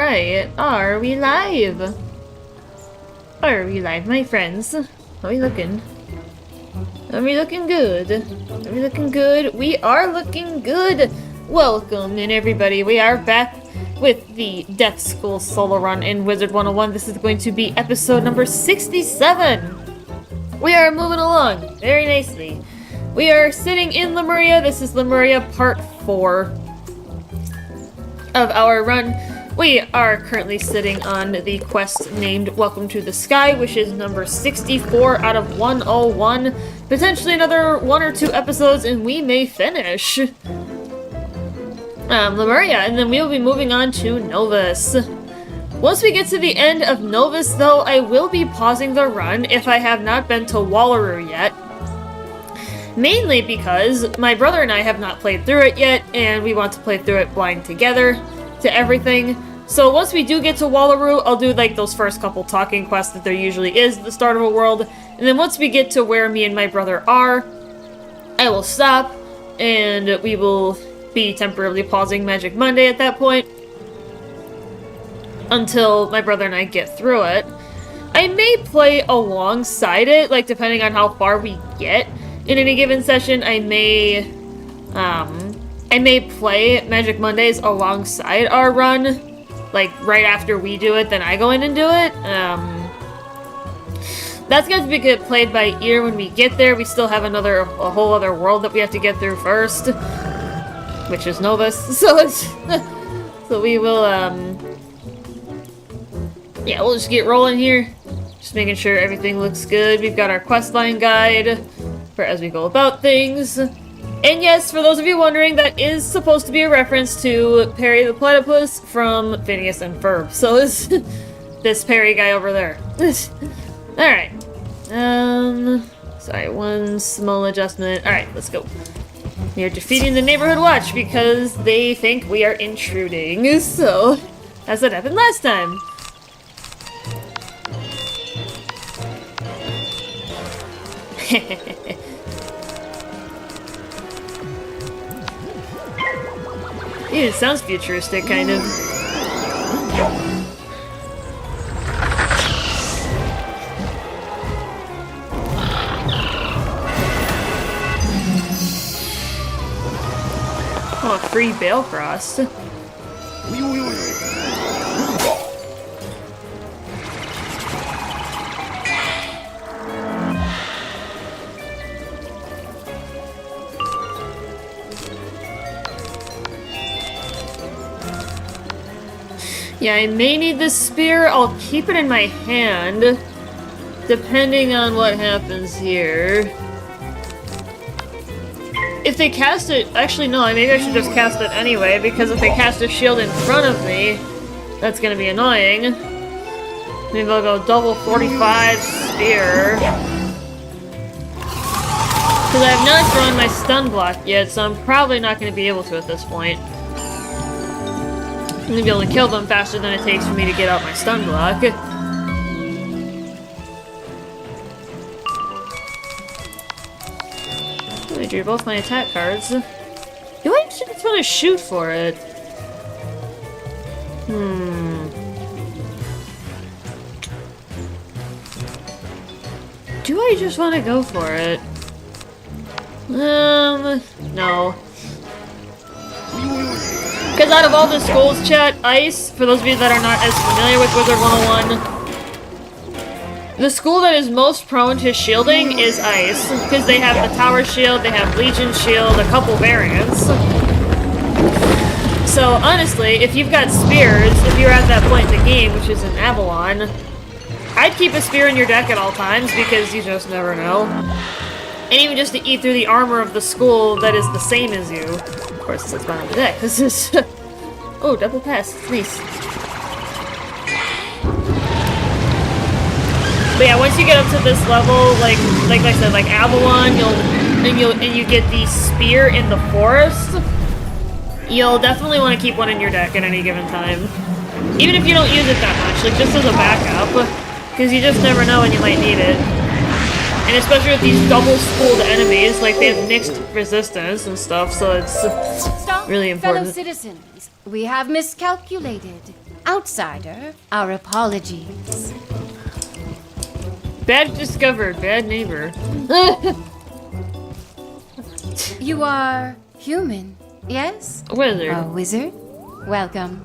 Alright, are we live? Are we live, my friends? How are we looking? Are we looking good? Are we looking good? We are looking good! Welcome in, everybody. We are back with the Death School solo run in Wizard101. This is going to be episode number 67! We are moving along very nicely. We are sitting in Lemuria. This is Lemuria part 4 of our run. We are currently sitting on the quest named Welcome to the Sky, which is number 64 out of 101. Potentially another 1 or 2 episodes and we may finish Lemuria, and then we will be moving on to Novus. Once we get to the end of Novus, though, I will be pausing the run if I have not been to Wallaroo yet. Mainly because my brother and I have not played through it yet, and we want to play through it blind together to everything. So once we do get to Wallaroo, I'll do like those first couple talking quests that there usually is at the start of a world. And then once we get to where me and my brother are, I will stop, and we will be temporarily pausing Magic Monday at that point until my brother and I get through it. I may play alongside it, like depending on how far we get in any given session. I may play Magic Mondays alongside our run, like right after we do it, then I go in and do it. That's going to be played by ear when we get there. We still have a whole other world that we have to get through first, which is Novus. So so we will yeah, we'll just get rolling here, just making sure everything looks good. We've got our questline guide for as we go about things. And yes, for those of you wondering, that is supposed to be a reference to Perry the Platypus from Phineas and Ferb. So this Perry guy over there. Alright. Sorry, one small adjustment. Alright, let's go. We are defeating the neighborhood watch because they think we are intruding. So, as that happened last time. Dude, it sounds futuristic, kind of. Oh, a free Bailcross. Yeah, I may need this spear. I'll keep it in my hand, depending on what happens here. If they cast it... Actually, no, maybe I should just cast it anyway, because if they cast a shield in front of me, that's gonna be annoying. Maybe I'll go double 45 spear. Because I have not drawn my stun block yet, so I'm probably not going to be able to at this point. I'm going to be able to kill them faster than it takes for me to get out my stun block. I drew both my attack cards. Do I just want to shoot for it? Do I just want to go for it? No. Because out of all the schools, chat, Ice, for those of you that are not as familiar with Wizard101, the school that is most prone to shielding is Ice. Because they have the Tower Shield, they have Legion Shield, a couple variants. So, honestly, if you've got spears, if you're at that point in the game, which is in Avalon, I'd keep a spear in your deck at all times, because you just never know. And even just to eat through the armor of the school that is the same as you. Of course, it sits behind the deck. This is... oh, double pass. Nice. But yeah, once you get up to this level, like I said, like Avalon, you get the spear in the forest, you'll definitely want to keep one in your deck at any given time. Even if you don't use it that much, like just as a backup, because you just never know when you might need it. And especially with these double-schooled enemies, like they have mixed resistance and stuff, so it's really important. Fellow citizens, we have miscalculated. outsider, our apologies. Badge discovered. Bad neighbor. You are human, yes? Wizard. A wizard? Welcome.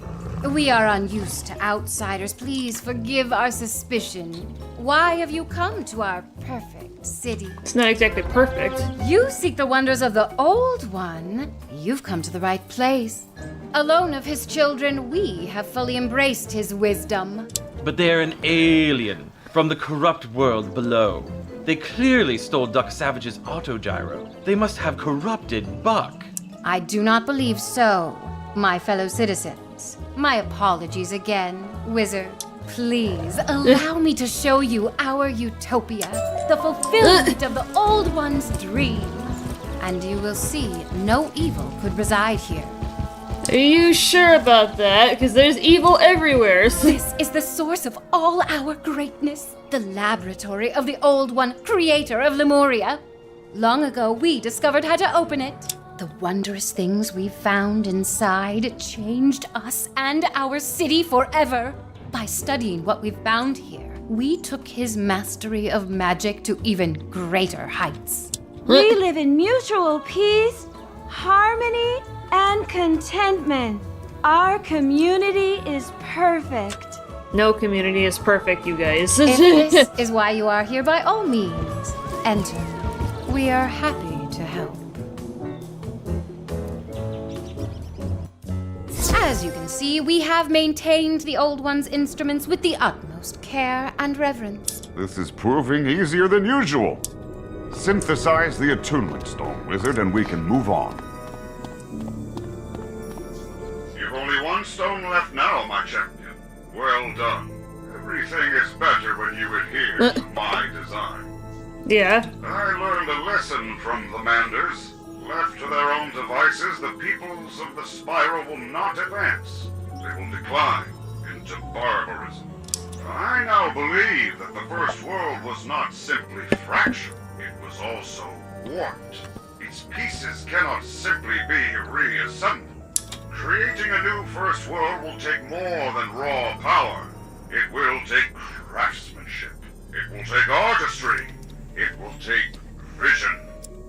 We are unused to outsiders. Please forgive our suspicion. Why have you come to our perfect city? It's not exactly perfect. You seek the wonders of the Old One. You've come to the right place. Alone of his children, we have fully embraced his wisdom. But they're an alien from the corrupt world below. They clearly stole Duck Savage's autogyro. They must have corrupted Buck. I do not believe so, my fellow citizens. My apologies again, Wizard. Please allow me to show you our utopia, the fulfillment of the Old One's dream. And you will see no evil could reside here. Are you sure about that? Because there's evil everywhere. This is the source of all our greatness, the laboratory of the Old One, creator of Lemuria. Long ago, we discovered how to open it. The wondrous things we found inside changed us and our city forever. By studying what we've found here, we took his mastery of magic to even greater heights. We live in mutual peace, harmony, and contentment. Our community is perfect. No community is perfect, you guys. If this is why you are here, by all means, enter. We are happy to help. As you can see, we have maintained the Old One's instruments with the utmost care and reverence. This is proving easier than usual. Synthesize the attunement stone, Wizard, and we can move on. You've only one stone left now, my champion. Well done. Everything is better when you adhere to my design. Yeah. I learned a lesson from the Manders. Left to their own devices, the peoples of the Spiral will not advance. They will decline into barbarism. I now believe that the First World was not simply fractured, it was also warped. Its pieces cannot simply be reassembled. Creating a new First World will take more than raw power. It will take craftsmanship. It will take artistry. It will take vision.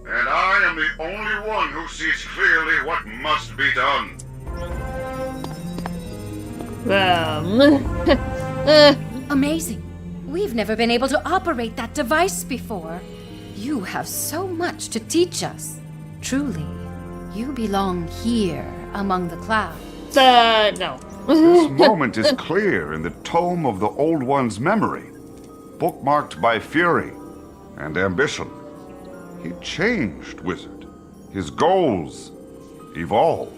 And I am the only one who sees clearly what must be done. Amazing. We've never been able to operate that device before. You have so much to teach us. Truly, you belong here among the clouds. No. This moment is clear in the tome of the Old One's memory, bookmarked by fury and ambition. He changed, Wizard. His goals evolved.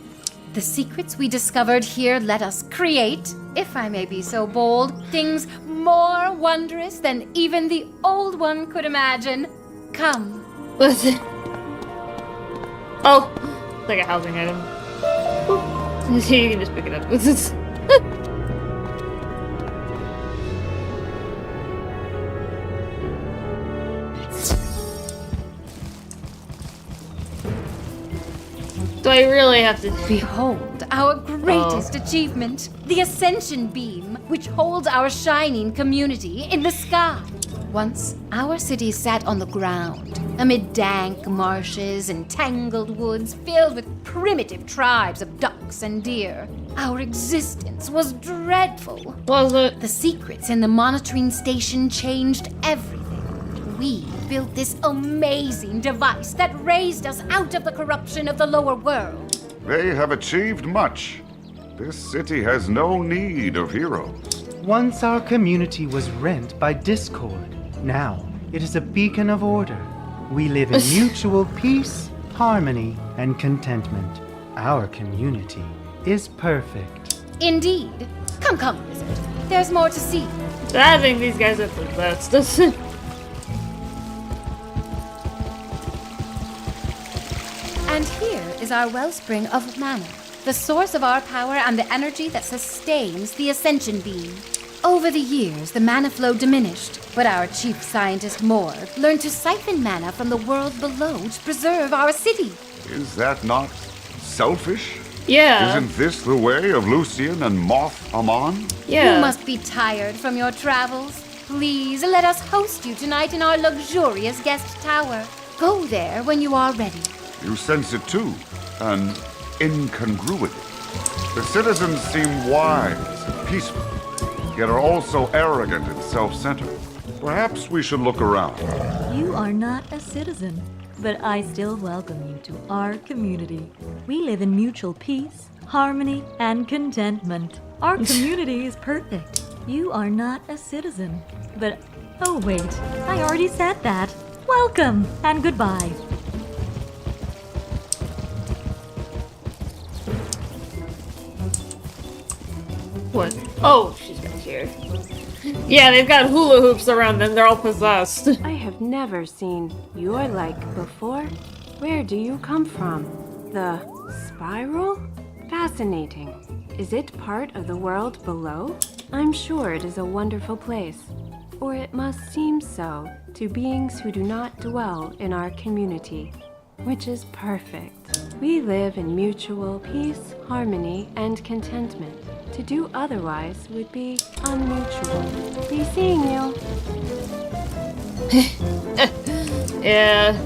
The secrets we discovered here let us create, if I may be so bold, things more wondrous than even the Old One could imagine. Come. What's it? Oh, it's like a housing item. You can just pick it up. Do I really have to? Behold, our greatest achievement, the Ascension Beam, which holds our shining community in the sky. Once, our city sat on the ground, amid dank marshes and tangled woods filled with primitive tribes of ducks and deer. Our existence was dreadful. Was it? The secrets in the monitoring station changed everything. We built this amazing device that raised us out of the corruption of the lower world. They have achieved much. This city has no need of heroes. Once our community was rent by discord. Now it is a beacon of order. We live in mutual peace, harmony, and contentment. Our community is perfect. Indeed. Come, Wizard. There's more to see. I think these guys are possessed. And here is our wellspring of mana, the source of our power and the energy that sustains the Ascension Beam. Over the years, the mana flow diminished, but our chief scientist Morg learned to siphon mana from the world below to preserve our city. Is that not selfish? Yeah. Isn't this the way of Lucian and Moth Amon? Yeah. You must be tired from your travels. Please let us host you tonight in our luxurious guest tower. Go there when you are ready. You sense it too, an incongruity. The citizens seem wise and peaceful, yet are also arrogant and self-centered. Perhaps we should look around. You are not a citizen, but I still welcome you to our community. We live in mutual peace, harmony, and contentment. Our community is perfect. You are not a citizen, but oh wait, I already said that. Welcome and goodbye. What? Oh, she's back here. Yeah, they've got hula hoops around them. They're all possessed. I have never seen your like before. Where do you come from? The spiral? Fascinating. Is it part of the world below? I'm sure it is a wonderful place. Or it must seem so to beings who do not dwell in our community, which is perfect. We live in mutual peace, harmony, and contentment. To do otherwise would be unmutual. Be seeing you. Yeah.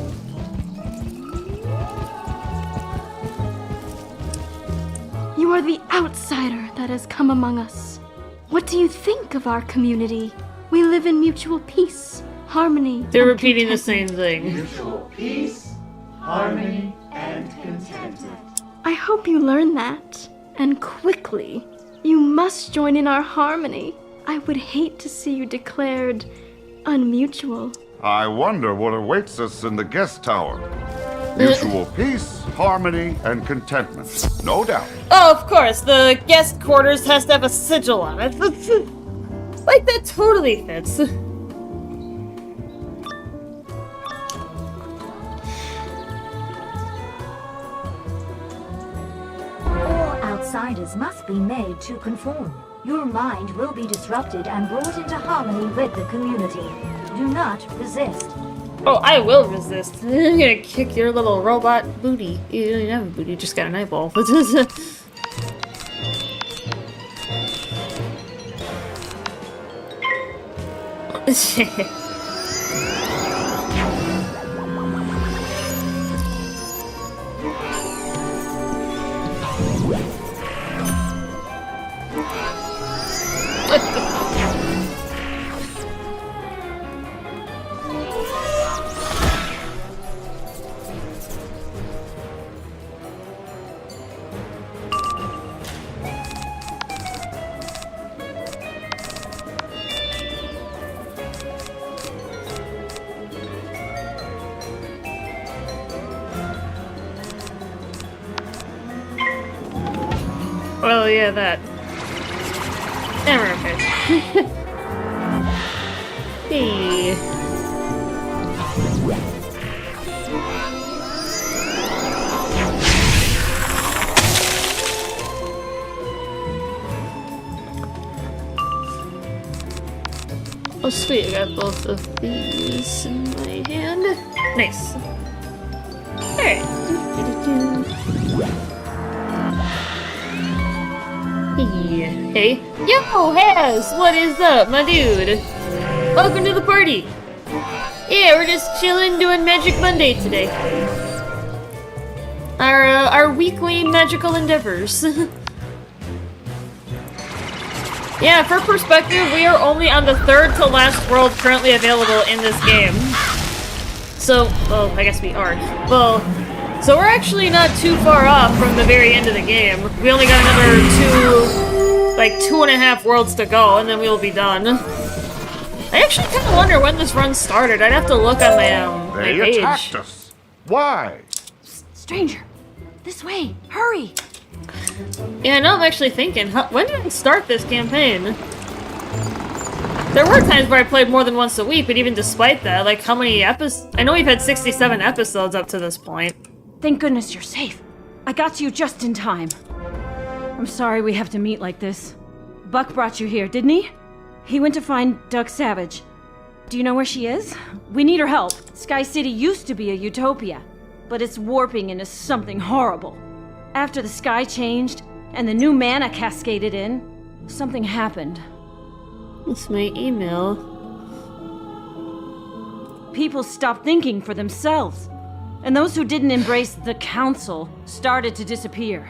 You are the outsider that has come among us. What do you think of our community? We live in mutual peace, harmony. They're and repeating the contentment. same thing. Mutual peace, harmony, and contentment. I hope you learn that, and quickly. You must join in our harmony. I would hate to see you declared unmutual. I wonder what awaits us in the guest tower. Mutual peace, harmony, and contentment. No doubt. Oh, of course, the guest quarters has to have a sigil on it. Like, that totally fits. All outsiders must be made to conform. Your mind will be disrupted and brought into harmony with the community. Do not resist. Oh, I will resist. I'm gonna kick your little robot booty. You don't even have a booty, you just got an eyeball. Oh yeah, that. And we're okay. Hey. Oh sweet, I got both of these in my hand. Nice. Alright. Hey. Yo, Has! What is up, my dude? Welcome to the party! Yeah, we're just chilling doing Magic Monday today. Our weekly magical endeavors. Yeah, for perspective, we are only on the third to last world currently available in this game. So, well, I guess we are. Well, so we're actually not too far off from the very end of the game. We only got another 2.5 worlds to go, and then we'll be done. I actually kind of wonder when this run started. I'd have to look on my, my They page. attacked us. Why? Stranger, this way, hurry! Yeah, now I'm actually thinking, when did I start this campaign? There were times where I played more than once a week, but even despite that, like, how many episodes? I know we've had 67 episodes up to this point. Thank goodness you're safe. I got to you just in time. I'm sorry we have to meet like this. Buck brought you here, didn't he? He went to find Doug Savage. Do you know where she is? We need her help. Sky City used to be a utopia, but it's warping into something horrible. After the sky changed and the new mana cascaded in, something happened. It's my email. People stopped thinking for themselves, and those who didn't embrace the council started to disappear.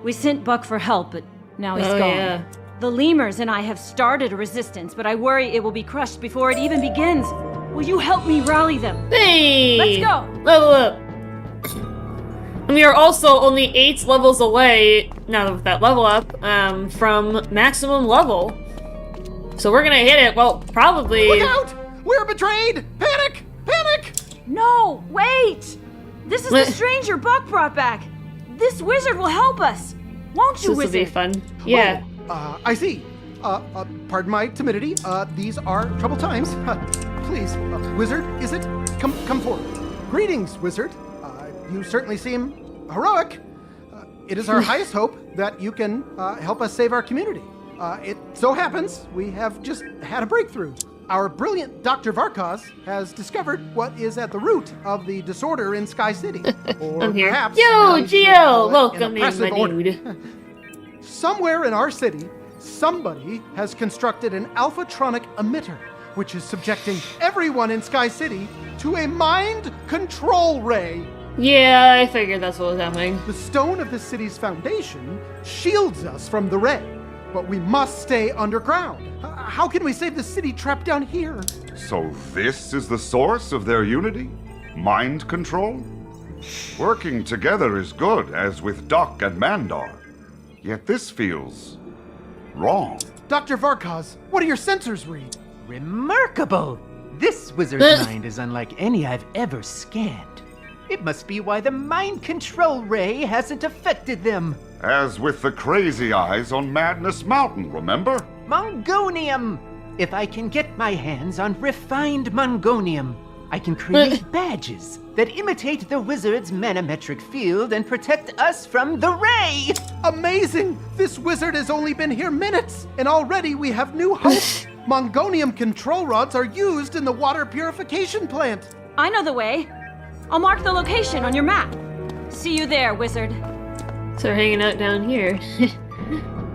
We sent Buck for help, but now he's gone. Yeah. The lemurs and I have started a resistance, but I worry it will be crushed before it even begins. Will you help me rally them? Hey! Let's go! Level up! And we are also only 8 levels away, now with that level up, from maximum level. So we're gonna hit it, well, probably... Look out! We're betrayed! Panic! Panic! No, wait! This is the stranger Buck brought back. This wizard will help us. Won't you, This will wizard? be fun. Yeah. Oh, I see. Pardon my timidity. These are troubled times. Please, wizard, is it? Come forward. Greetings, wizard. You certainly seem heroic. It is our highest hope that you can help us save our community. It so happens we have just had a breakthrough. Our brilliant Dr. Varkaz has discovered what is at the root of the disorder in Sky City. Or I'm here. perhaps, Yo, we should GL! call it an Welcome in, oppressive my order. dude. Somewhere in our city, somebody has constructed an alphatronic emitter, which is subjecting everyone in Sky City to a mind control ray. Yeah, I figured that's what was happening. The stone of the city's foundation shields us from the ray, but we must stay underground. How can we save the city trapped down here? So this is the source of their unity? Mind control? Working together is good, as with Duck and Mandar. Yet this feels wrong. Dr. Varkaz, what do your sensors read? Remarkable! This wizard's mind is unlike any I've ever scanned. It must be why the mind control ray hasn't affected them. As with the crazy eyes on Madness Mountain, remember? Mongonium! If I can get my hands on refined Mongonium, I can create badges that imitate the wizard's manometric field and protect us from the ray! Amazing! This wizard has only been here minutes, and already we have new hope. Mongonium control rods are used in the water purification plant. I know the way. I'll mark the location on your map. See you there, wizard. So we're hanging out down here.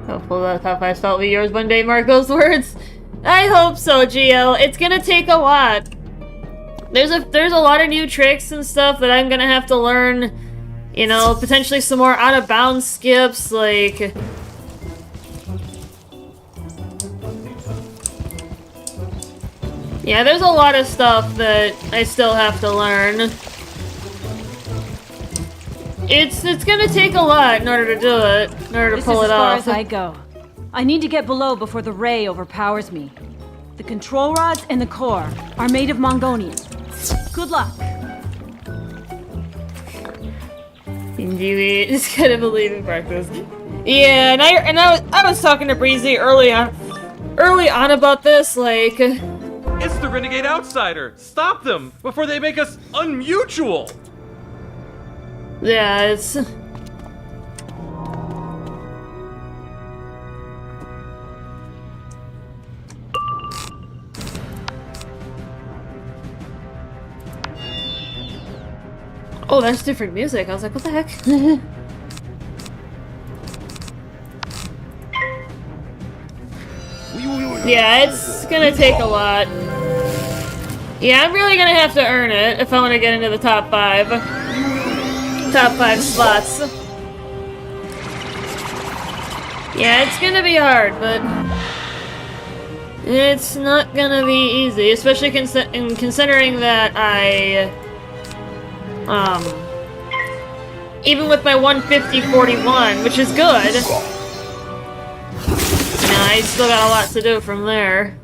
Hopefully that top 5 salt will be yours one day, mark those words. I hope so, GL. It's gonna take a lot. There's a lot of new tricks and stuff that I'm gonna have to learn. You know, potentially some more out of bounds skips, like... Yeah, there's a lot of stuff that I still have to learn. It's gonna take a lot in order to do it, in order to pull it off. This is as far as I go. I need to get below before the ray overpowers me. The control rods and the core are made of Mongonium. Good luck. Indeed, just gotta believe in practice. Yeah, and I was talking to Breezy early on about this, like. It's the renegade outsider. Stop them before they make us unmutual. Yeah, it's. Oh, that's different music. I was like, what the heck? Yeah, it's gonna take a lot. Yeah, I'm really gonna have to earn it if I want to get into the top 5. Top 5 spots. Yeah, it's gonna be hard, but it's not gonna be easy, especially considering that even with my 150-41, which is good, I still got a lot to do from there.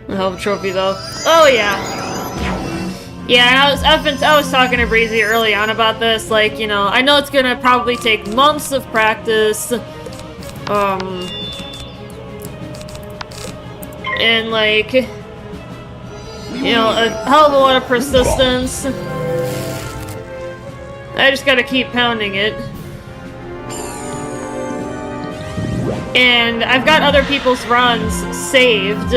The help trophy though. Oh yeah. Yeah, I was talking to Breezy early on about this, like, you know, I know it's gonna probably take months of practice. And like, you know, a hell of a lot of persistence. I just gotta keep pounding it. And I've got other people's runs saved.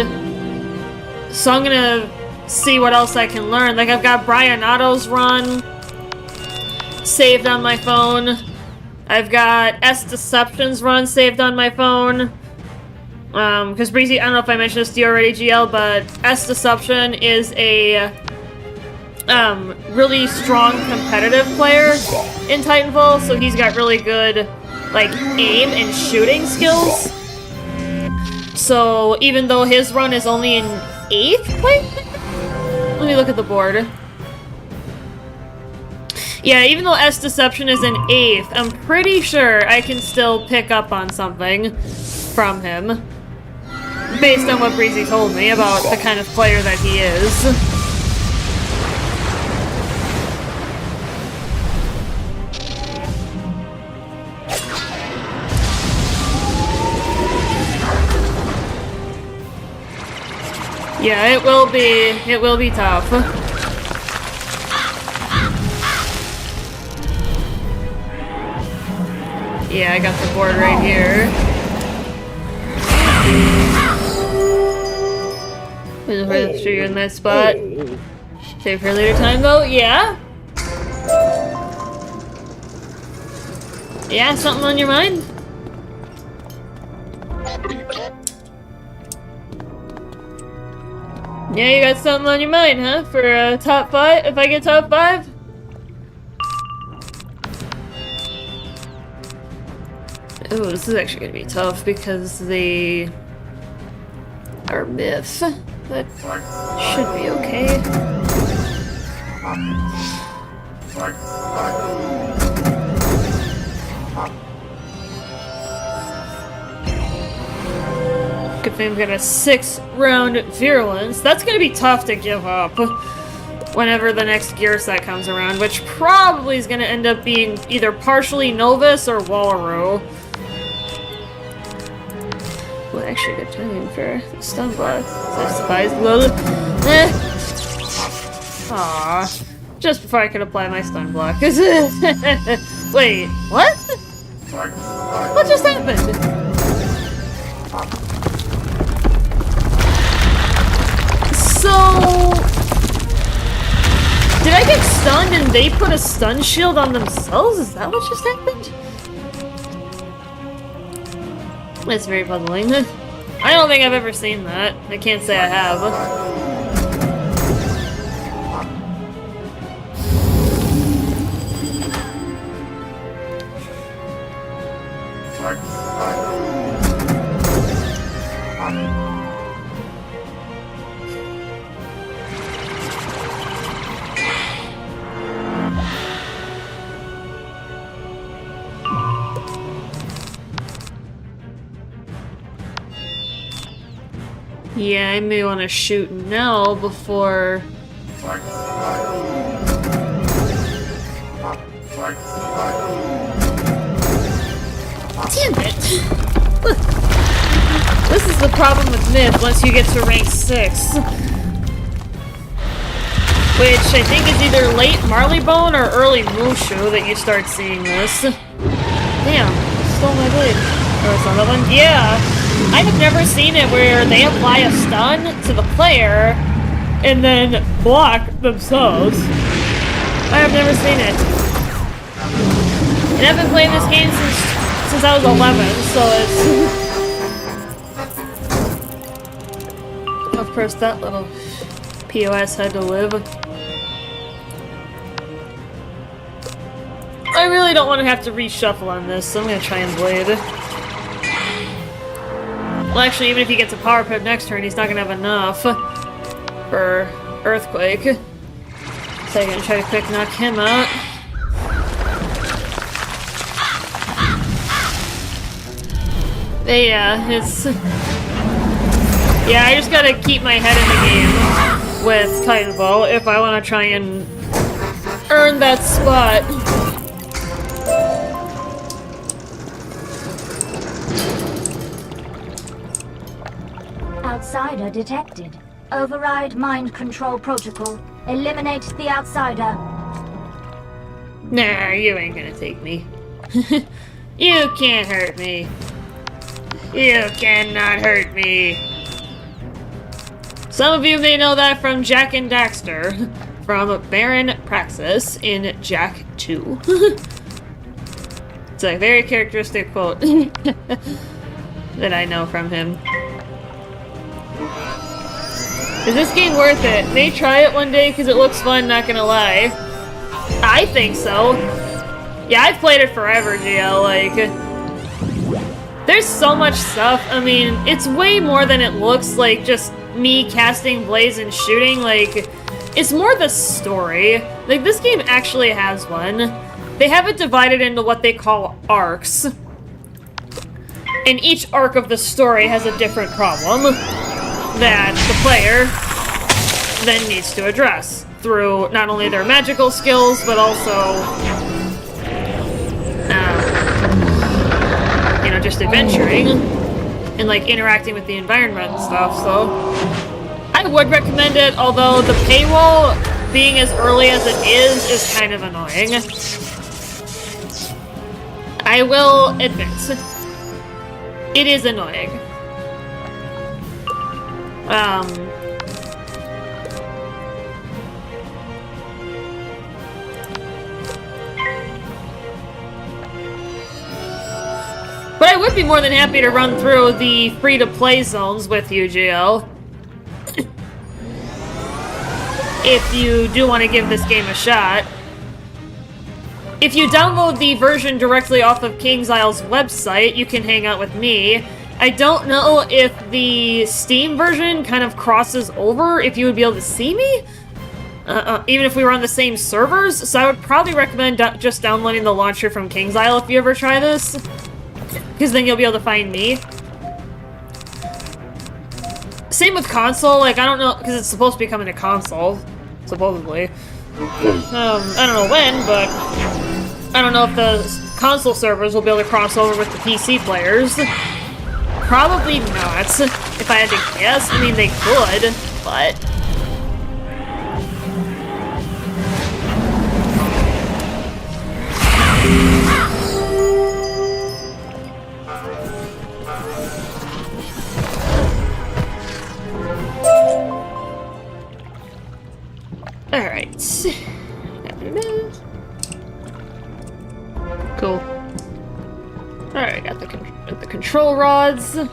So I'm gonna see what else I can learn. Like, I've got Brian Otto's run saved on my phone. I've got S Deception's run saved on my phone. Because Breezy, I don't know if I mentioned this to you already, GL, but S Deception is a really strong competitive player in Titanfall, so he's got really good, like, aim and shooting skills. So even though his run is only in 8th place? Let me look at the board. Yeah, even though S Deception is in 8th, I'm pretty sure I can still pick up on something from him. Based on what Breezy told me about the kind of player that he is. Yeah, it will be tough. Yeah, I got the board right here. Make sure you're in that spot. Save for later time though, yeah? Yeah, something on your mind? Yeah, you got something on your mind, huh? For top 5? If I get top 5? Oh, this is actually gonna be tough because they are myth. That should be okay. Good thing we got a 6-round virulence. That's gonna be tough to give up whenever the next gear set comes around, which probably is gonna end up being either partially Novus or Wallaroo. Well, actually, good timing for the stun block. I despise Lil. Aww. Just before I could apply my stun block. Wait, what? What just happened? So... did I get stunned and they put a stun shield on themselves? Is that what just happened? That's very puzzling. I don't think I've ever seen that. I can't say I have. Yeah, I may want to shoot now before... Damn it! This is the problem with Myth once you get to rank 6. Which I think is either late Marleybone or early Mushu that you start seeing this. Damn, stole my blade. Or it's another one? Yeah! I have never seen it where they apply a stun to the player and then block themselves. I have never seen it. And I've been playing this game since I was 11, so it's... Of course, that little POS had to live. I really don't want to have to reshuffle on this, so I'm going to try and blade. Well, actually, even if he gets a power pip next turn, he's not gonna have enough for Earthquake. So I'm gonna try to quick knock him out. But yeah, it's... yeah, I just gotta keep my head in the game with Titanfall if I want to try and earn that spot. Outsider detected. Override mind control protocol. Eliminate the outsider. Nah, you ain't gonna take me. You can't hurt me. You cannot hurt me. Some of you may know that from Jack and Daxter, from Baron Praxis in Jack 2. It's a very characteristic quote that I know from him. Is this game worth it? May try it one day because it looks fun, not gonna lie. I think so. Yeah, I've played it forever, GL, like... There's so much stuff. I mean, it's way more than it looks like just me casting blades and shooting. Like, it's more the story. Like, this game actually has one. They have it divided into what they call arcs. And each arc of the story has a different problem that the player then needs to address through not only their magical skills, but also, you know, just adventuring and, like, interacting with the environment and stuff, so... I would recommend it, although the paywall, being as early as it is kind of annoying. I will admit, it is annoying. But I would be more than happy to run through the free-to-play zones with you, GL. If you do want to give this game a shot. If you download the version directly off of KingsIsle's website, you can hang out with me. I don't know if the Steam version kind of crosses over, if you would be able to see me, even if we were on the same servers, so I would probably recommend just downloading the launcher from KingsIsle if you ever try this, because then you'll be able to find me. Same with console, like, I don't know, because it's supposed to be coming to console, supposedly. I don't know when, but I don't know if the console servers will be able to cross over with the PC players. Probably not, if I had to guess. I mean, they could, but... Alright. Cool. Alright, got the control rods. But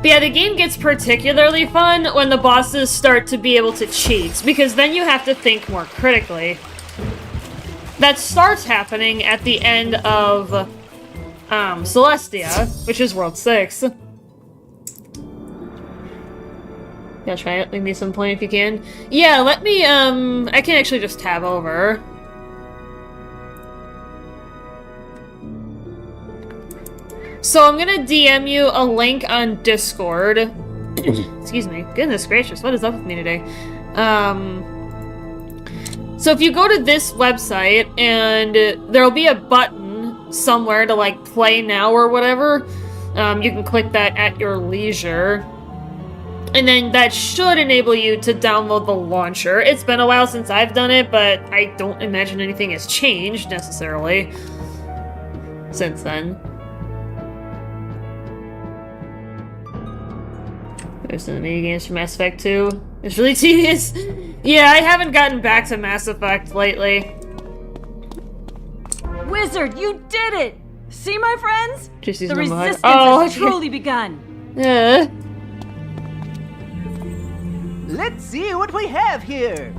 yeah, the game gets particularly fun when the bosses start to be able to cheat, because then you have to think more critically. That starts happening at the end of Celestia, which is World 6. Yeah, try it. Leave me some point if you can. Yeah, let me, I can actually just tab over. So I'm gonna DM you a link on Discord. Excuse me. Goodness gracious, what is up with me today? So if you go to this website, and there'll be a button somewhere to, like, play now or whatever. You can click that at your leisure. And then that should enable you to download the launcher. It's been a while since I've done it, but I don't imagine anything has changed, necessarily, since then. There's some mini games for Mass Effect 2. It's really tedious. Yeah, I haven't gotten back to Mass Effect lately. Wizard, you did it! See, my friends? The resistance has truly begun. Let's see what we have here.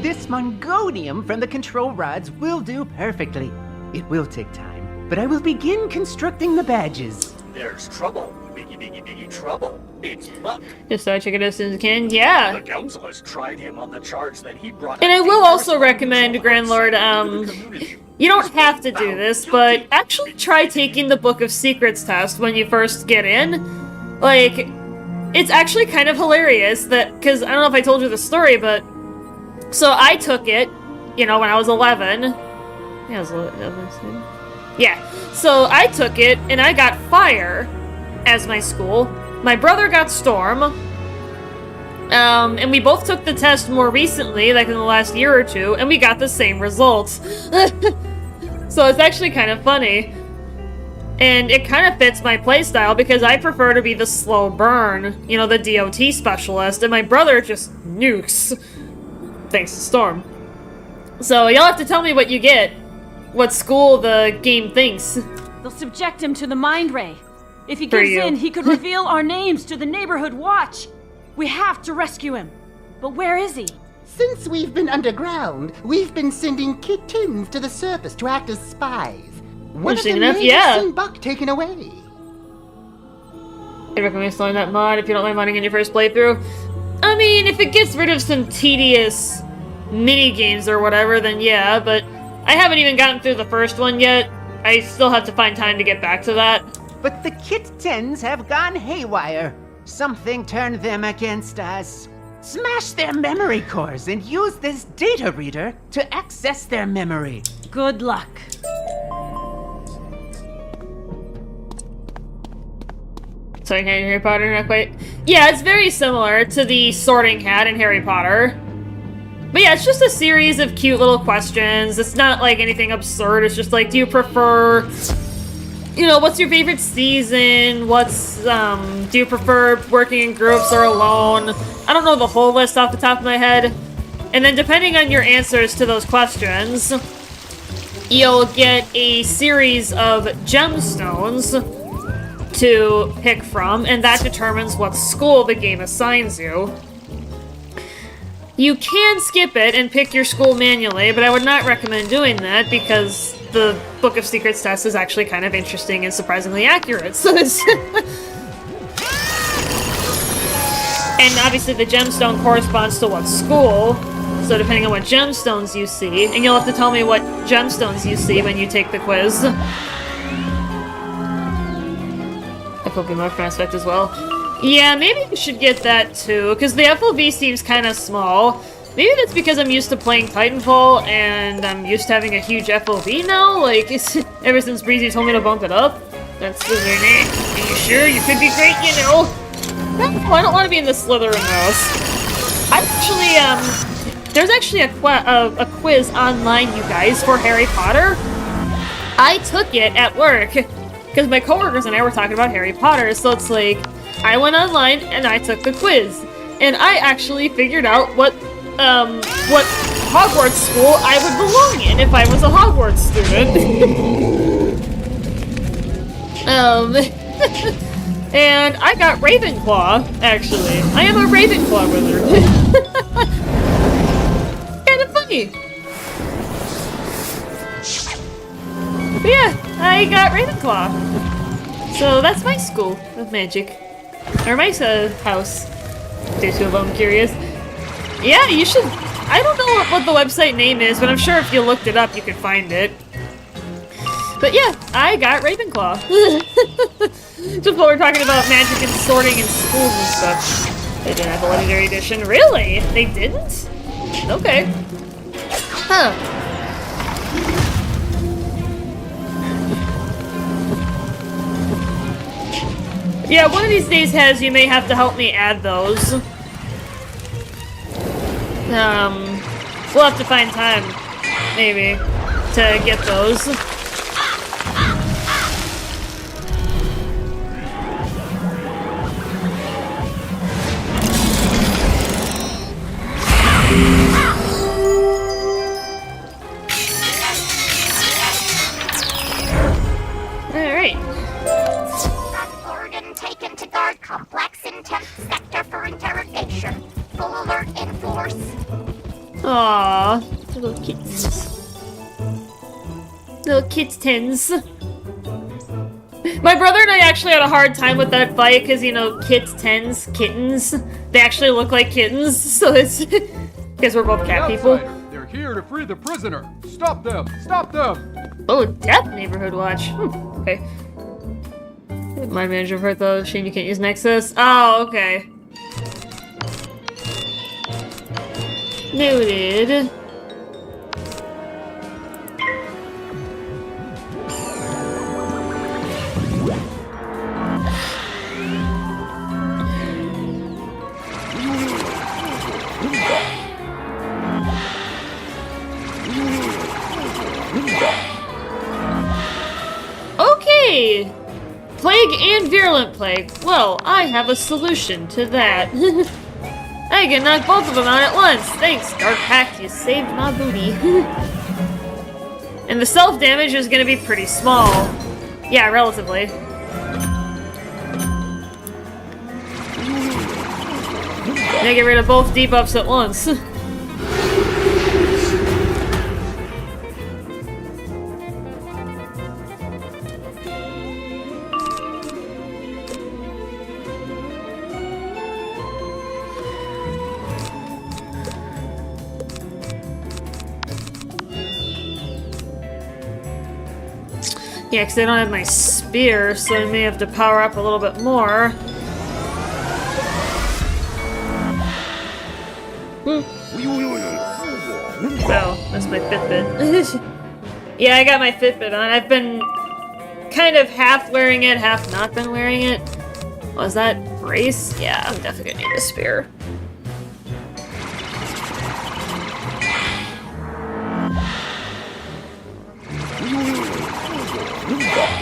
This Mongonium from the control rods will do perfectly. It will take time, but I will begin constructing the badges. There's trouble. Biggie trouble. It's Buck. Just start checking it as soon as you can. Yeah. The council has tried him on the charge that he brought. And I will also recommend, Grand Lord, you don't have to do this, but actually try taking the Book of Secrets test when you first get in. Like, it's actually kind of hilarious that, because I don't know if I told you the story, but so I took it, you know, when I was 11. Yeah, I was 11. Yeah. So I took it, and I got Fire as my school. My brother got Storm. And we both took the test more recently, like in the last year or two, and we got the same results. So it's actually kind of funny. And it kind of fits my playstyle because I prefer to be the slow burn, you know, the DOT specialist, and my brother just nukes. Thanks to Storm. So you'll have to tell me what you get. What school the game thinks. They'll subject him to the mind ray. If he gives in, he could reveal our names to the neighborhood watch. We have to rescue him. But where is he? Since we've been underground, we've been sending kittens to the surface to act as spies. One of them may have seen Buck taken away. I recommend installing that mod if you don't like modding in your first playthrough. I mean, if it gets rid of some tedious mini-games or whatever, then yeah, but I haven't even gotten through the first one yet. I still have to find time to get back to that. But the kittens have gone haywire. Something turned them against us. Smash their memory cores and use this data reader to access their memory. Good luck. Sorry, Harry Potter, not quite. Yeah, it's very similar to the Sorting Hat in Harry Potter. But yeah, it's just a series of cute little questions. It's not like anything absurd. It's just like, do you prefer, you know, what's your favorite season? Do you prefer working in groups or alone? I don't know the whole list off the top of my head. And then depending on your answers to those questions, you'll get a series of gemstones to pick from, and that determines what school the game assigns you. You can skip it and pick your school manually, but I would not recommend doing that because the Book of Secrets test is actually kind of interesting and surprisingly accurate. So it's and obviously the gemstone corresponds to what school, so depending on what gemstones you see, and you'll have to tell me what gemstones you see when you take the quiz. Pokemon aspect as well. Yeah, maybe you should get that too, because the FOV seems kind of small. Maybe that's because I'm used to playing Titanfall, and I'm used to having a huge FOV now. Like, ever since Breezy told me to bump it up. That's the thing. Are you sure? You could be great, you know. No, I don't want to be in the Slytherin house. There's actually a quiz online, you guys, for Harry Potter. I took it at work. Because my coworkers and I were talking about Harry Potter, so it's like, I went online and I took the quiz. And I actually figured out what Hogwarts school I would belong in if I was a Hogwarts student. And I got Ravenclaw, actually. I am a Ravenclaw wizard. Kind of funny. But yeah, I got Ravenclaw. So that's my school of magic. Or my house. In case you're a little curious. Yeah, you should... I don't know what the website name is, but I'm sure if you looked it up, you could find it. But yeah, I got Ravenclaw. Just while we're talking about magic and sorting in schools and stuff. They didn't have a legendary edition. Really? They didn't? Okay. Huh. Yeah, one of these days, Hez, you may have to help me add those. We'll have to find time, maybe, to get those. Alright. Organ taken to guard complex in 10th sector for interrogation. Full alert in force. Aww, little kittens. Little kittens. My brother and I actually had a hard time with that fight because, you know, kittens, they actually look like kittens, so it's because we're both cat people. They're here to free the prisoner. Stop them! Stop them! Oh, Death Neighborhood Watch. Okay. My manager heard though. Shame you can't use Nexus. Oh, okay. Noted. Plague and Virulent Plague. Well, I have a solution to that. I can knock both of them out at once. Thanks, Dark Pact, you saved my booty. And the self-damage is gonna be pretty small. Yeah, relatively. Now get rid of both debuffs at once. Yeah, because I don't have my spear, so I may have to power up a little bit more. Well, that's my Fitbit. Yeah, I got my Fitbit on. I've been kind of half wearing it, half not been wearing it. Was that brace? Yeah, I'm definitely gonna need a spear.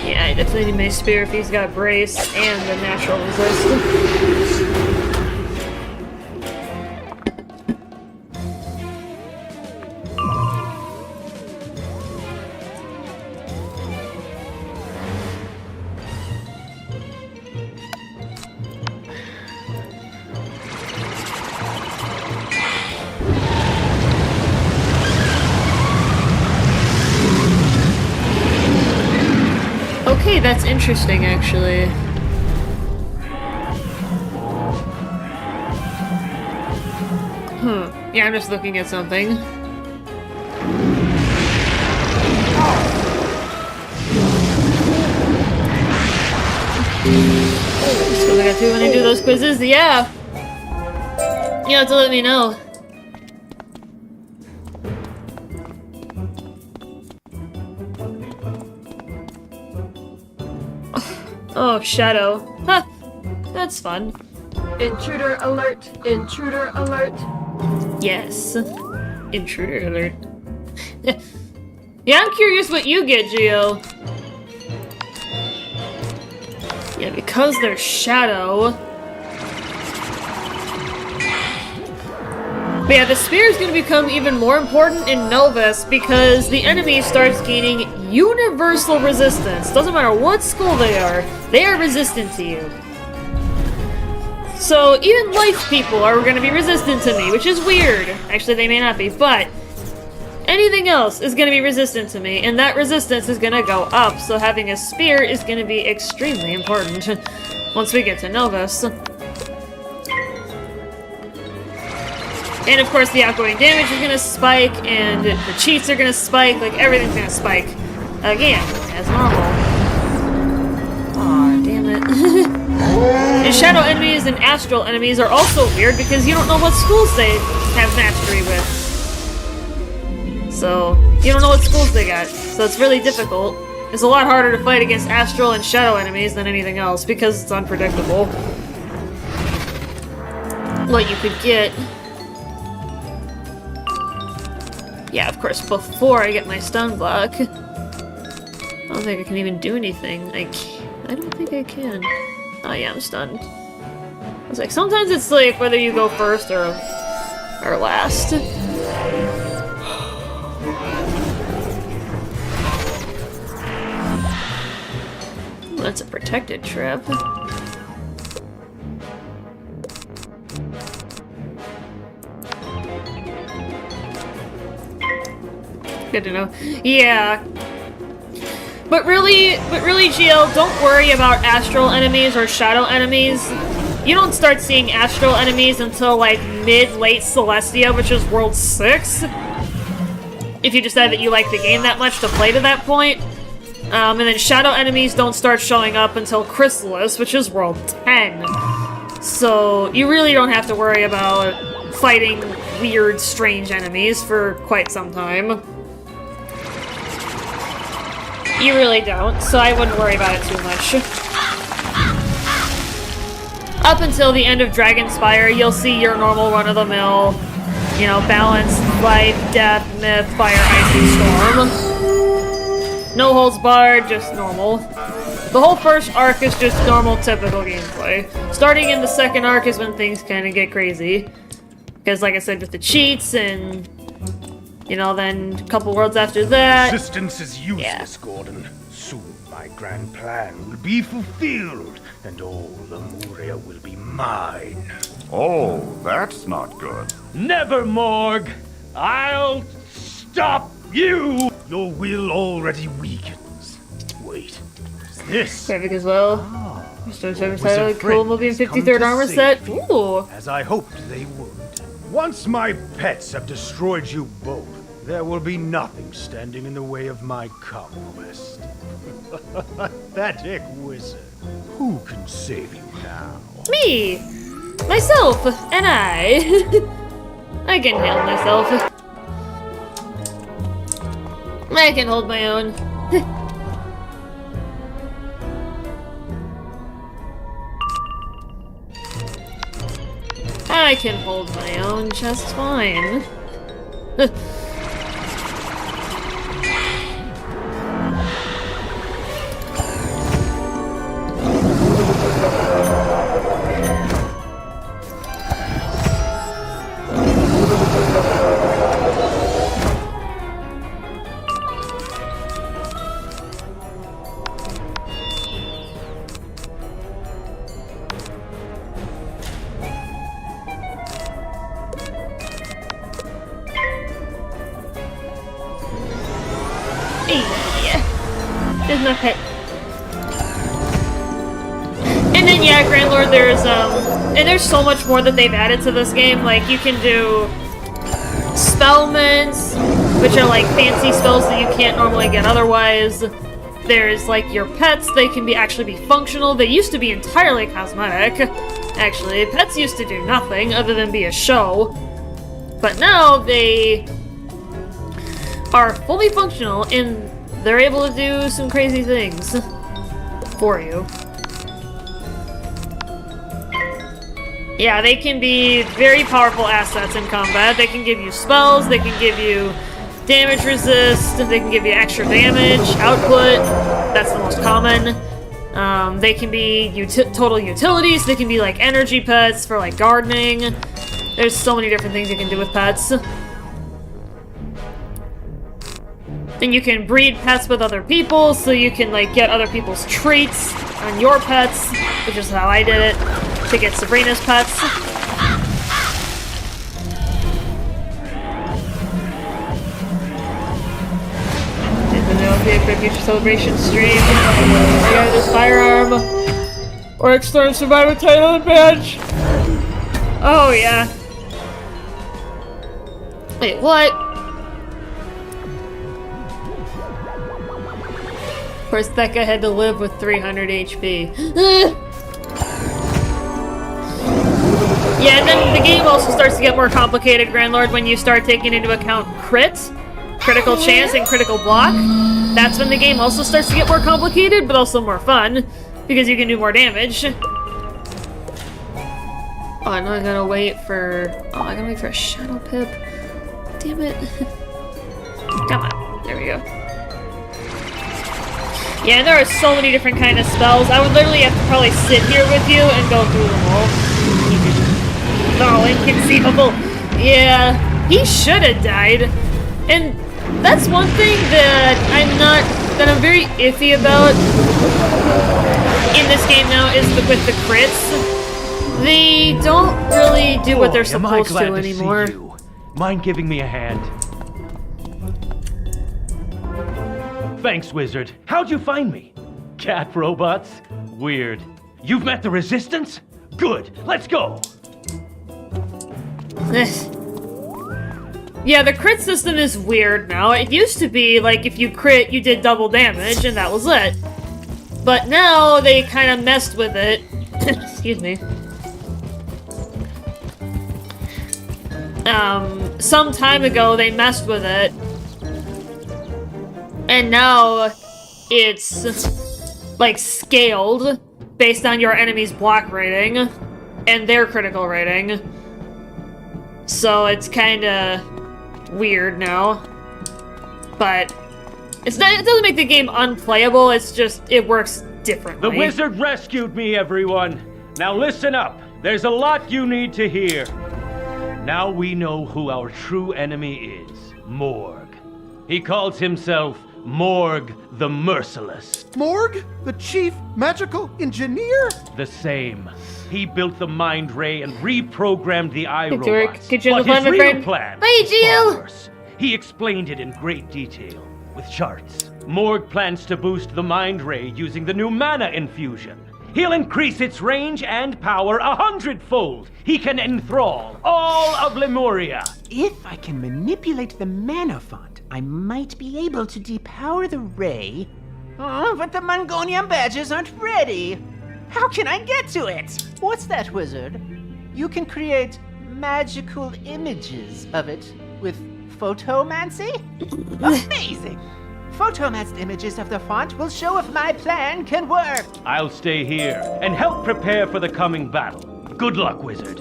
Yeah, I definitely need my spear if he's got brace and the natural resist. Okay, that's interesting, actually. Yeah, I'm just looking at something. Still got to when I do those quizzes? Yeah! You have to let me know. Oh, Shadow. Huh. That's fun. Intruder alert! Intruder alert! Yes. Intruder alert. Yeah, I'm curious what you get, Geo. Yeah, because they're Shadow. But yeah, the spear is going to become even more important in Novus because the enemy starts gaining universal resistance. Doesn't matter what school they are resistant to you. So even life people are going to be resistant to me, which is weird. Actually, they may not be, but anything else is going to be resistant to me, and that resistance is going to go up, so having a spear is going to be extremely important once we get to Novus. And of course the outgoing damage is gonna spike, and the cheats are gonna spike, like everything's gonna spike. Again, as normal. Aw, damn it. And shadow enemies and astral enemies are also weird because you don't know what schools they have mastery with. So, you don't know what schools they got. So it's really difficult. It's a lot harder to fight against astral and shadow enemies than anything else because it's unpredictable what you could get. Yeah, of course, before I get my stun block. I don't think I can even do anything. I don't think I can. Oh yeah, I'm stunned. I was like, sometimes it's like whether you go first or last. Well, that's a protected trap. Good to know. Yeah. But really, GL, don't worry about astral enemies or shadow enemies. You don't start seeing astral enemies until like mid-late Celestia, which is World 6. If you decide that you like the game that much to play to that point. And then shadow enemies don't start showing up until Chrysalis, which is World 10. So you really don't have to worry about fighting weird, strange enemies for quite some time. You really don't, so I wouldn't worry about it too much. Up until the end of Dragonspire, you'll see your normal run-of-the-mill, you know, balanced life, death, myth, fire, ice, and storm. No holds barred, just normal. The whole first arc is just normal, typical gameplay. Starting in the second arc is when things kind of get crazy. Because, like I said, with the cheats and, you know, then a couple worlds after that. Resistance is useless, Gordon. Soon my grand plan will be fulfilled, and all Lemuria will be mine. Oh, that's not good. Never, Morg! I'll stop you! Your will already weakens. Wait, what's this? Perfect as well. Restore service title, cool movie and 53rd armor set. Ooh. As I hoped they would. Once my pets have destroyed you both, there will be nothing standing in the way of my conquest. Pathetic wizard. Who can save you now? Me! Myself! And I! I can handle myself. I can hold my own. I can hold my own just fine. There's no pet. And then yeah, Grand Lord, there's so much more that they've added to this game. Like you can do spellments, which are like fancy spells that you can't normally get otherwise. There's like your pets, they can actually be functional. They used to be entirely cosmetic. Actually, pets used to do nothing other than be a show. But now they are fully functional and they're able to do some crazy things for you. Yeah, they can be very powerful assets in combat. They can give you spells, they can give you damage resist, they can give you extra damage, output. That's the most common. They can be total utilities, they can be like energy pets for like gardening. There's so many different things you can do with pets. And you can breed pets with other people, so you can like get other people's traits on your pets, which is how I did it, to get Sabrina's pets. And then there'll be a future celebration stream. I got this firearm. Or external survivor title and badge. Oh yeah. Wait, what? Of course, Theka had to live with 300 HP. Yeah, and then the game also starts to get more complicated, Grand Lord, when you start taking into account critical chance, and critical block. That's when the game also starts to get more complicated, but also more fun, because you can do more damage. Oh, I know I gotta wait for... Oh, I gotta wait for a Shadow Pip. Damn it. Come on. There we go. Yeah, and there are so many different kind of spells. I would literally have to probably sit here with you and go through them all. No, inconceivable. Yeah, he should have died. And that's one thing that I'm very iffy about in this game now is with the crits. They don't really do what they're supposed to anymore. Mind giving me a hand? Thanks, Wizard. How'd you find me? Cat robots? Weird. You've met the Resistance? Good. Let's go. Yeah, the crit system is weird now. It used to be, like, if you crit, you did double damage, and that was it. But now, they kind of messed with it. Excuse me. Some time ago, they messed with it. And now, it's, like, scaled based on your enemy's block rating and their critical rating. So it's kinda weird now. But It doesn't make the game unplayable, it's just, it works differently. The wizard rescued me, everyone. Now listen up. There's a lot you need to hear. Now we know who our true enemy is. Morg. He calls himself Morg the Merciless. Morg? The chief magical engineer? The same. He built the mind ray and reprogrammed the iRobots. Good job, But his real friend. plan Bye, was Jill. far worse. He explained it in great detail, with charts. Morg plans to boost the mind ray using the new mana infusion. He'll increase its range and power 100-fold. He can enthrall all of Lemuria. If I can manipulate the mana font, I might be able to depower the ray. Oh, but the Mongolian badges aren't ready. How can I get to it? What's that, wizard? You can create magical images of it with photomancy? Amazing! Photomanced images of the font will show if my plan can work. I'll stay here and help prepare for the coming battle. Good luck, wizard.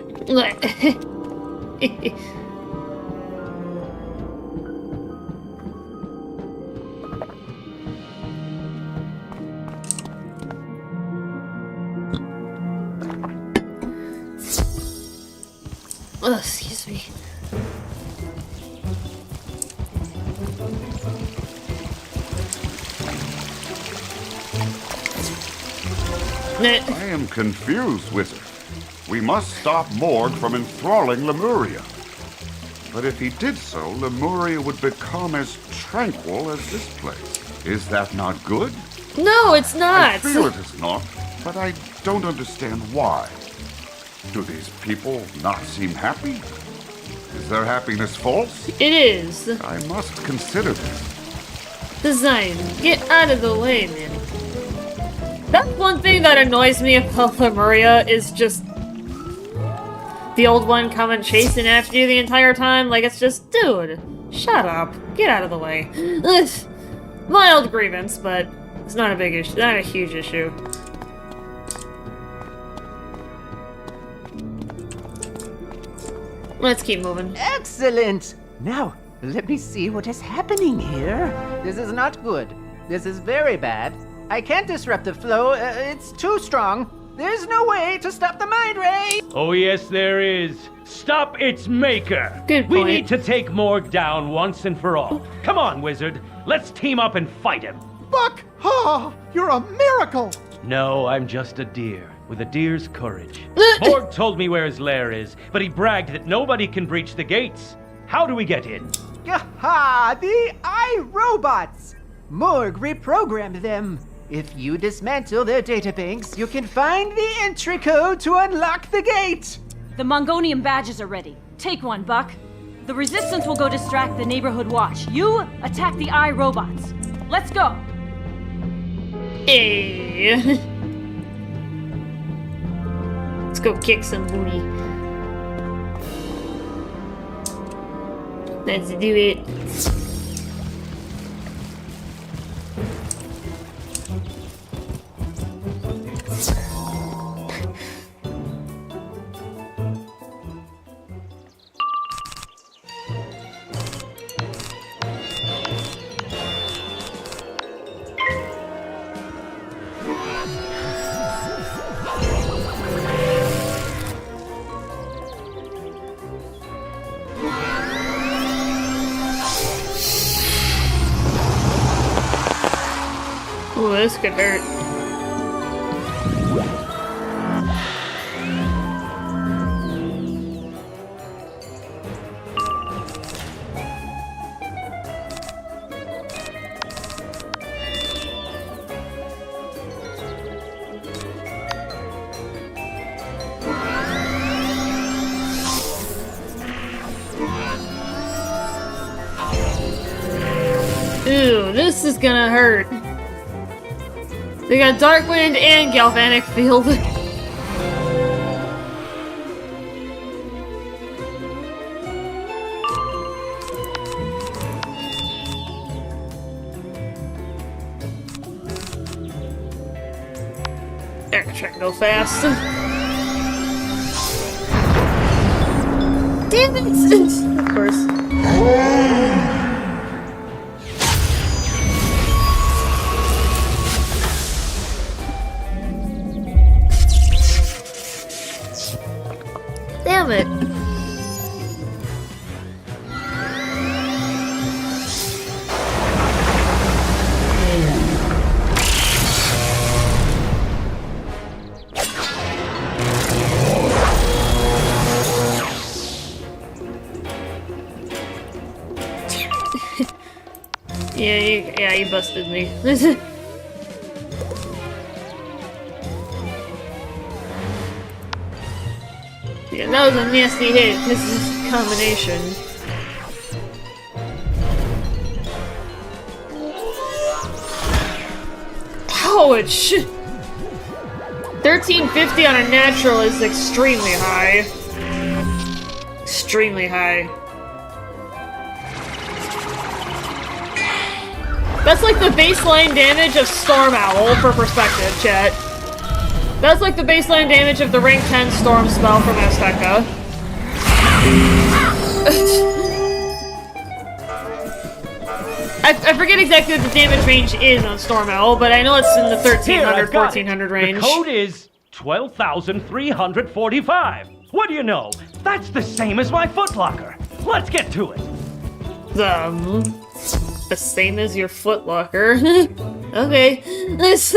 Oh, excuse me. I am confused, Wizard. We must stop Morg from enthralling Lemuria. But if he did so, Lemuria would become as tranquil as this place. Is that not good? No, it's not. I feel it is not, but I don't understand why. Do these people not seem happy? Is their happiness false? It is. I must consider this. Design, get out of the way, man. That's one thing that annoys me about Lemuria is just the old one coming chasing after you the entire time. Like, it's just, dude, shut up. Get out of the way. Ugh. Mild grievance, but it's not a big issue. Not a huge issue. Let's keep moving. Excellent! Now, let me see what is happening here. This is not good. This is very bad. I can't disrupt the flow. It's too strong. There's no way to stop the mind ray. Oh yes, there is. Stop its maker. Good We point. need to take Morg down once and for all. Come on, wizard. Let's team up and fight him. Buck! Oh, you're a miracle! No, I'm just a deer with a deer's courage. Morg told me where his lair is, but he bragged that nobody can breach the gates. How do we get in? Aha! The iRobots! Morg reprogrammed them. If you dismantle their databanks, you can find the entry code to unlock the gate. The Mongolian badges are ready. Take one, Buck. The resistance will go distract the neighborhood watch. You attack the iRobots. Let's go. Hey. Let's go kick some booty. Let's do it. Ooh, this could hurt. Ooh, this is gonna hurt. They got Dark Wind and Galvanic Field. I can try to go fast. Damn it! Of course. damn it. Yeah, you busted me. Yeah, that was a nasty hit. This is a combination. Ouch! 1350 on a natural is extremely high. Extremely high. That's like the baseline damage of Storm Owl, for perspective, chat. That's like the baseline damage of the rank 10 Storm spell from Azteca. I forget exactly what the damage range is on Storm Owl, but I know it's in the 1300, 1400 range. The code is 12,345. What do you know? That's the same as my footlocker. Let's get to it. The same as your footlocker. Okay. Let's...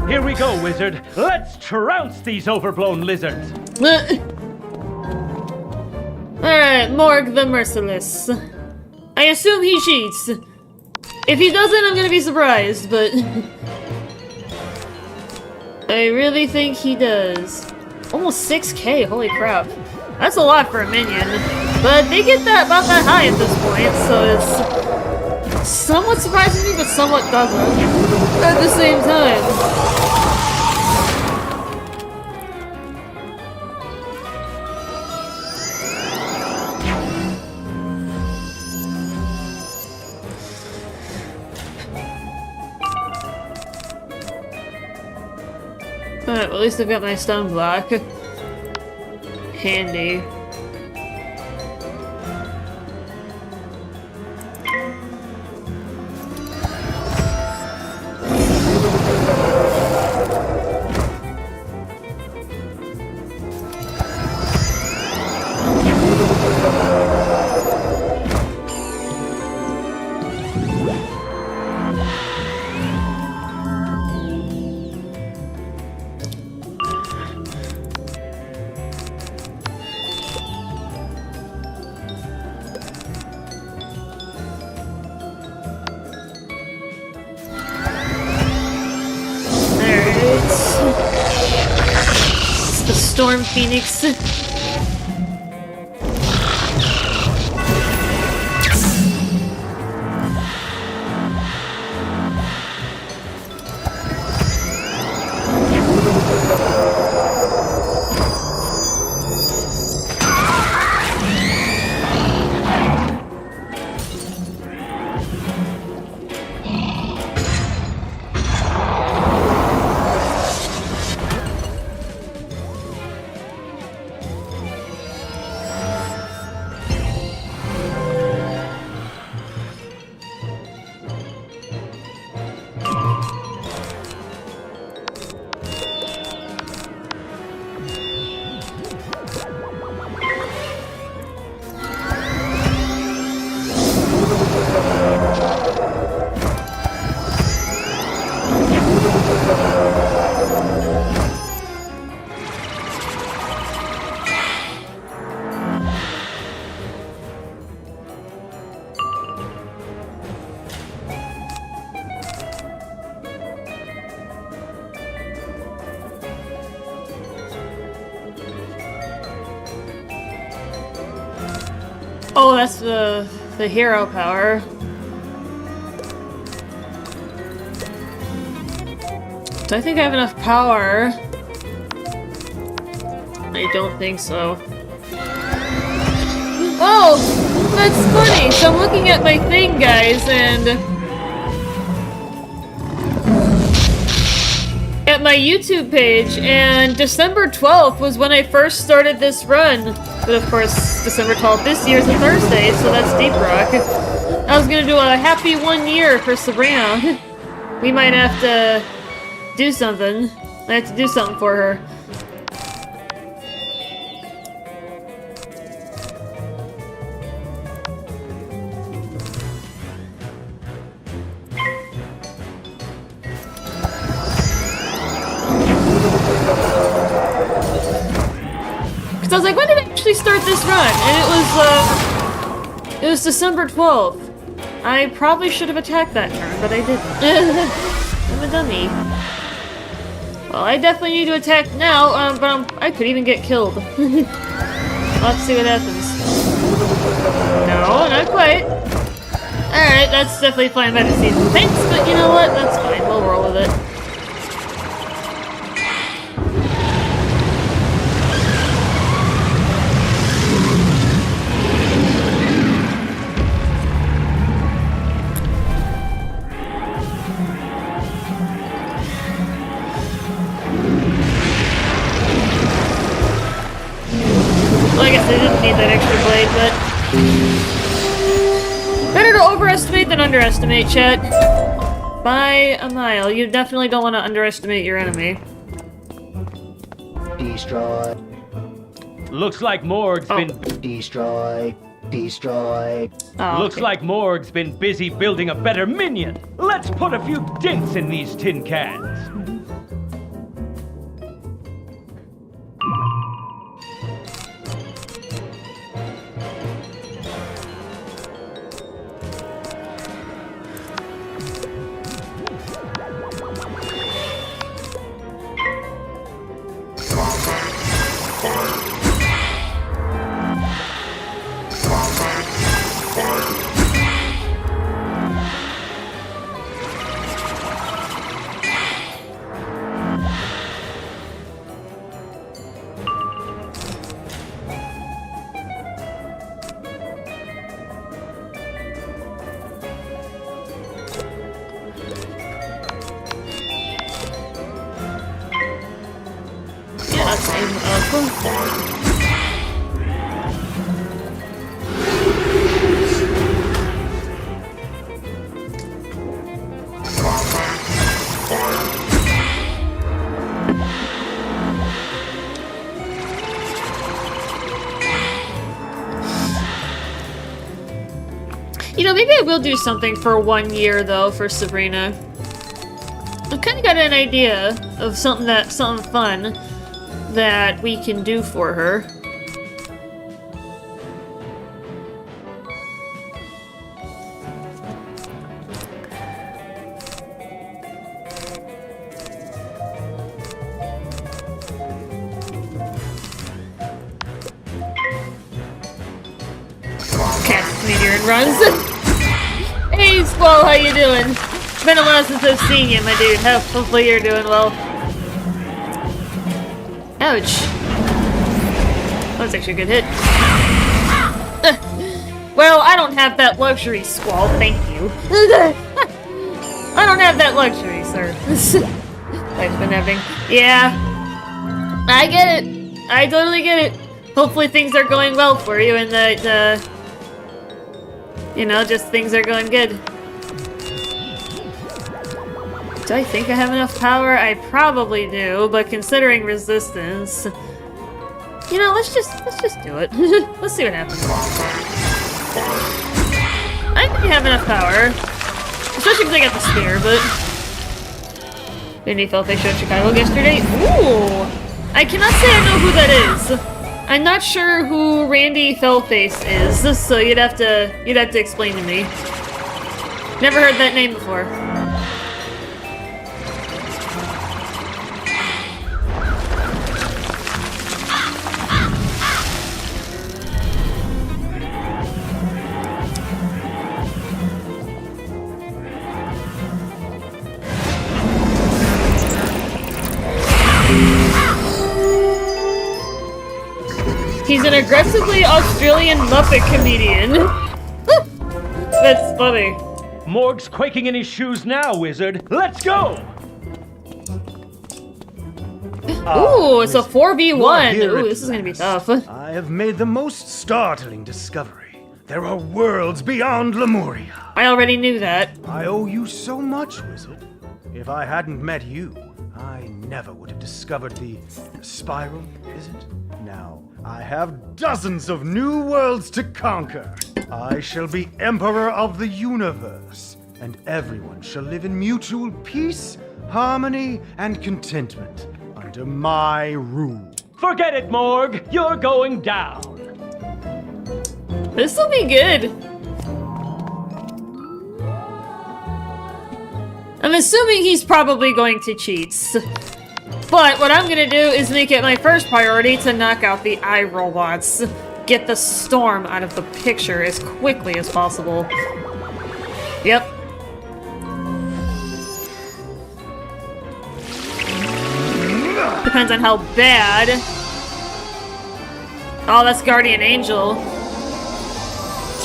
Here we go, wizard. Let's trounce these overblown lizards. Alright, Morg the Merciless. I assume he cheats. If he doesn't, I'm gonna be surprised, but... I really think he does. Almost 6k, holy crap. That's a lot for a minion. But they get that about that high at this point, so it's... somewhat surprising me, but somewhat doesn't. At the same time. Alright, well, at least I've got my stone block. Handy. Storm Phoenix. Oh, that's the hero power. Do I think I have enough power? I don't think so. Oh! That's funny! So I'm looking at my thing, guys, and... at my YouTube page, and December 12th was when I first started this run. But of course, December 12th this year is a Thursday, so that's Deep Rock. I was gonna do a happy 1 year for Sabrina. We might have to do something. I have to do something for her. Because I was like, when did I actually start this run? And it was December 12th. I probably should have attacked that turn, but I didn't. I'm a dummy. Well, I definitely need to attack now, but I could even get killed. Let's see what happens. No, not quite. Alright, that's definitely fine by the season. Thanks, but you know what? That's fine. We'll roll with it. Well, I guess I didn't need that extra blade, but... Better to overestimate than underestimate, chat. By a mile. You definitely don't want to underestimate your enemy. Destroy. Looks like Morg's been... Destroy. Destroy. Oh, Looks like Morg's been busy building a better minion. Let's put a few dents in these tin cans. You know, maybe I will do something for 1 year though for Sabrina. I've kind of got an idea of something fun that we can do for her. Cast meteor and runs. Hey Squall, how you doing? It's been a while since I've seen you, my dude. Hopefully you're doing well. Ouch. That's actually a good hit. Well, I don't have that luxury, Squall. Thank you. I don't have that luxury, sir. Life's been happening. Yeah. I get it. I totally get it. Hopefully things are going well for you and that, you know, just things are going good. Do I think I have enough power? I probably do, but considering resistance, you know, let's just do it. Let's see what happens. I think I have enough power, especially because I got the spear. But Randy Fellface showed Chicago yesterday. Ooh, I cannot say I know who that is. I'm not sure who Randy Fellface is, so you'd have to explain to me. Never heard that name before. He's an aggressively Australian Muppet comedian. That's funny. Morg's quaking in his shoes now, Wizard. Let's go! Ooh, it's a 4v1. You're here Ooh, at this is gonna be tough. I have made the most startling discovery. There are worlds beyond Lemuria. I already knew that. I owe you so much, Wizard. If I hadn't met you, I never would have discovered the spiral, is it? Now, I have dozens of new worlds to conquer. I shall be Emperor of the Universe, and everyone shall live in mutual peace, harmony, and contentment under my rule. Forget it, Morg. You're going down. This'll be good. I'm assuming he's probably going to cheat. But what I'm gonna do is make it my first priority to knock out the eye robots. Get the storm out of the picture as quickly as possible. Yep. Depends on how bad. Oh, that's Guardian Angel.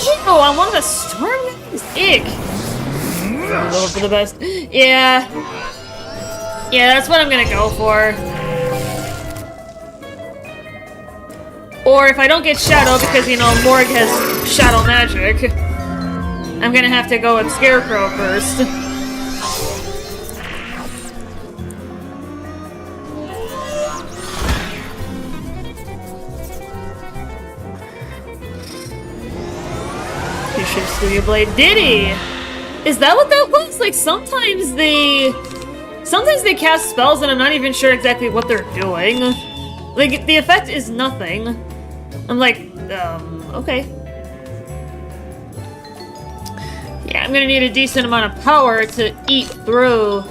Ew, I'm one of the storm guys? Ick. Go for the best. Yeah. Yeah, that's what I'm gonna go for. Or if I don't get Shadow because, you know, Morg has Shadow Magic, I'm gonna have to go with Scarecrow first. You should Studio Blade. Did he? Is that what that was? Like, sometimes they cast spells and I'm not even sure exactly what they're doing. Like, the effect is nothing. I'm like, okay. Yeah, I'm gonna need a decent amount of power to eat through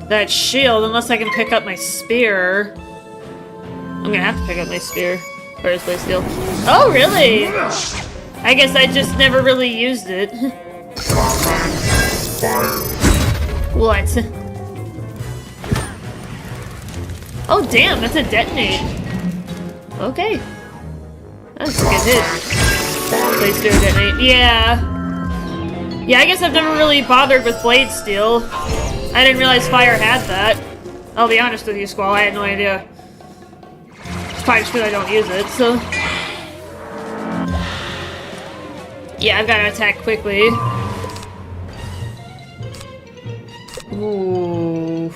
that shield, unless I can pick up my spear. I'm gonna have to pick up my spear. Or his place steel. Oh, really? I guess I just never really used it. What? Oh, damn, that's a detonate. Okay. That's a good hit. Place to detonate. Yeah. Yeah, I guess I've never really bothered with Blade Steel. I didn't realize Fire had that. I'll be honest with you, Squall, I had no idea. It's probably just because I don't use it, so... Yeah, I've got to attack quickly. Ooh.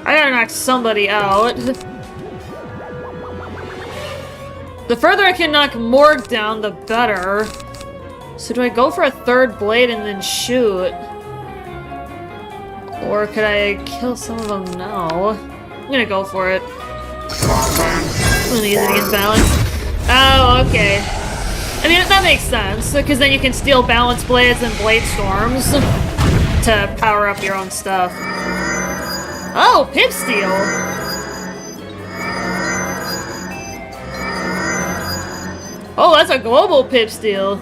I gotta knock somebody out. The further I can knock Morg down, the better. So do I go for a third blade and then shoot? Or could I kill some of them now? I'm gonna go for it. I'm gonna use it against balance. Oh, okay. I mean, that makes sense, because then you can steal balance blades and blade storms to power up your own stuff. Oh, pip steal! Oh, that's a global pip steal.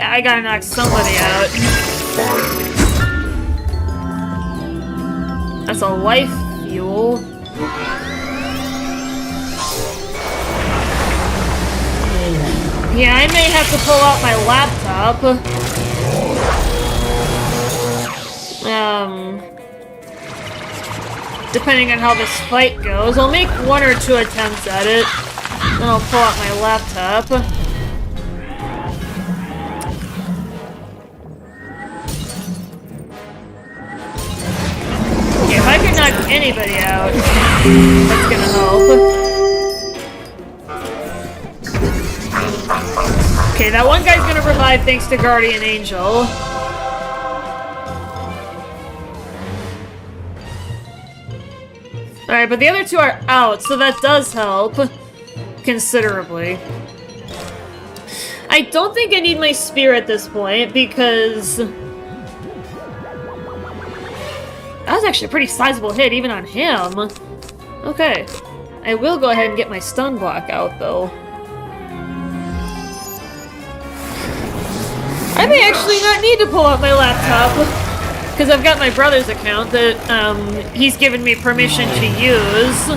I gotta knock somebody out. That's a life fuel. Yeah, I may have to pull out my laptop. Depending on how this fight goes. I'll make 1 or 2 attempts at it. Then I'll pull out my laptop. If I can knock anybody out, that's gonna help. Okay, that one guy's gonna revive thanks to Guardian Angel. Alright, but the other 2 are out, so that does help considerably. I don't think I need my spear at this point, because... that was actually a pretty sizable hit, even on him. Okay. I will go ahead and get my stun block out, though. I may actually not need to pull out my laptop. Because I've got my brother's account that he's given me permission to use.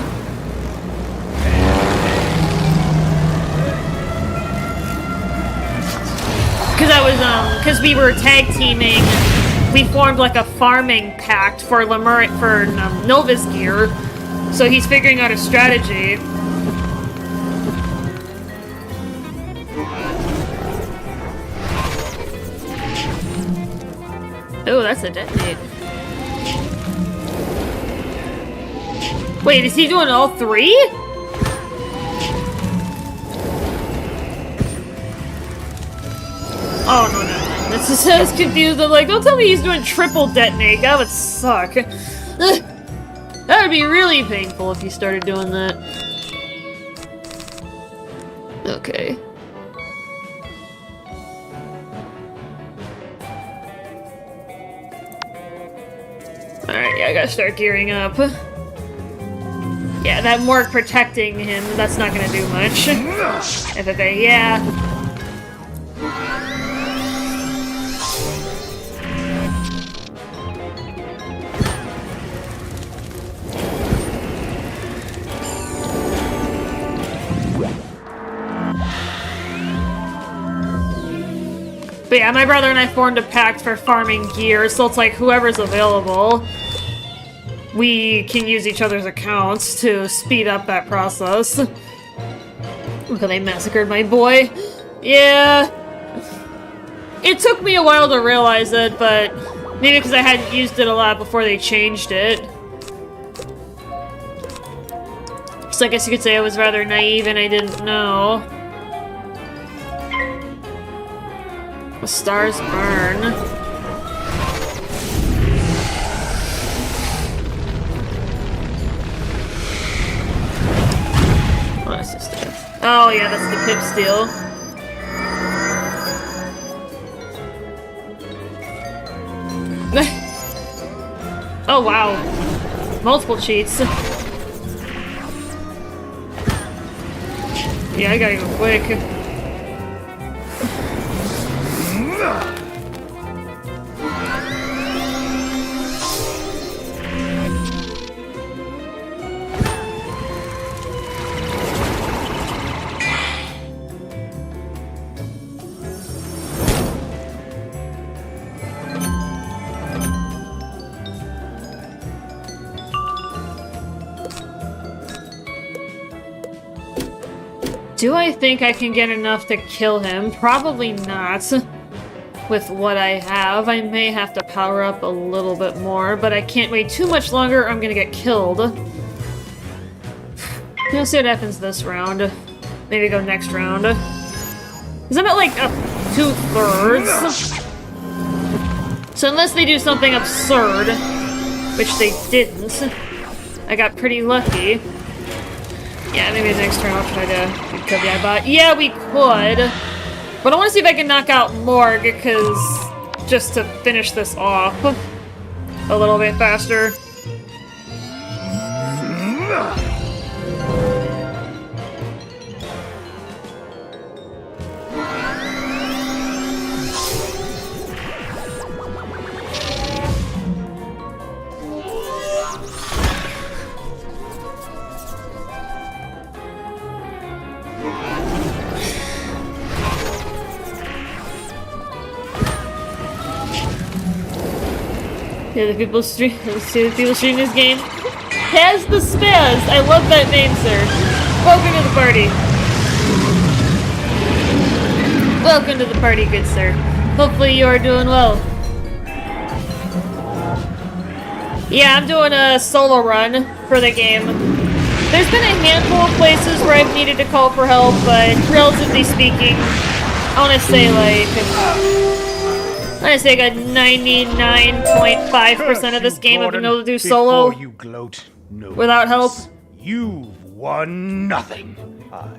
Because we were tag teaming, we formed like a farming pact for Nova's gear. So he's figuring out a strategy. Oh, that's a detonate. Wait, is he doing all three? Oh, no. That's just, I was confused. I'm like, don't tell me he's doing triple detonate. That would suck. That would be really painful if he started doing that. Okay. Alright, yeah, I gotta start gearing up. Yeah, that Morg protecting him, that's not gonna do much. FFA, yeah. But yeah, my brother and I formed a pact for farming gear, so it's like whoever's available, we can use each other's accounts to speed up that process. Look how they massacred my boy. Yeah. It took me a while to realize it, but maybe because I hadn't used it a lot before they changed it. So I guess you could say I was rather naive and I didn't know. The stars burn. What is this stuff? Oh yeah, that's the pip steal. Oh wow. Multiple cheats. Yeah, I gotta go quick. Do I think I can get enough to kill him? Probably not. With what I have, I may have to power up a little bit more, but I can't wait too much longer or I'm gonna get killed. We'll see what happens this round. Maybe go next round. Because I'm at like 2/3. So unless they do something absurd, which they didn't, I got pretty lucky. Yeah, maybe the next turn I'll try to kill the iBot. Yeah, we could. But I want to see if I can knock out Morg, because just to finish this off a little bit faster. Yeah, the people stream this game. Has the Spaz! I love that name, sir. Welcome to the party. Welcome to the party, good sir. Hopefully you are doing well. Yeah, I'm doing a solo run for the game. There's been a handful of places where I've needed to call for help, but relatively speaking, I want to say like... I got 99.5% of this game I've been able to do solo without help. You've won nothing.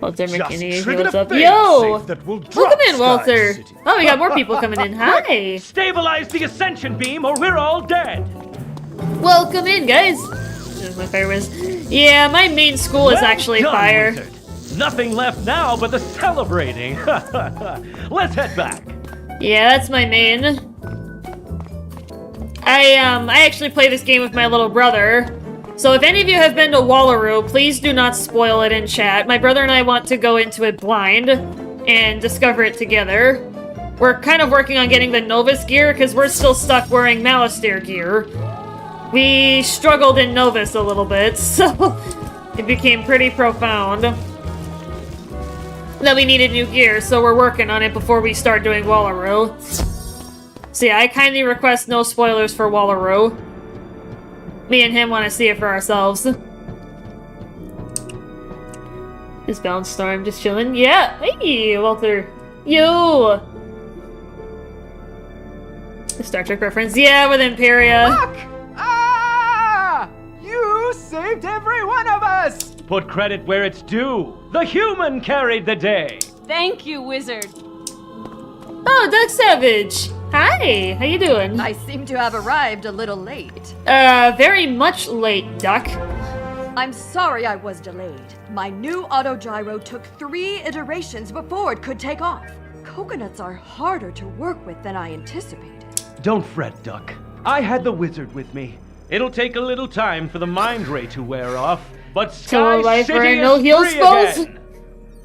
Walter McKinney, what's up? Yo! Welcome in, Walter! Oh, we got more people coming in. Hi! Stabilize the ascension beam or we're all dead! Welcome in, guys! My fire whiz. Yeah, my main school is actually fire. Wizard. Nothing left now but the celebrating. Let's head back. Yeah, that's my main. I actually play this game with my little brother. So if any of you have been to Wallaroo, please do not spoil it in chat. My brother and I want to go into it blind and discover it together. We're kind of working on getting the Novus gear because we're still stuck wearing Malistaire gear. We struggled in Novus a little bit, so it became pretty profound that we needed new gear, so we're working on it before we start doing Wallaroo. So yeah, I kindly request no spoilers for Wallaroo. Me and him want to see it for ourselves. Is Bound Storm just chilling? Yeah! Hey, Walter! Yo! The Star Trek reference? Yeah, with Imperia. Fuck! Ah! You saved every one of us! Put credit where it's due. The human carried the day. Thank you, Wizard. Oh, Duck Savage! Hi, how you doing? I seem to have arrived a little late. Very much late, Duck. I'm sorry I was delayed. My new autogyro took 3 iterations before it could take off. Coconuts are harder to work with than I anticipated. Don't fret, Duck. I had the wizard with me. It'll take a little time for the mind ray to wear off, but Sky City no is heal free spells? again.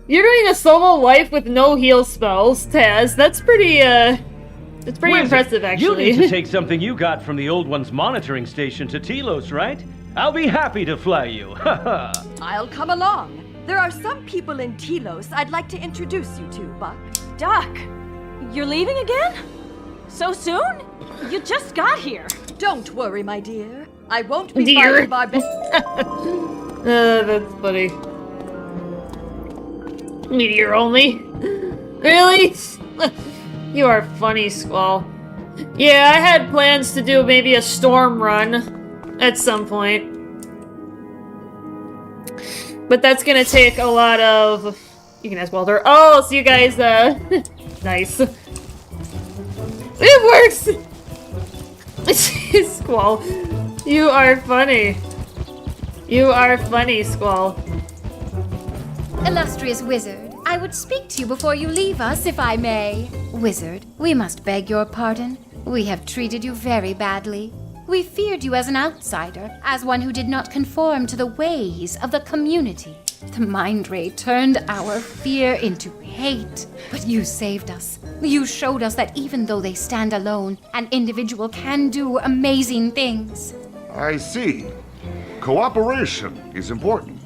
You're doing a solo life with no heal spells, Taz. That's pretty, it's pretty Wizard, impressive, actually. You need to take something you got from the old one's monitoring station to Telos, right? I'll be happy to fly you. I'll come along. There are some people in Telos I'd like to introduce you to, Buck. Duck, you're leaving again? So soon? You just got here. Don't worry, my dear. I won't be Dear. fighting That's funny. Meteor only? Really? You are funny, Squall. Yeah, I had plans to do maybe a storm run at some point. But that's gonna take a lot of... You can ask Walter. Oh, so you guys, nice. It works! Squall. You are funny. You are funny, Squall. Illustrious Wizard, I would speak to you before you leave us, if I may. Wizard, we must beg your pardon. We have treated you very badly. We feared you as an outsider, as one who did not conform to the ways of the community. The Mind Ray turned our fear into hate. But you saved us. You showed us that even though they stand alone, an individual can do amazing things. I see. Cooperation is important.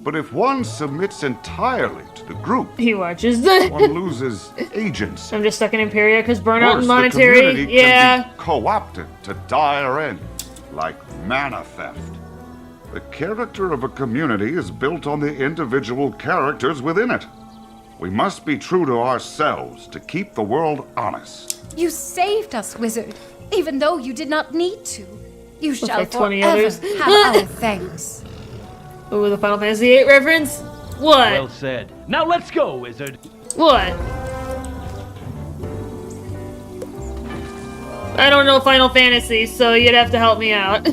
But if one submits entirely to the group, he watches one loses agency. I'm just stuck in Imperia because burnout Worse, and monetary. the community Yeah. can be co-opted to dire ends, like mana theft. The character of a community is built on the individual characters within it. We must be true to ourselves to keep the world honest. You saved us, Wizard, even though you did not need to. You shall like 20 forever others. have our thanks. Ooh, the Final Fantasy VIII reference? What? Well said. Now let's go, Wizard. What? I don't know Final Fantasy, so you'd have to help me out.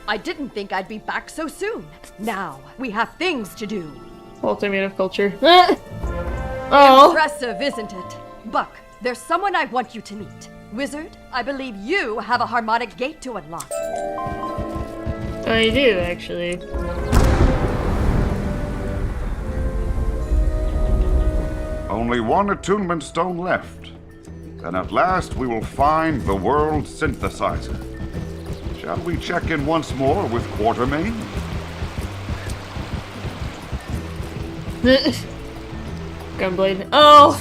I didn't think I'd be back so soon. Now, we have things to do. Alternative culture. Oh. Impressive, isn't it? Buck, there's someone I want you to meet. Wizard, I believe you have a harmonic gate to unlock. I do, actually. Only one attunement stone left. Then at last we will find the world synthesizer. Shall we check in once more with Quartermain? Gunblade. Oh!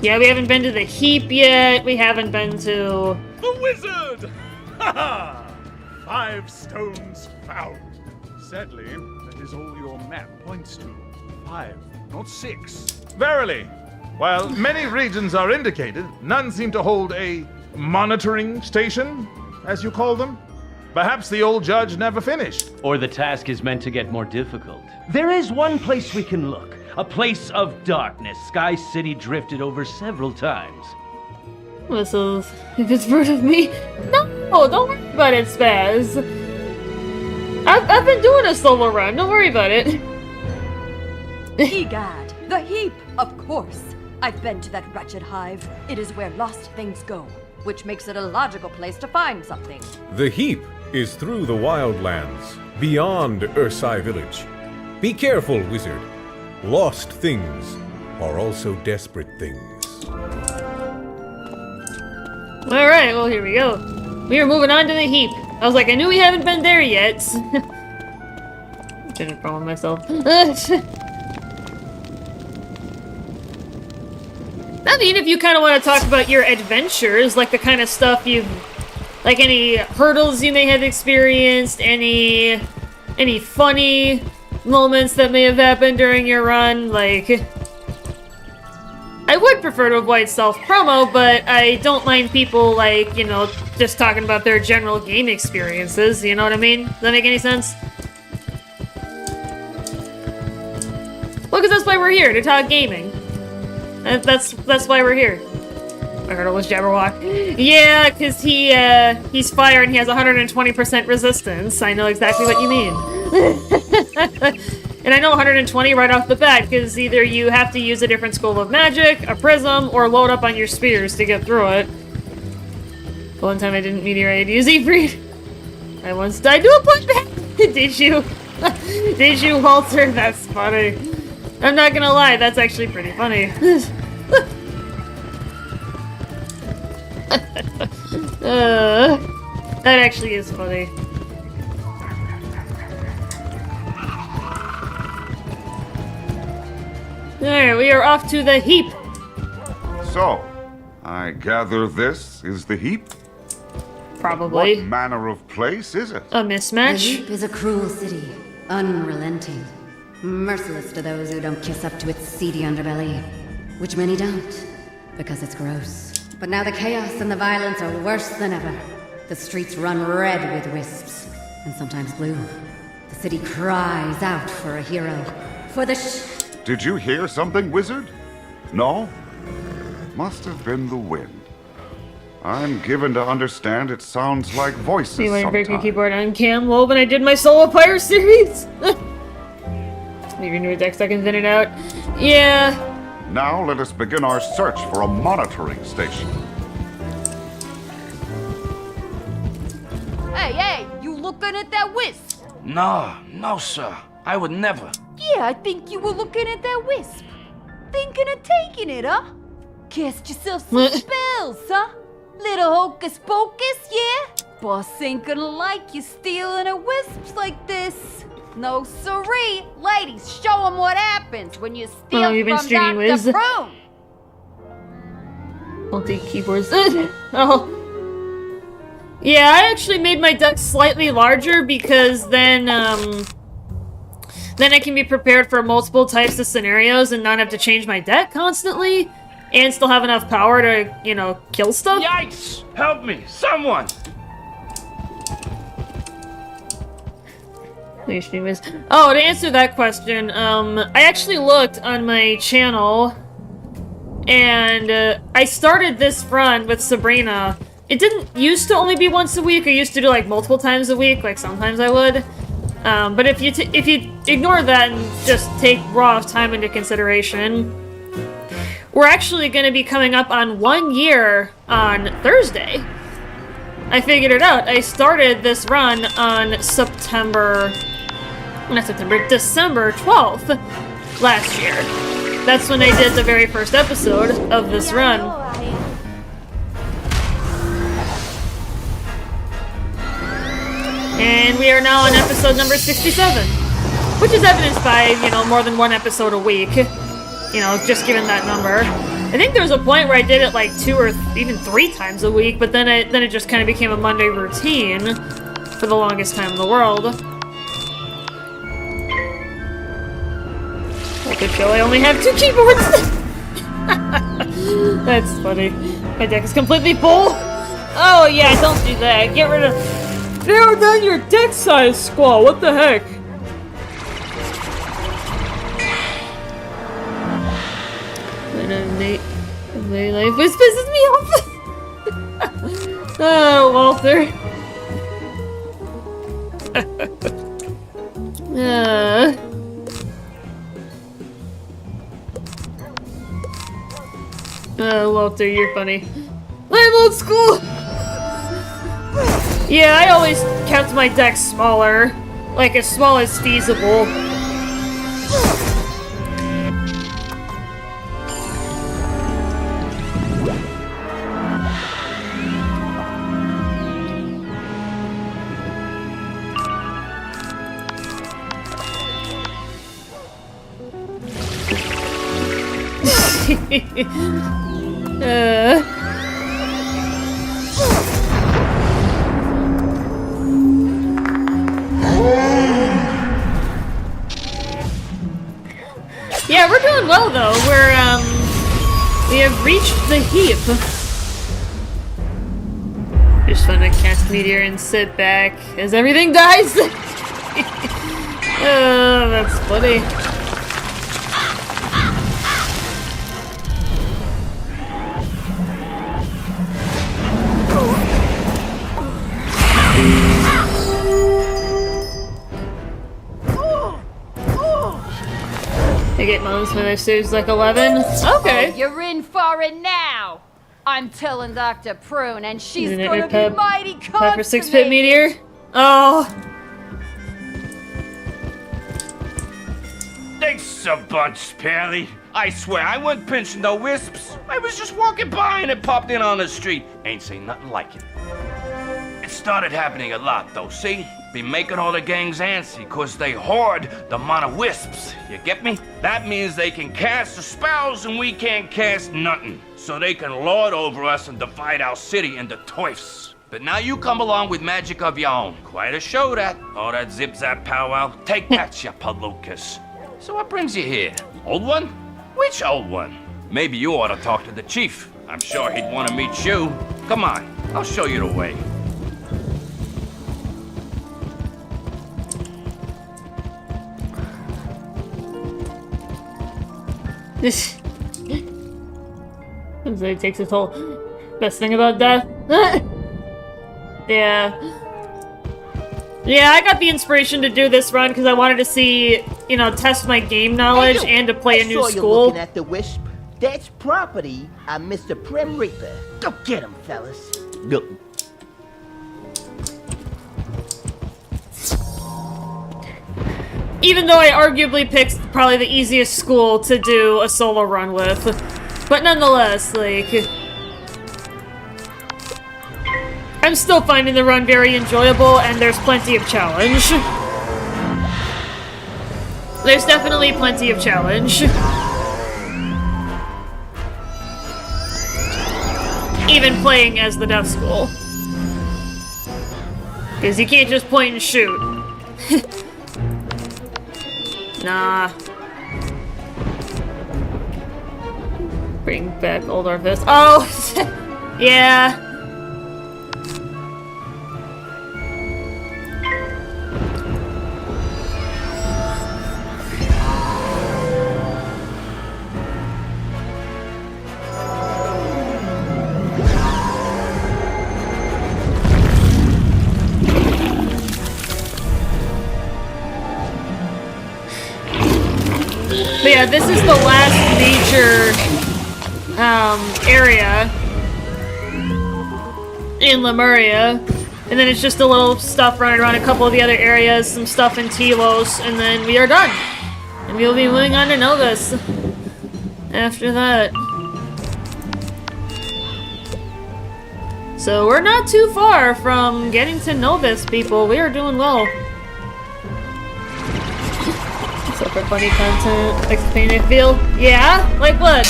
Yeah, we haven't been to the heap yet. We haven't been to... The wizard! Ha 5 stones found. Sadly, that is all your map points to. 5, not 6. Verily, while many regions are indicated, none seem to hold a monitoring station, as you call them. Perhaps the old judge never finished. Or the task is meant to get more difficult. There is one place we can look. A place of darkness Sky City drifted over several times. Whistle, if it's part of me. No, don't worry about it, Spaz. I've been doing a solo run, don't worry about it. Egad, the heap, of course. I've been to that wretched hive. It is where lost things go, which makes it a logical place to find something. The heap is through the wildlands, beyond Ursai village. Be careful, wizard. Lost things are also desperate things. Alright, well, here we go. We are moving on to the heap. I was like, I knew we haven't been there yet. Didn't problem myself. I mean, if you kind of want to talk about your adventures, like the kind of stuff you've... Like any hurdles you may have experienced, any funny moments that may have happened during your run, like... I would prefer to avoid self-promo, but I don't mind people, like, you know, just talking about their general game experiences, you know what I mean? Does that make any sense? Well, because that's why we're here, to talk gaming. That's why we're here. I heard it was Jabberwock. Yeah, because he's fire and he has 120% resistance. I know exactly what you mean. And I know 120 right off the bat, because either you have to use a different school of magic, a prism, or load up on your spears to get through it. The one time I didn't meteorite use Ifrit. I once died to a punchback! Did you? Did you, Walter? That's funny. I'm not gonna lie, that's actually pretty funny. That actually is funny. There, we are off to the heap. So, I gather this is the heap? Probably. What manner of place is it? A mismatch? The heap is a cruel city, unrelenting, merciless to those who don't kiss up to its seedy underbelly, which many don't, because it's gross. But now the chaos and the violence are worse than ever. The streets run red with wisps, and sometimes blue. The city cries out for a hero, for the Did you hear something, wizard? No? Must have been the wind. I'm given to understand it sounds like voices See when I break my sometimes. keyboard on cam well when I did my solo pyre series? Maybe new deck so I can thin it out. Yeah. Now let us begin our search for a monitoring station. Hey, you looking at that wisp? No, sir. I would never. Yeah, I think you were looking at that wisp. Thinking of taking it, huh? Cast yourself some spells, huh? Little hocus pocus, yeah? Boss ain't gonna like you stealing a wisps like this. No siree. Ladies, show them what happens when you steal you've been from streaming Dr. Wiz. Prune. Multi-keyboards. Oh. Yeah, I actually made my deck slightly larger because then I can be prepared for multiple types of scenarios and not have to change my deck constantly, and still have enough power to, you know, kill stuff. Yikes! Help me, someone! Oh, to answer that question, I actually looked on my channel, and I started this run with Sabrina. It didn't used to only be once a week. I used to do like multiple times a week, like sometimes I would. But if you ignore that and just take raw time into consideration, we're actually going to be coming up on 1 year on Thursday. I figured it out. I started this run on December 12th last year. That's when I did the very first episode of this run. And we are now on episode number 67, which is evidenced by, you know, more than one episode a week. You know, just given that number. I think there was a point where I did it like 2 or even 3 times a week, but then it just kind of became a Monday routine for the longest time in the world. I could show I only have 2 keyboards. That's funny. My deck is completely full. Oh yeah, don't do that. Get rid of... Narrow down your deck size, Squall. What the heck? My life, this pisses me off. Oh, Walter. Walter, you're funny. I'm old school! Yeah, I always kept my deck smaller. Like, as small as feasible. Yeah, we're doing well though. We have reached the heap. Just fun to cast meteor and sit back as everything dies. Oh, that's funny. I get moms when their suit's like 11. Okay. Oh, you're in for it now. I'm telling Dr. Prune, and she's Isn't it gonna your be pep? mighty Time for 6 constipated. pit meteor. Oh. Thanks a bunch, Pally. I swear, I wasn't pinching no wisps. I was just walking by and it popped in on the street. Ain't seen nothing like it. It started happening a lot, though, see? Be making all the gangs antsy, cause they hoard the amount of wisps. You get me? That means they can cast the spells and we can't cast nothing. So they can lord over us and divide our city into toifs. But now you come along with magic of your own. Quite a show, that. All that zip-zap powwow. Take that, you palookas. So what brings you here? Old one? Which old one? Maybe you ought to talk to the chief. I'm sure he'd want to meet you. Come on, I'll show you the way. This it takes its whole best thing about death. Yeah. Yeah, I got the inspiration to do this run because I wanted to see, you know, test my game knowledge and to play a new I saw you school. looking at the wisp. That's property of Mr. Prim Reaper. Go get him, fellas. Go. Even though I arguably picked probably the easiest school to do a solo run with. But nonetheless, like... I'm still finding the run very enjoyable, and there's plenty of challenge. There's definitely plenty of challenge. Even playing as the Death School. Because you can't just point and shoot. Nah. Bring back Old Orphis. Oh! Yeah. But yeah, this is the last major area in Lemuria. And then it's just a little stuff running around a couple of the other areas, some stuff in Telos, and then we are done. And we'll be moving on to Novus after that. So we're not too far from getting to Novus, people. We are doing well. So for funny content, like the pain I feel. Yeah? Like what?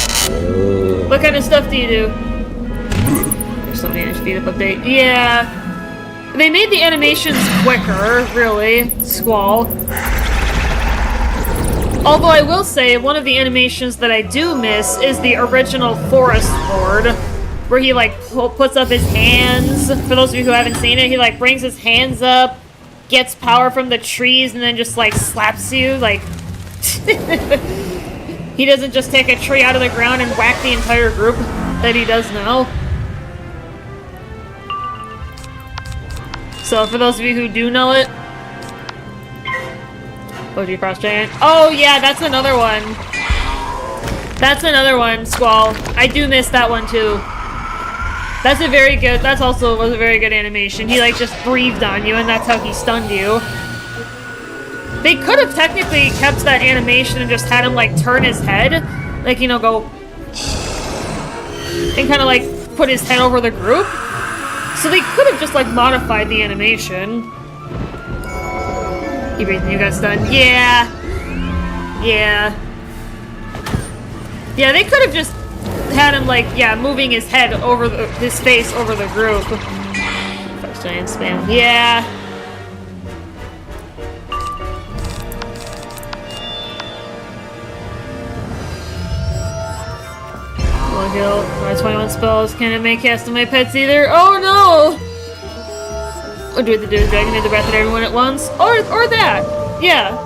What kind of stuff do you do? There's something in speed up update. Yeah. They made the animations quicker, really. Squall. Although I will say, one of the animations that I do miss is the original Forest Lord, where he like puts up his hands. For those of you who haven't seen it, he like brings his hands up, gets power from the trees, and then just like slaps you. Like he doesn't just take a tree out of the ground and whack the entire group that he does now. So for those of you who do know it, OG Frost Giant. Oh yeah, that's another one. That's another one, Squall. I do miss that one too. That's a very good, that's also was a very good animation. He like just breathed on you and that's how he stunned you. They could have technically kept that animation and just had him like turn his head. Like, you know, go and kind of like put his head over the group. So they could have just like modified the animation. You breathing, you got stunned. Yeah. Yeah. Yeah, they could have just had him like, yeah, moving his head over his face over the group. First giant spam. Yeah. Low heal. My 21 spells. Can't make cast on my pets either. Oh no! Or do the dragon do the breath at everyone at once? Or that. Yeah.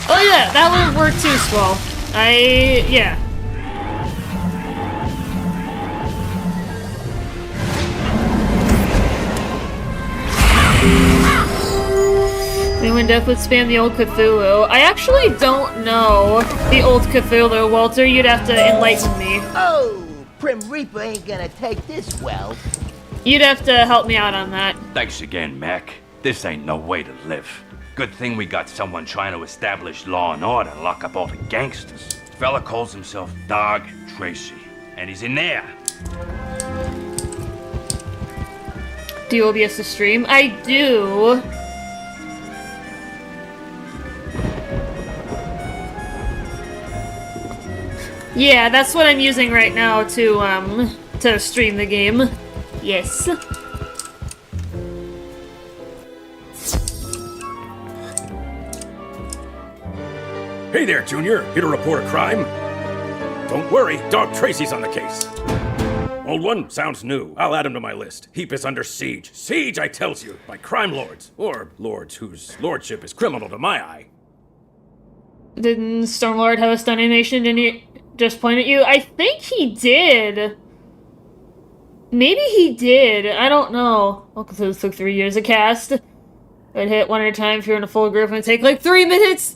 Oh yeah, that would work too, Squall. Yeah. Anyone death would spam the old Cthulhu. I actually don't know the old Cthulhu, Walter. You'd have to enlighten me. Oh, Prim Reaper ain't gonna take this well. You'd have to help me out on that. Thanks again, Mac. This ain't no way to live. Good thing we got someone trying to establish law and order and lock up all the gangsters. Fella calls himself Dog Tracy, and he's in there. Do you OBS to stream? I do. Yeah, that's what I'm using right now to stream the game. Yes. Hey there, Junior. Here to report a crime? Don't worry, Dog Tracy's on the case. Old one sounds new. I'll add him to my list. Heap is under siege. Siege, I tells you, by crime lords. Or lords whose lordship is criminal to my eye. Didn't Stormlord have a stun animation? Didn't he just point at you? I think he did. Maybe he did. I don't know. Well, because it took 3 years to cast. I'd hit one at a time if you're in a full group and it'd take like 3 minutes.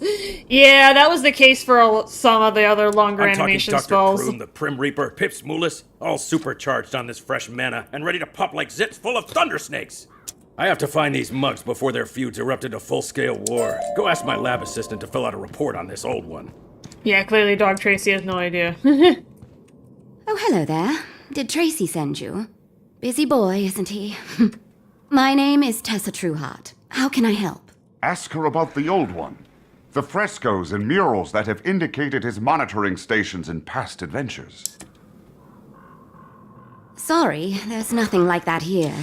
Yeah, that was the case for some of the other longer animation spells. I'm talking Dr. Kroom, the Prim Reaper, Pips Moolis, all supercharged on this fresh mana and ready to pop like zits full of thunder snakes. I have to find these mugs before their feuds erupt into full-scale war. Go ask my lab assistant to fill out a report on this old one. Yeah, clearly Dog Tracy has no idea. Oh, hello there. Did Tracy send you? Busy boy, isn't he? My name is Tessa Trueheart. How can I help? Ask her about the old one. The frescoes and murals that have indicated his monitoring stations in past adventures. Sorry, there's nothing like that here.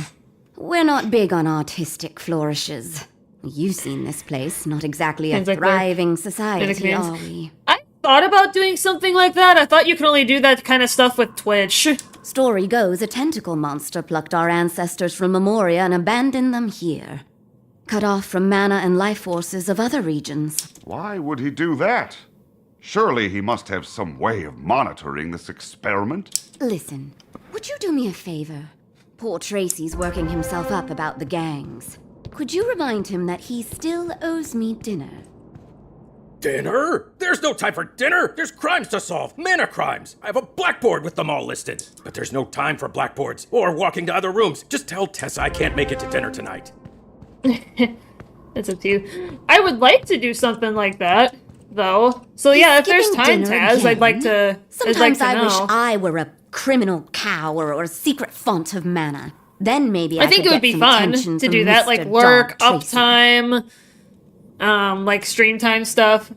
We're not big on artistic flourishes. You've seen this place, not exactly a thriving society, are we? I thought about doing something like that. I thought you could only do that kind of stuff with Twitch. Story goes a tentacle monster plucked our ancestors from Memoria and abandoned them here. Cut off from mana and life forces of other regions. Why would he do that? Surely he must have some way of monitoring this experiment. Listen, would you do me a favor? Poor Tracy's working himself up about the gangs. Could you remind him that he still owes me dinner? Dinner? There's no time for dinner! There's crimes to solve! Mana crimes! I have a blackboard with them all listed! But there's no time for blackboards, or walking to other rooms. Just tell Tessa I can't make it to dinner tonight. That's up to you. I would like to do something like that, though. So yeah, if there's time, Taz, I'd like to. Sometimes I'd like to I wish know. I were a criminal cow or a secret font of mana. Then maybe I think could it would get be some fun attention to from do that, Mr. like work, Dog Tracy. uptime, like stream time stuff.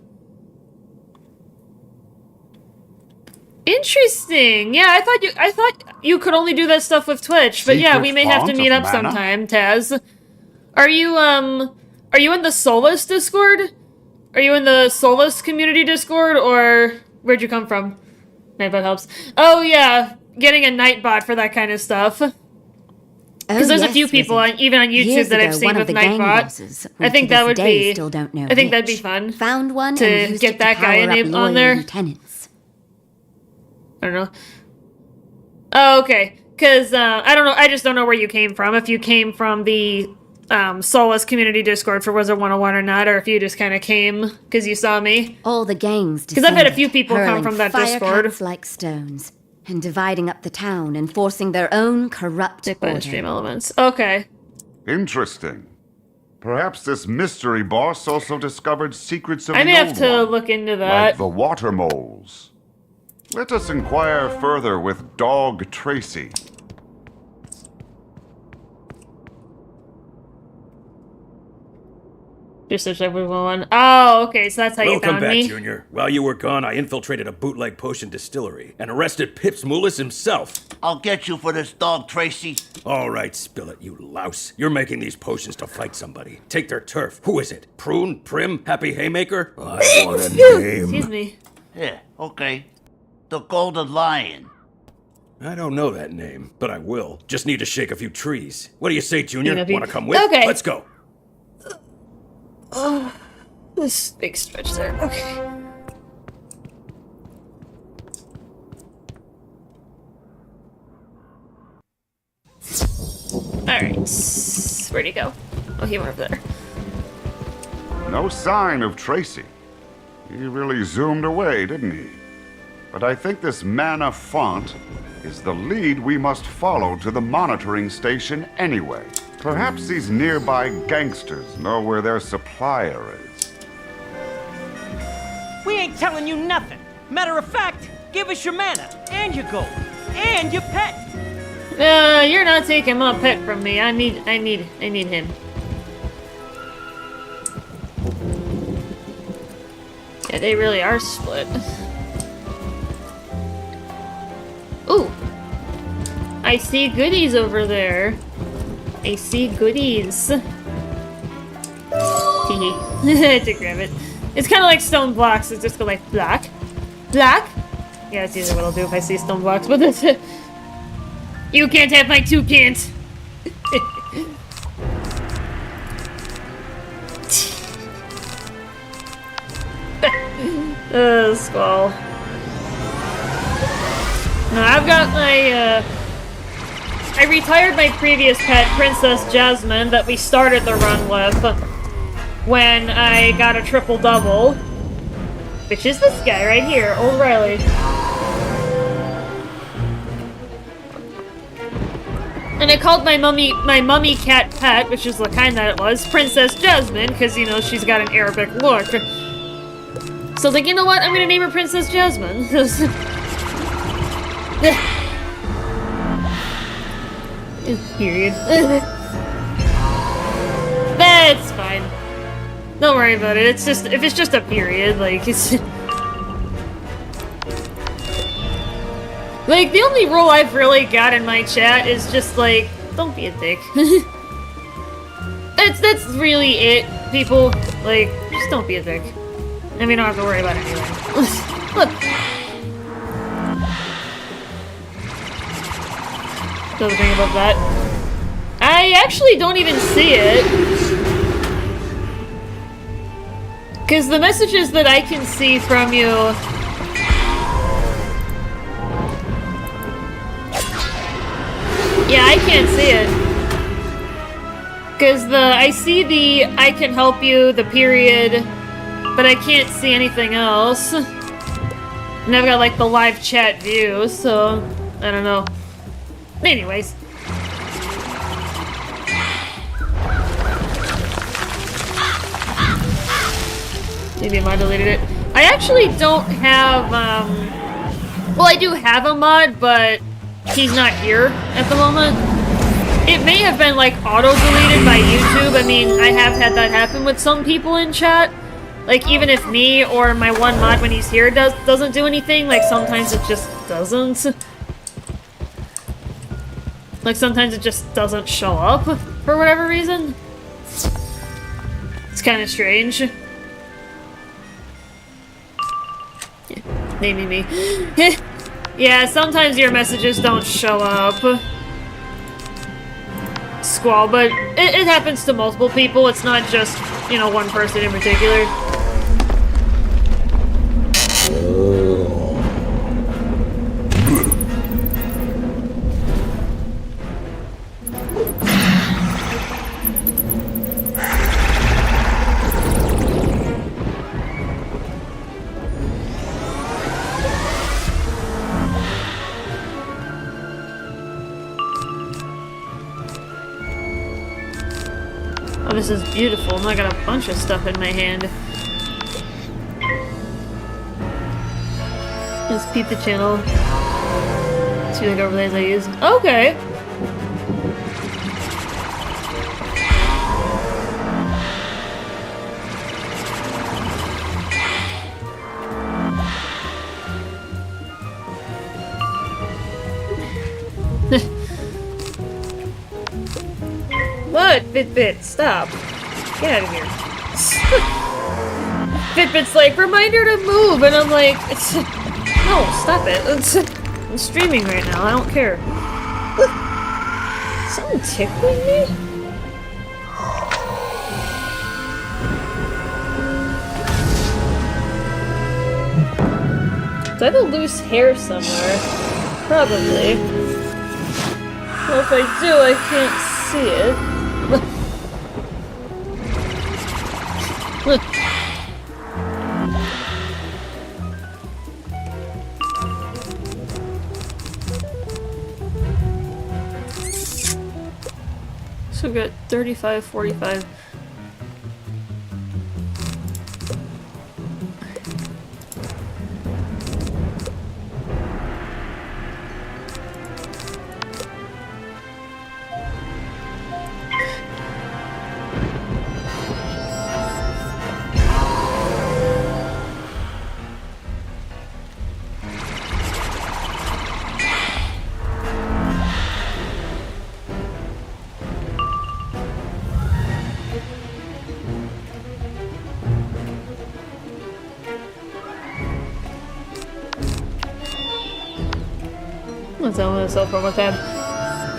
Interesting. Yeah, I thought you could only do that stuff with Twitch, but yeah, we may have to meet up sometime, Taz. Are you in the Solus Discord? Are you in the Solus community Discord, or where'd you come from? Nightbot helps. Oh yeah, getting a Nightbot for that kind of stuff. Because there's a few people, even on YouTube, Years that I've ago, seen one of with the gang Nightbot. bosses, I think to that this would day be. still don't know I think that'd be which, fun. Found one to and used get it that to guy power up on loyal there. lieutenants. I don't know. Oh, okay. Because, I don't know, I just don't know where you came from. If you came from the Solace community Discord for Wizard101 or not, or if you just kind of came because you saw me. All the gangs because I've had a few people come from that Discord. Cats like stones, and dividing up the town, enforcing their own corrupt order. Stream elements. Okay. Interesting. Perhaps this mystery boss also discovered secrets of the I may old have to one, look into like that. the water moles. Let us inquire further with Dog Tracy. Just search everyone. Oh, okay, so that's how you found Welcome back, me. Junior. While you were gone, I infiltrated a bootleg potion distillery and arrested Pips Moulis himself. I'll get you for this, Dog Tracy. All right, spill it, you louse. You're making these potions to fight somebody. Take their turf. Who is it? Prune? Prim? Happy Haymaker? I want a name. Excuse me. Yeah, okay. The Golden Lion. I don't know that name, but I will. Just need to shake a few trees. What do you say, Junior? Maybe. Want to come with? Okay. Let's go. Oh, this big stretch there. Okay. Alright. Where'd he go? Oh, he went over there. No sign of Tracy. He really zoomed away, didn't he? But I think this mana font is the lead we must follow to the monitoring station anyway. Perhaps these nearby gangsters know where their supplier is. We ain't telling you nothing. Matter of fact, give us your mana, and your gold, and your pet. You're not taking my pet from me. I need him. Yeah, they really are split. Ooh. I see goodies over there. I see goodies. Hee to grab it. It's kind of like stone blocks. It's just go like black. Black? Yeah, that's usually what I'll do if I see stone blocks, but that's it. You can't have my two can't. Squall. No, I've got my, I retired my previous pet, Princess Jasmine, that we started the run with when I got a triple-double. Which is this guy right here, Old Riley. And I called my mummy cat pet, which is the kind that it was, Princess Jasmine, because, you know, she's got an Arabic look. So I was like, you know what, I'm gonna name her Princess Jasmine. Period. That's fine. Don't worry about it. It's just, if it's just a period, like, it's... Like, the only rule I've really got in my chat is just, like, don't be a dick. That's really it, people. Like, just don't be a dick. I mean, I don't have to worry about it anyway. Look. Doesn't think about that. I actually don't even see it. Because the messages that I can see from you... Yeah, I can't see it. Because I see the I can help you, the period, but I can't see anything else. And I've got like the live chat view, so I don't know. Anyways. Maybe I deleted it. I actually don't have, well, I do have a mod, but he's not here at the moment. It may have been, like, auto-deleted by YouTube. I mean, I have had that happen with some people in chat. Like, even if me or my one mod when he's here doesn't do anything, like, sometimes it just doesn't. Like, sometimes it just doesn't show up for whatever reason. It's kind of strange. Yeah, naming me. Yeah, sometimes your messages don't show up. Squall, but it happens to multiple people. It's not just, you know, one person in particular. This is beautiful. Now I got a bunch of stuff in my hand. Just peep the channel. See the overlays I use. Okay. What? Fitbit, stop. Get out of here. Fitbit's like, reminder to move, and I'm like, it's... No, stop it. I'm streaming right now, I don't care. Something tickling me? Do I have a loose hair somewhere? Probably. Well, if I do, I can't see it. So we got 35, 45. Let's open myself one more time.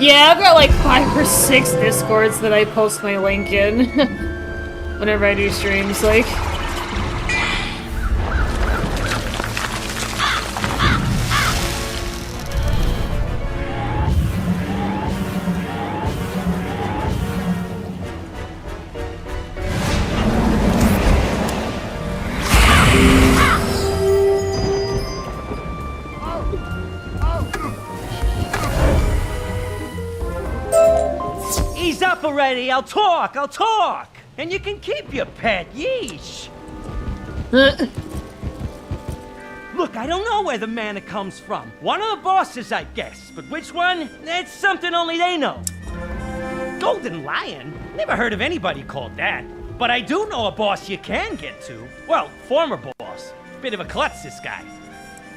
Yeah, I've got like 5 or 6 Discords that I post my link in whenever I do streams, like. Already, I'll talk! And you can keep your pet, yeesh! Look, I don't know where the mana comes from. One of the bosses, I guess. But which one? That's something only they know. Golden Lion? Never heard of anybody called that. But I do know a boss you can get to. Well, former boss. Bit of a klutz, this guy.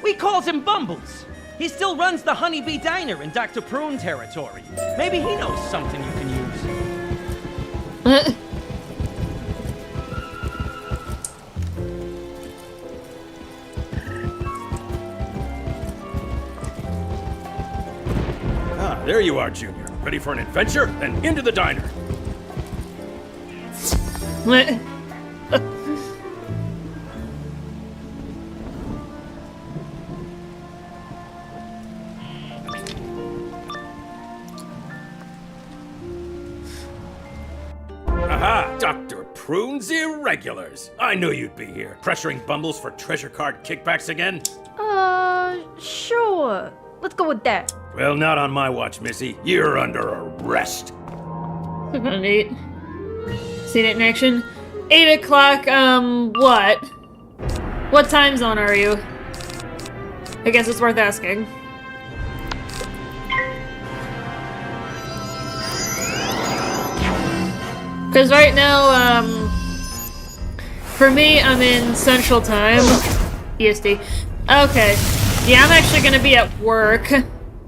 We calls him Bumbles. He still runs the Honeybee Diner in Dr. Prune territory. Maybe he knows something you can use. There you are, Junior. Ready for an adventure? Then into the diner. Aha! Dr. Prune's Irregulars. I knew you'd be here. Pressuring Bumbles for treasure card kickbacks again? Sure. Let's go with that. Well, not on my watch, Missy. You're under arrest. Neat. Seen it in action. 8 o'clock, what? What time zone are you? I guess it's worth asking. Because right now, for me, I'm in Central Time. EST. Okay. Yeah, I'm actually gonna be at work.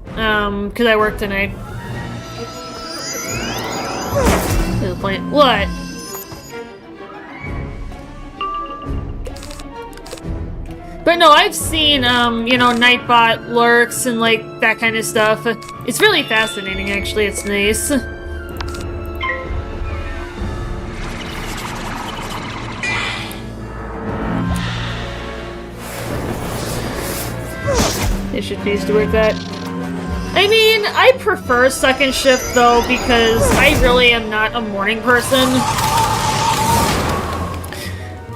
Because I work tonight. To the point. What? But no, I've seen, you know, Nightbot lurks and, like, that kind of stuff. It's really fascinating, actually. It's nice. They should choose to work that. I mean, I prefer second shift, though, because I really am not a morning person.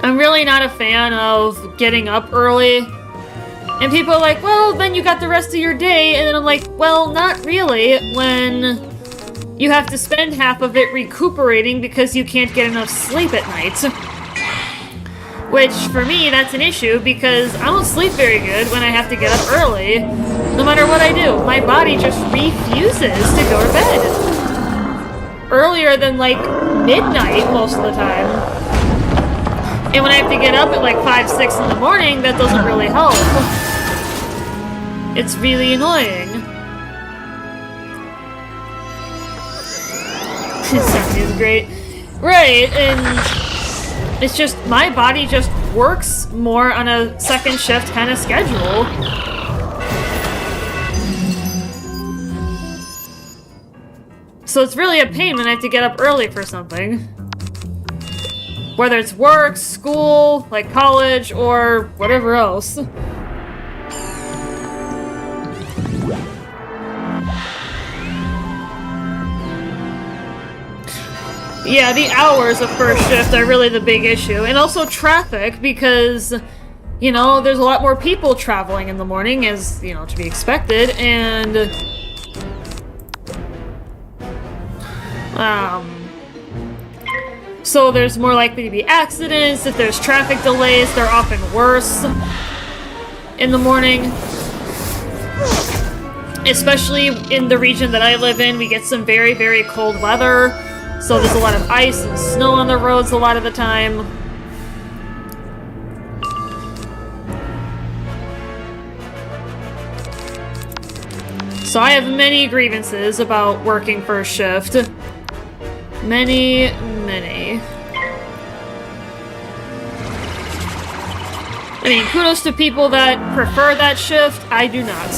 I'm really not a fan of getting up early. And people are like, well, then you got the rest of your day. And then I'm like, well, not really, when you have to spend half of it recuperating because you can't get enough sleep at night. Which, for me, that's an issue because I don't sleep very good when I have to get up early. No matter what I do, my body just refuses to go to bed. Earlier than, like, midnight most of the time. And when I have to get up at, like, 5, 6 in the morning, that doesn't really help. It's really annoying. Sound is great. Right, and it's just, my body just works more on a second shift kind of schedule. So it's really a pain when I have to get up early for something. Whether it's work, school, like college, or whatever else. Yeah, the hours of first shift are really the big issue. And also traffic, because, you know, there's a lot more people traveling in the morning, as, you know, to be expected, and... so there's more likely to be accidents. If there's traffic delays, they're often worse in the morning. Especially in the region that I live in, we get some very, very cold weather. So there's a lot of ice and snow on the roads a lot of the time. So I have many grievances about working first shift. Many. I mean, kudos to people that prefer that shift. I do not.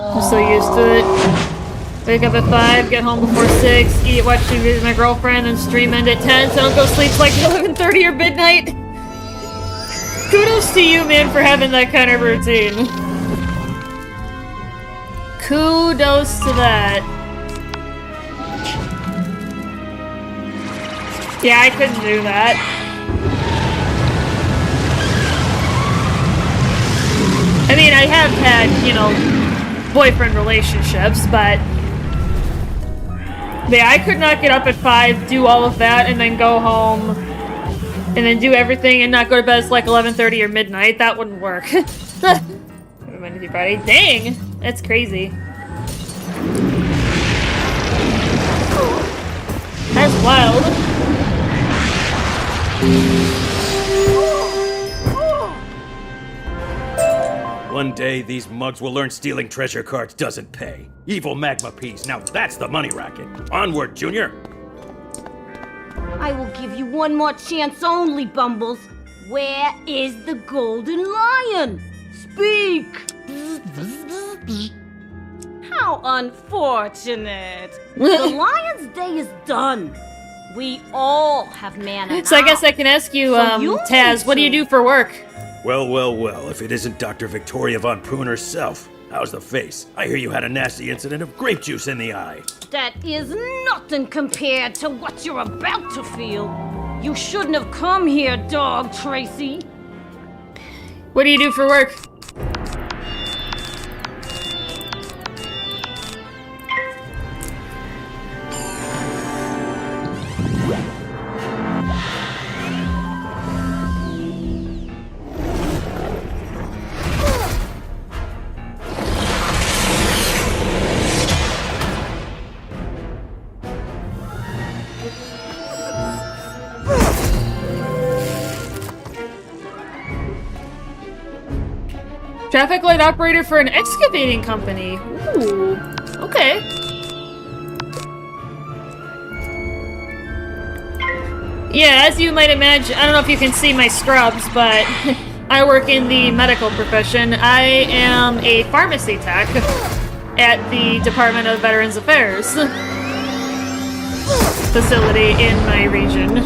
I'm so used to it. Wake up at 5, get home before 6, eat, watch TV with my girlfriend, and stream end at 10, so I don't go sleep till like 11:30 or midnight. Kudos to you, man, for having that kind of routine. Kudos to that. Yeah, I couldn't do that. I mean, I have had, you know, boyfriend relationships, but yeah, I could not get up at 5, do all of that, and then go home, and then do everything and not go to bed at like 11:30 or midnight. That wouldn't work. Friday. Dang! That's crazy. That's wild. One day, these mugs will learn stealing treasure cards doesn't pay. Evil magma peas, now that's the money racket. Onward, Junior! I will give you one more chance only, Bumbles. Where is the golden lion? Speak! How unfortunate. The lion's day is done. We all have mana So now. I guess I can ask you, Taz, what do you do for work? Well, if it isn't Dr. Victoria von Prune herself. How's the face? I hear you had a nasty incident of grape juice in the eye. That is nothing compared to what you're about to feel. You shouldn't have come here, dog Tracy. What do you do for work? Traffic light operator for an excavating company. Ooh, okay. Yeah, as you might imagine, I don't know if you can see my scrubs, but I work in the medical profession. I am a pharmacy tech at the Department of Veterans Affairs facility in my region.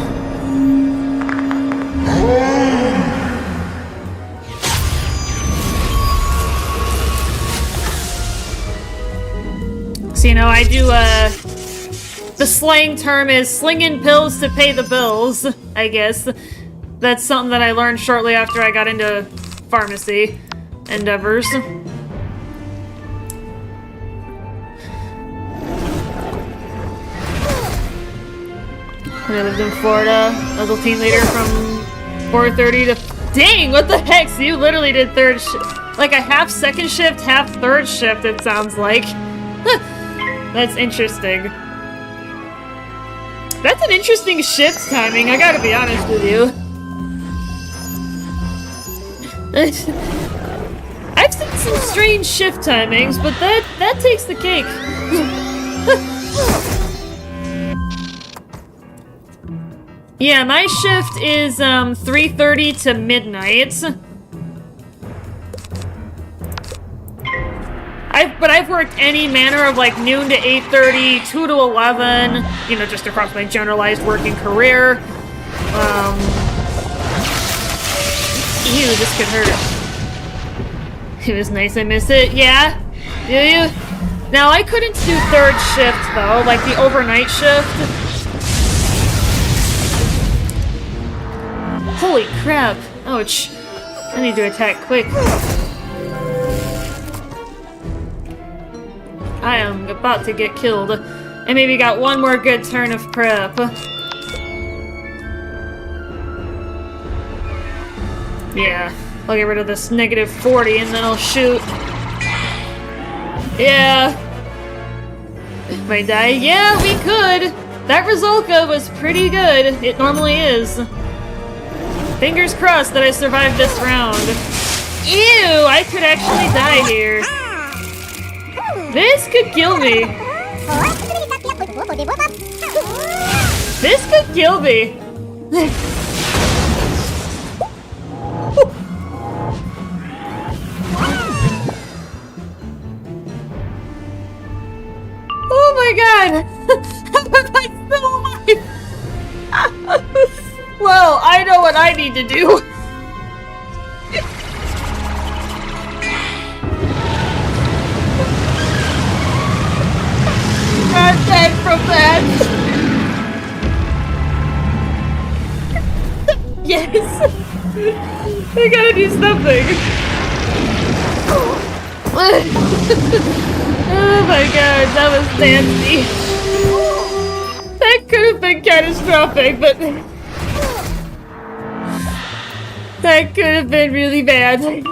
So, you know, I do, the slang term is slinging pills to pay the bills, I guess. That's something that I learned shortly after I got into pharmacy endeavors. When I lived in Florida, I was a team leader from 4:30 to... Dang, what the heck? So you literally did third shift. Like a half second shift, half third shift, it sounds like. That's interesting. That's an interesting shift timing, I gotta be honest with you. I've seen some strange shift timings, but that takes the cake. Yeah, my shift is 3:30 to midnight. I've worked any manner of like noon to 8:30, 2 to 11, you know, just across my generalized working career. Ew, this could hurt. It was nice, I missed it. Yeah? Do you? Now, I couldn't do third shift, though, like the overnight shift. Holy crap. Ouch. I need to attack quick. I am about to get killed. I maybe got one more good turn of prep. Yeah, I'll get rid of this -40 and then I'll shoot. Yeah. Might die? Yeah, we could! That Rizolka was pretty good. It normally is. Fingers crossed that I survived this round. Ew, I could actually die here. This could kill me. This could kill me. Oh my god! How am I still alive? Well, I know what I need to do. Not dead from that. Yes. I gotta do something. Oh my god, that was nasty. That could have been catastrophic, but that could have been really bad.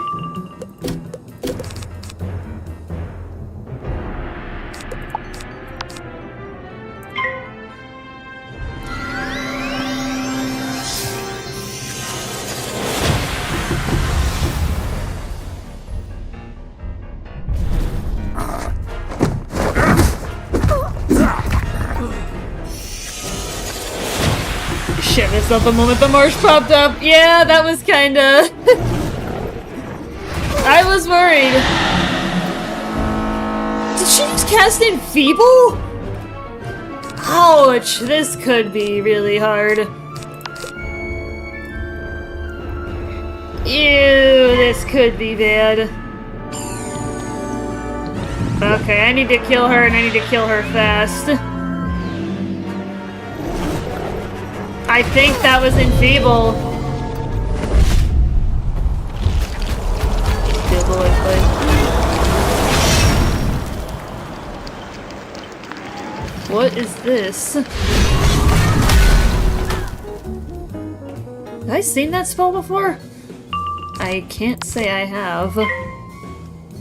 Shit myself the moment the marsh popped up. Yeah, that was kinda... I was worried. Did she just cast Enfeeble? Ouch, this could be really hard. Ew, this could be bad. Okay, I need to kill her and I need to kill her fast. I think that was Enfeeble. What is this? Have I seen that spell before? I can't say I have.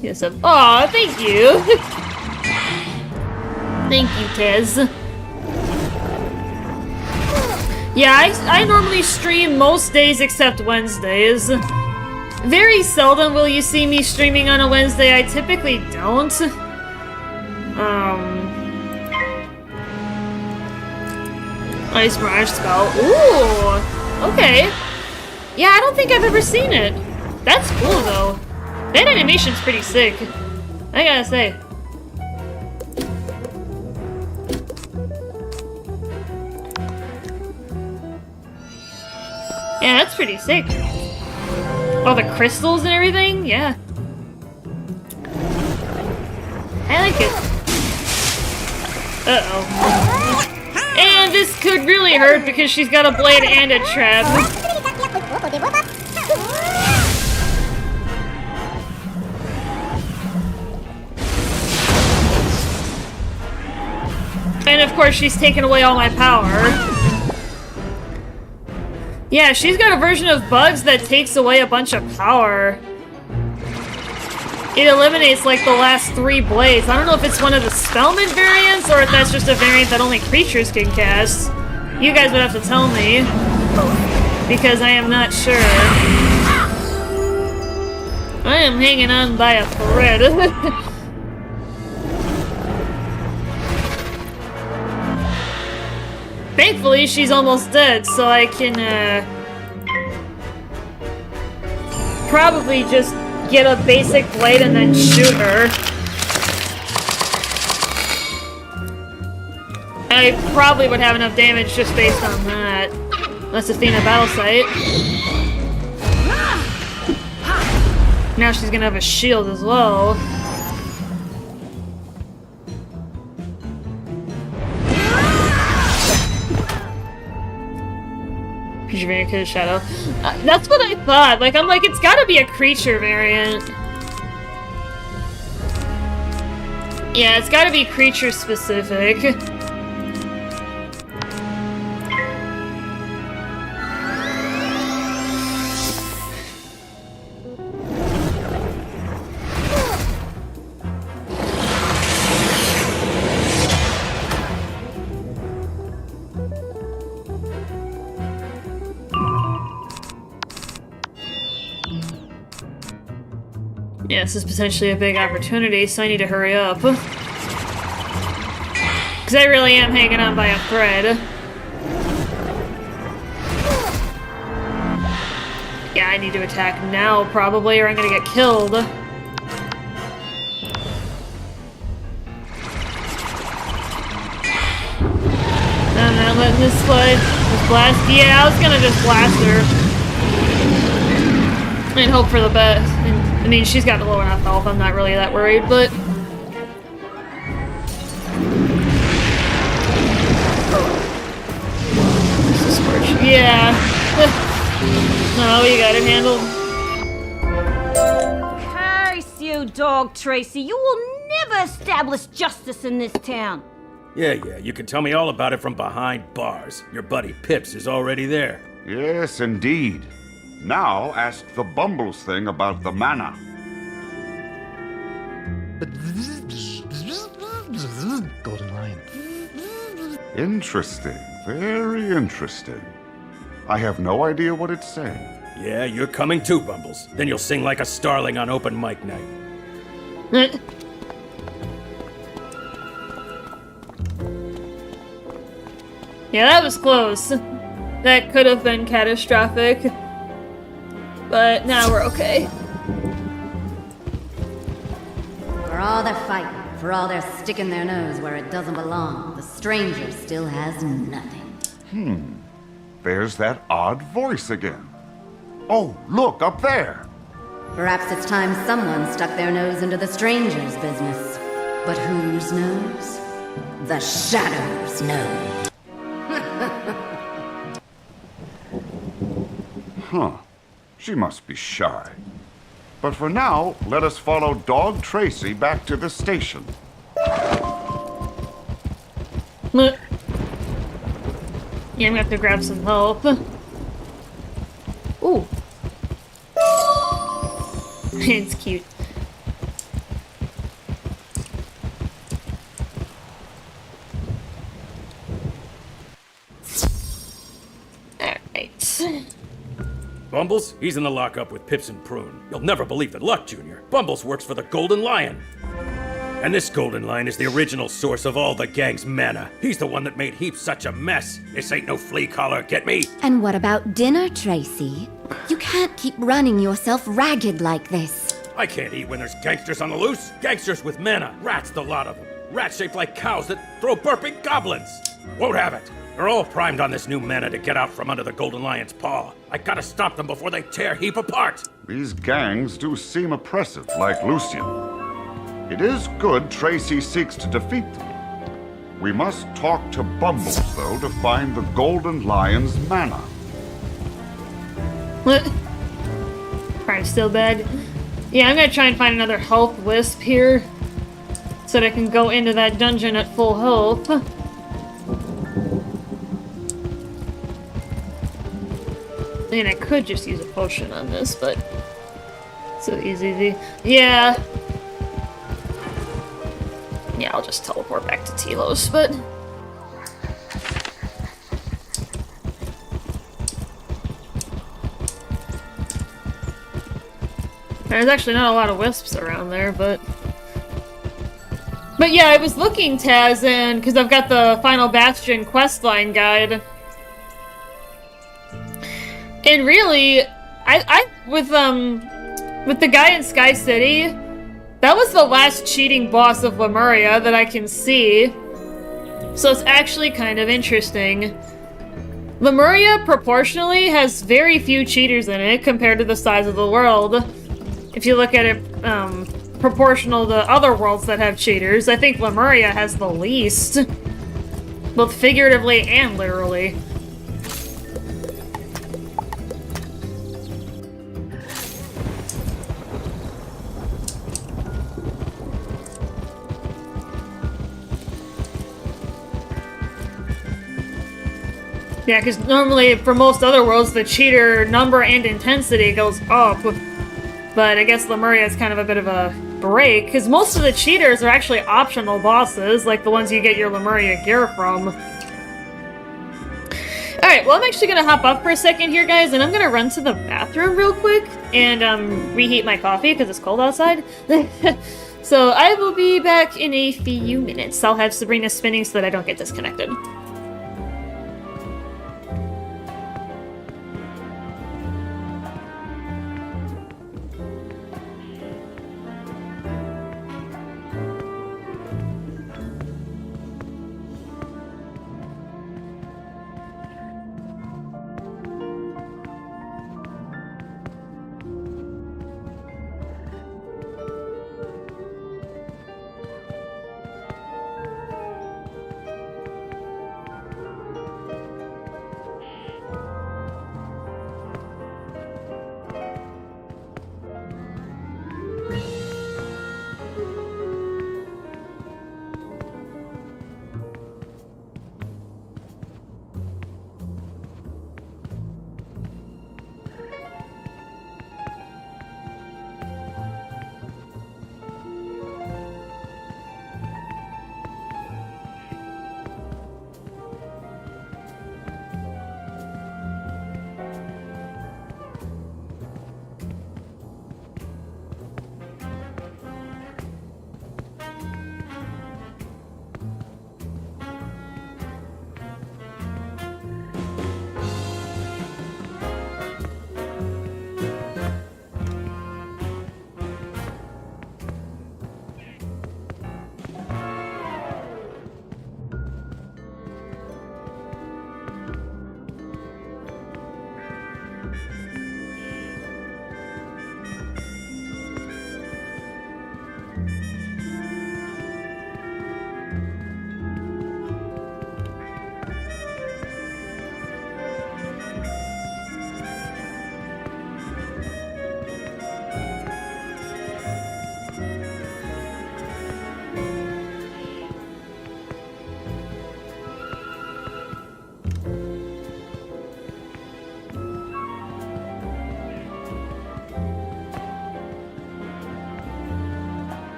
Yes, aw, thank you! Thank you, Tez. Yeah, I normally stream most days except Wednesdays. Very seldom will you see me streaming on a Wednesday. I typically don't. Ice Mirage Spell. Ooh! Okay. Yeah, I don't think I've ever seen it. That's cool, though. That animation's pretty sick. I gotta say. Yeah, that's pretty sick. All the crystals and everything? Yeah. I like it. Uh-oh. And this could really hurt because she's got a blade and a trap. course, she's taken away all my power. Yeah, she's got a version of bugs that takes away a bunch of power. It eliminates, like, the last 3 blades. I don't know if it's one of the Spellman variants, or if that's just a variant that only creatures can cast. You guys would have to tell me. Because I am not sure. I am hanging on by a thread. Thankfully, she's almost dead, so I can, probably just get a basic blade and then shoot her. I probably would have enough damage just based on that. That's Athena Battle Sight. Now she's gonna have a shield as well. Creature variant could shadow. That's what I thought. Like, I'm like, it's gotta be a creature variant. Yeah, it's gotta be creature specific. Yeah, this is potentially a big opportunity, so I need to hurry up. Because I really am hanging on by a thread. Yeah, I need to attack now, probably, or I'm gonna get killed. I'm not letting this slide. Just blast. Yeah, I was gonna just blast her. And hope for the best. I mean, she's got low enough health, I'm not really that worried, but... Yeah. No, you got it handled. Curse you, Dog Tracy. You will never establish justice in this town. Yeah, you can tell me all about it from behind bars. Your buddy Pips is already there. Yes, indeed. Now ask the Bumbles thing about the mana. Golden Lion. Interesting. Very interesting. I have no idea what it's saying. Yeah, you're coming too, Bumbles. Then you'll sing like a starling on open mic night. Yeah, that was close. That could have been catastrophic. But now we're okay. For all their fighting, for all their sticking their nose where it doesn't belong, the stranger still has nothing. There's that odd voice again. Oh, look, up there. Perhaps it's time someone stuck their nose into the stranger's business. But whose nose? The Shadow's nose. Huh. She must be shy. But for now, let us follow Dog Tracy back to the station. Yeah, I'm gonna have to grab some help. Ooh. It's cute. Alright. Bumbles, he's in the lockup with Pips and Prune. You'll never believe the luck, Junior. Bumbles works for the Golden Lion. And this Golden Lion is the original source of all the gang's mana. He's the one that made Heaps such a mess. This ain't no flea collar, get me? And what about dinner, Tracy? You can't keep running yourself ragged like this. I can't eat when there's gangsters on the loose. Gangsters with mana. Rats, the lot of them. Rats shaped like cows that throw burping goblins. Won't have it. They're all primed on this new mana to get out from under the Golden Lion's paw. I gotta stop them before they tear Heap apart. These gangs do seem oppressive, like Lucian. It is good Tracy seeks to defeat them. We must talk to Bumbles, though, to find the Golden Lion's mana. What? Alright, still bad. Yeah, I'm gonna try and find another health wisp here. So that I can go into that dungeon at full health. I mean, I could just use a potion on this, but... So easy. Yeah. Yeah, I'll just teleport back to Telos, but... There's actually not a lot of wisps around there, but... But yeah, I was looking, Taz, and... Because I've got the Final Bastion questline guide. And really, with the guy in Sky City, that was the last cheating boss of Lemuria that I can see. So it's actually kind of interesting. Lemuria, proportionally, has very few cheaters in it compared to the size of the world. If you look at it proportional to other worlds that have cheaters, I think Lemuria has the least. Both figuratively and literally. Yeah, because normally for most other worlds, the cheater number and intensity goes up. But I guess Lemuria is kind of a bit of a break, because most of the cheaters are actually optional bosses, like the ones you get your Lemuria gear from. Alright, well I'm actually going to hop off for a second here, guys, and I'm going to run to the bathroom real quick and reheat my coffee, because it's cold outside. So I will be back in a few minutes. I'll have Sabrina spinning so that I don't get disconnected.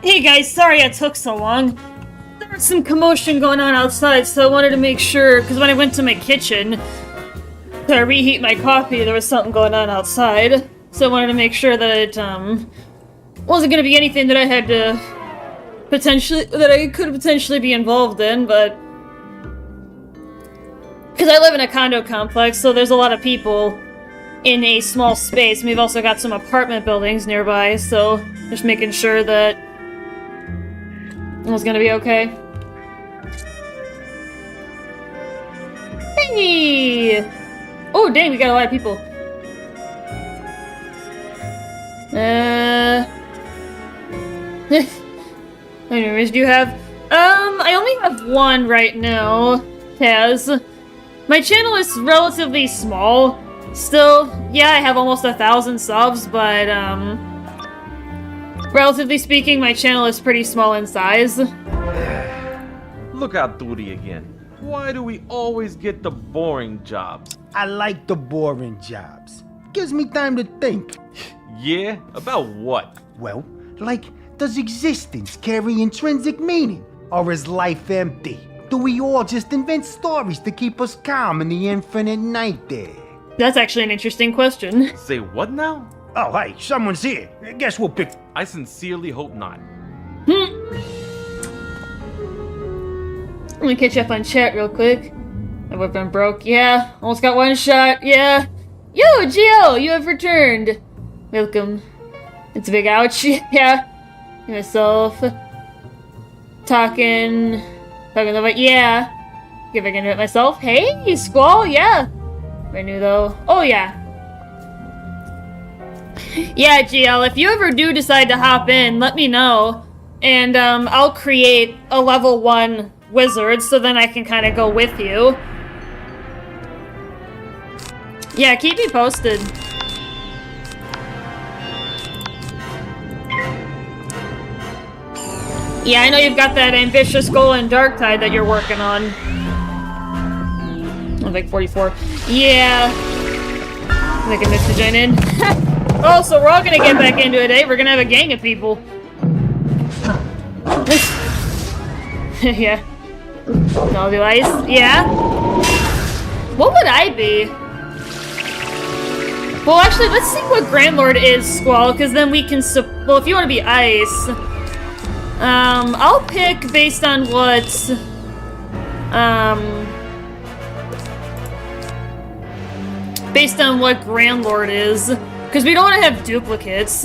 Hey guys, sorry it took so long. There was some commotion going on outside, so I wanted to make sure, because when I went to my kitchen to reheat my coffee, there was something going on outside. So I wanted to make sure that it, wasn't gonna be anything that I had to could potentially be involved in, but... Because I live in a condo complex, so there's a lot of people in a small space. And we've also got some apartment buildings nearby, so just making sure that it was gonna be okay. Hey! Oh, dang, we got a lot of people. Anyways, do you have... I only have one right now, Taz. My channel is relatively small. Still, yeah, I have almost 1,000 subs, but, relatively speaking, my channel is pretty small in size. Look at Duty again. Why do we always get the boring jobs? I like the boring jobs. Gives me time to think. Yeah? About what? Well, like, does existence carry intrinsic meaning? Or is life empty? Do we all just invent stories to keep us calm in the infinite night there? That's actually an interesting question. Say what now? Oh, hey, someone's here. I guess we'll pick... I sincerely hope not. Let me catch up on chat real quick. I've been broke. Yeah, almost got one shot. Yeah. Yo, GL, you have returned. Welcome. It's a big ouch. Yeah. Myself. Talking about, yeah. Give back into it myself. Hey, Squall, yeah. Brand new though. Oh, yeah. Yeah, GL, if you ever do decide to hop in, let me know. And, I'll create a level 1 wizard so then I can kind of go with you. Yeah, keep me posted. Yeah, I know you've got that ambitious goal in Darktide that you're working on. I'm like 44. Yeah. I can miss to join in. Oh, so we're all gonna get back into it, eh? We're gonna have a gang of people. Yeah. I'll do ice. Yeah. What would I be? Well, actually, let's see what Grandlord is, Squall, because then we can... Well, if you want to be ice... I'll pick based on what... Based on what Grandlord is. Because we don't want to have duplicates.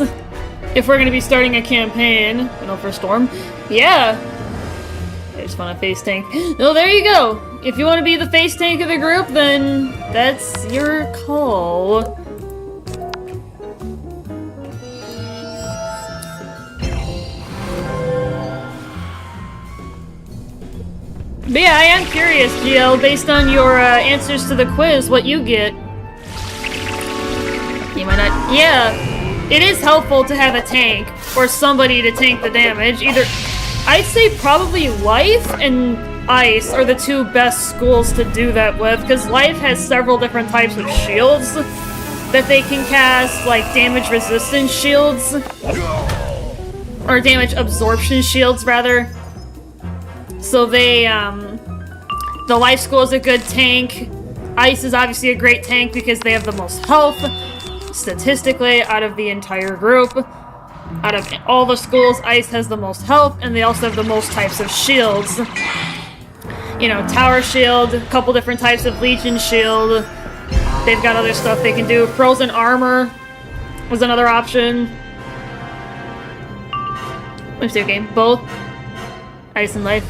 If we're going to be starting a campaign. You know, for Storm. Yeah. I just want a face tank. No, there you go. If you want to be the face tank of the group, then that's your call. But yeah, I am curious, GL, based on your answers to the quiz, what you get. You might not... Yeah, it is helpful to have a tank, or somebody to tank the damage. Either... I'd say probably Life and Ice are the two best schools to do that with, because Life has several different types of shields that they can cast, like damage resistance shields. Or damage absorption shields, rather. So they, the Life School is a good tank. Ice is obviously a great tank because they have the most health, statistically, out of the entire group. Out of all the schools, Ice has the most health, and they also have the most types of shields. You know, Tower Shield, a couple different types of Legion Shield. They've got other stuff they can do. Frozen Armor was another option. What's their game? Both Ice and Life.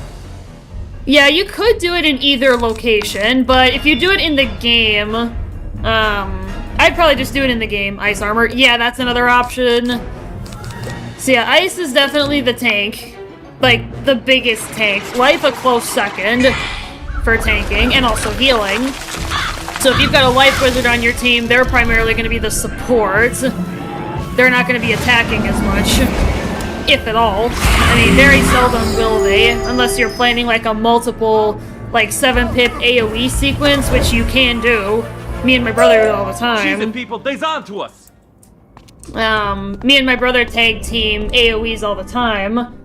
Yeah, you could do it in either location, but if you do it in the game, I'd probably just do it in the game. Ice Armor. Yeah, that's another option. So yeah, Ice is definitely the tank. Like, the biggest tank. Life a close second for tanking, and also healing. So if you've got a Life Wizard on your team, they're primarily going to be the support. They're not going to be attacking as much. If at all. I mean, very seldom will they, unless you're planning like a multiple, like 7-pip AoE sequence, which you can do. Me and my brother do it all the time. She's the people, they's on to us! Me and my brother tag team AoEs all the time.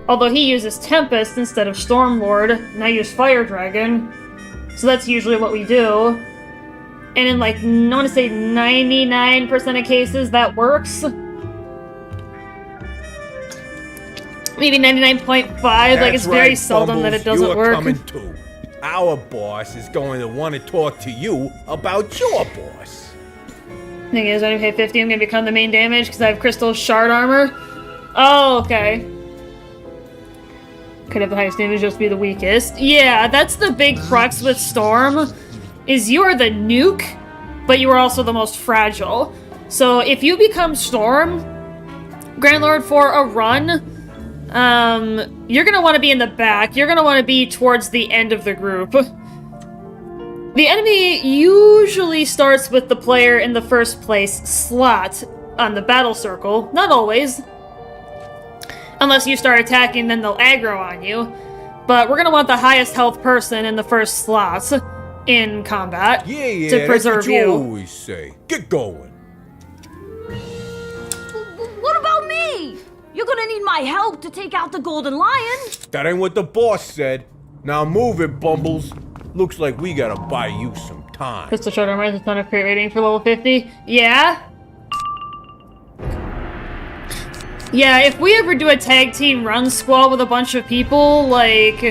Although he uses Tempest instead of Stormlord, and I use Fire Dragon. So that's usually what we do. And in like, I want to say 99% of cases, that works. Maybe 99.5, like it's very seldom that it doesn't work. Coming too. Our boss is going to want to talk to you about your boss. Thing is, when I pay 50, I'm going to become the main damage because I have Crystal Shard Armor. Oh, okay. Could have the highest damage, just be the weakest. Yeah, that's the big crux with Storm, is you are the nuke, but you are also the most fragile. So if you become Storm, Grand Lord, for a run, you're going to want to be in the back. You're going to want to be towards the end of the group. The enemy usually starts with the player in the first place slot on the battle circle. Not always. Unless you start attacking, then they'll aggro on you. But we're going to want the highest health person in the first slots in combat to preserve that's what you always say. Get going. What about me? You're gonna need my help to take out the Golden Lion. That ain't what the boss said. Now move it, Bumbles. Looks like we gotta buy you some time. Crystal Shard Armor has a ton of crit rating for level 50. Yeah? Yeah, if we ever do a tag team run squad with a bunch of people, like,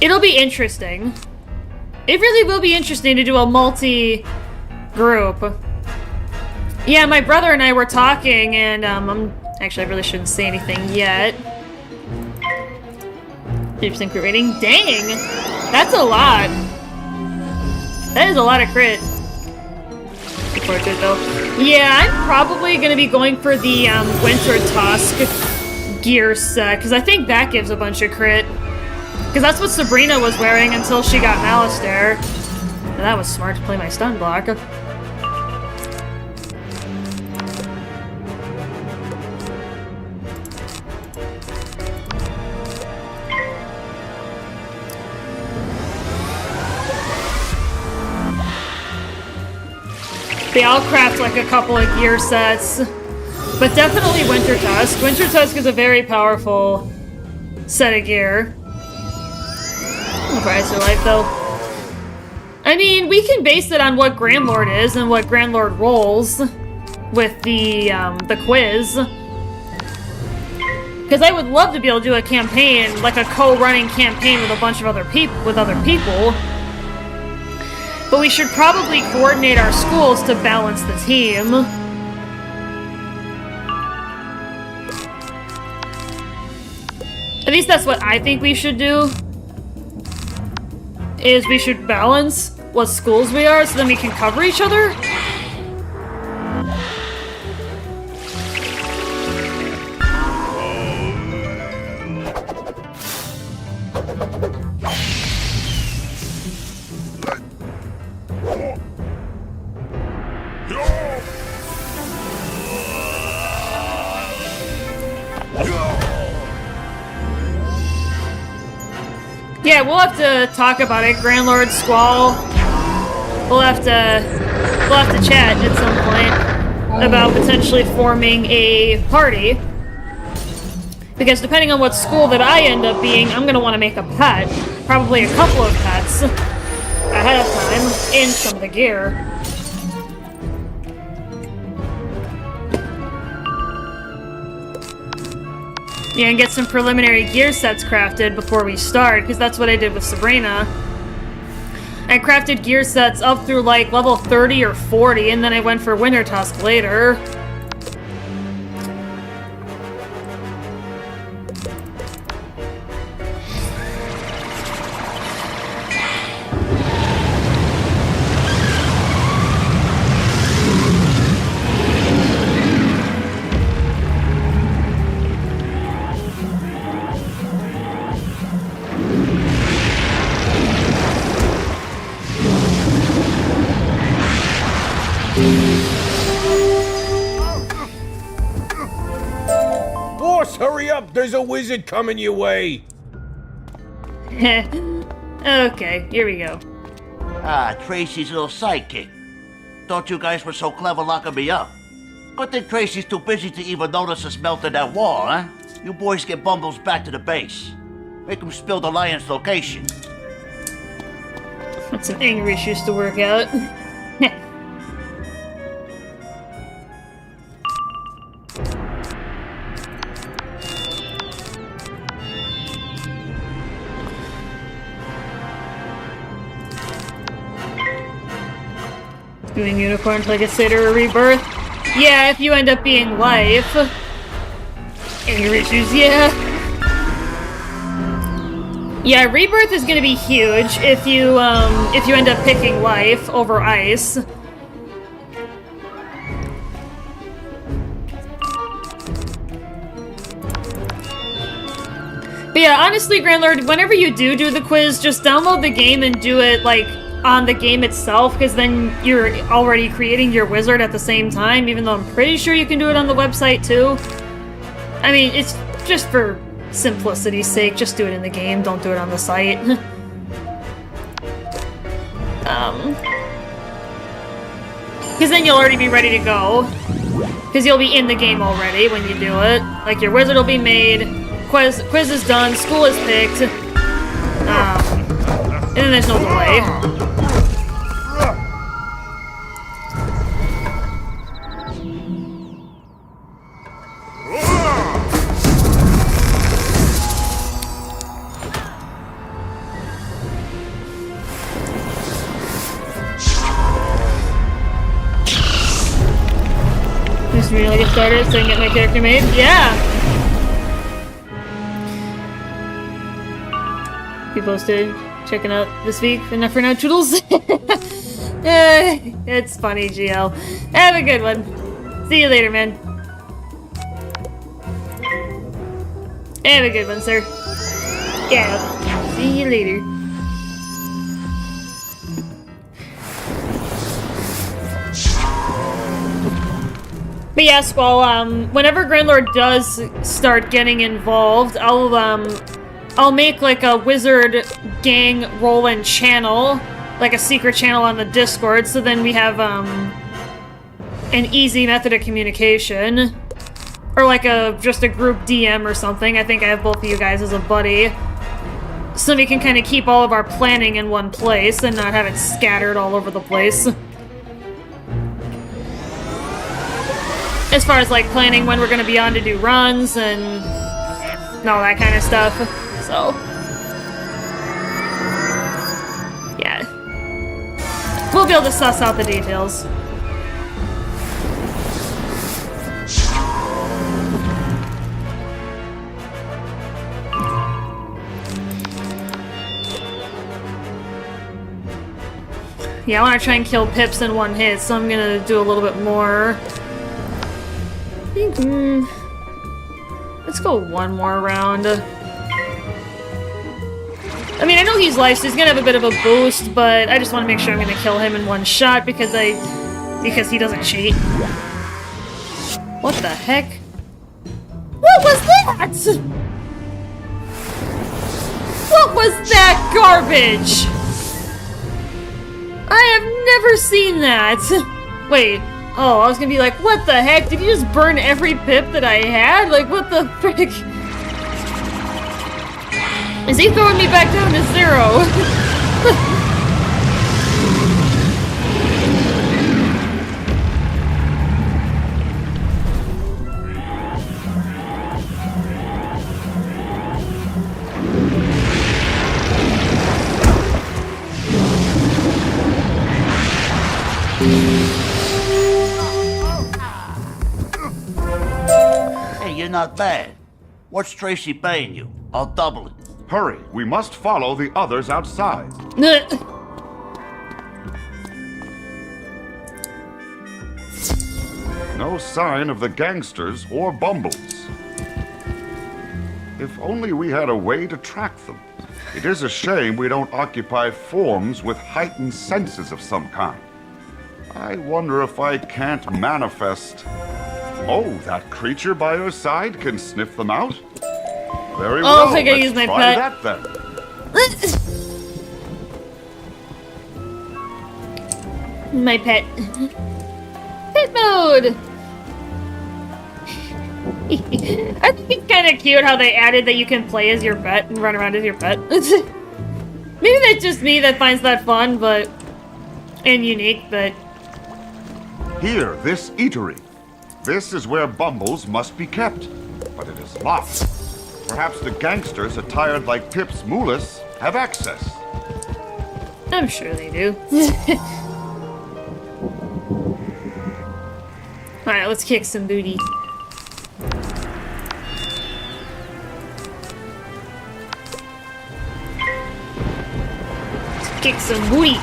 it'll be interesting. It really will be interesting to do a multi-group. Yeah, my brother and I were talking, and, actually, I really shouldn't say anything yet. 50% crit rating? Dang! That's a lot. That is a lot of crit. Before it though. Yeah, I'm probably gonna be going for the Winter Tusk gear set, because I think that gives a bunch of crit. Because that's what Sabrina was wearing until she got Malastare. And that was smart to play my stun block. They all craft like a couple of gear sets. But definitely Winter Tusk. Winter Tusk is a very powerful set of gear. Price of life, though. I mean, we can base it on what Grand Lord is and what Grand Lord rolls with the quiz. Because I would love to be able to do a campaign, like a co-running campaign with a bunch of other people. But we should probably coordinate our schools to balance the team. At least that's what I think we should do. Is we should balance what schools we are so then we can cover each other. Yeah, we'll have to talk about it, Grand Lord Squall. We'll have to chat at some point about potentially forming a party. Because depending on what school that I end up being, I'm gonna want to make a pet. Probably a couple of pets ahead of time in some of the gear. Yeah, and get some preliminary gear sets crafted before we start, because that's what I did with Sabrina. I crafted gear sets up through like level 30 or 40, and then I went for Winter Tusk later. Boss, hurry up! There's a wizard coming your way! Okay, here we go. Ah, Tracy's little sidekick. Thought you guys were so clever locking me up. Good thing Tracy's too busy to even notice us melting that wall, huh? You boys get Bumbles back to the base. Make him spill the lion's location. That's an angry issues to work out. Doing unicorn till I get Seder or Rebirth? Yeah, if you end up being life. Angry issues, yeah. Yeah, Rebirth is gonna be huge if you end up picking life over ice. But yeah, honestly, Grandlord, whenever you do the quiz, just download the game and do it, like, on the game itself, because then you're already creating your wizard at the same time, even though I'm pretty sure you can do it on the website, too. I mean, it's just for simplicity's sake, just do it in the game, don't do it on the site. Because then you'll already be ready to go. Because you'll be in the game already when you do it. Like, your wizard will be made, quiz is done, school is picked, and then there's no delay. Just really get started so I can get my character made? Yeah! Be posted. Checking out this week. Enough for now, Toodles. It's funny, GL. Have a good one. See you later, man. Have a good one, sir. Yeah. See you later. But yeah, Squall, whenever Grandlord does start getting involved, I'll make like a wizard gang roll-in channel, like a secret channel on the Discord, so then we have an easy method of communication. Or like just a group DM or something. I think I have both of you guys as a buddy. So we can kind of keep all of our planning in one place and not have it scattered all over the place. As far as like planning when we're gonna be on to do runs and all that kind of stuff. So yeah. We'll be able to suss out the details. Yeah, I want to try and kill Pips in one hit, so I'm gonna do a little bit more. I think, let's go one more round. I mean, I know he's life, so he's gonna have a bit of a boost, but I just want to make sure I'm gonna kill him in one shot because he doesn't cheat. What the heck? What was that? What was that garbage? I have never seen that! Wait, oh, I was gonna be like, what the heck? Did you just burn every pip that I had? Like, what the frick? Is he throwing me back down to 0? Hey, you're not bad. What's Tracy paying you? I'll double it. Hurry, we must follow the others outside. No sign of the gangsters or Bumbles. If only we had a way to track them. It is a shame we don't occupy forms with heightened senses of some kind. I wonder if I can't manifest... Oh, that creature by your side can sniff them out? Very well, I gotta use my try pet. that then. My pet. Pet mode! I think it's kind of cute how they added that you can play as your pet and run around as your pet. Maybe that's just me that finds that fun, but... and unique, but... Here, this eatery. This is where Bumbles must be kept, but it is locked. Perhaps the gangsters attired like Pip's Moolis have access. I'm sure they do. Alright, let's kick some booty. Let's kick some booty.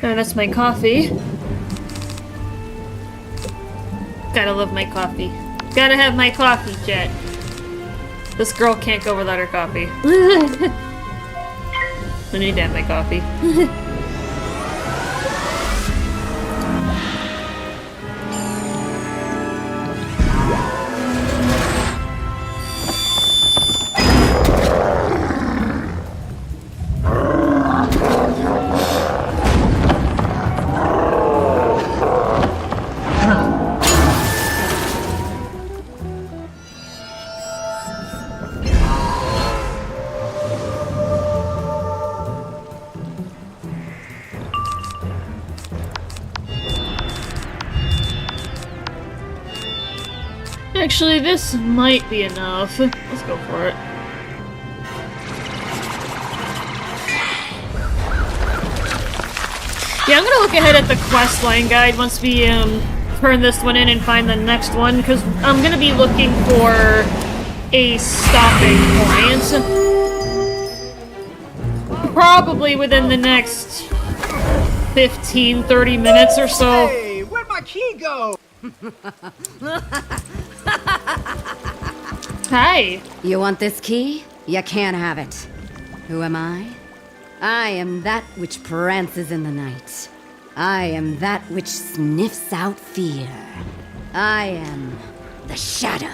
Oh, that's my coffee. Gotta love my coffee. Gotta have my coffee, chat. This girl can't go without her coffee. I need to have my coffee. Actually, this might be enough. Let's go for it. Yeah, I'm gonna look ahead at the quest line guide once we turn this one in and find the next one, because I'm gonna be looking for a stopping point. Probably within the next 15-30 minutes or so. Hey, where'd my key go? Hi. You want this key? You can't have it. Who am I? I am that which prances in the night. I am that which sniffs out fear. I am the Shadow.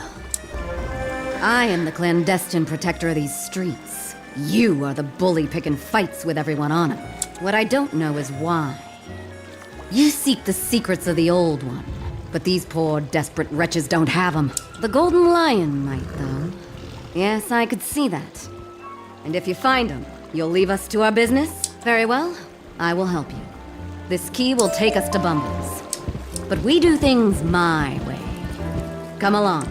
I am the clandestine protector of these streets. You are the bully picking fights with everyone on them. What I don't know is why. You seek the secrets of the Old One, but these poor, desperate wretches don't have them. The Golden Lion might, though. Yes, I could see that. And if you find them, you'll leave us to our business? Very well, I will help you. This key will take us to Bumbles. But we do things my way. Come along.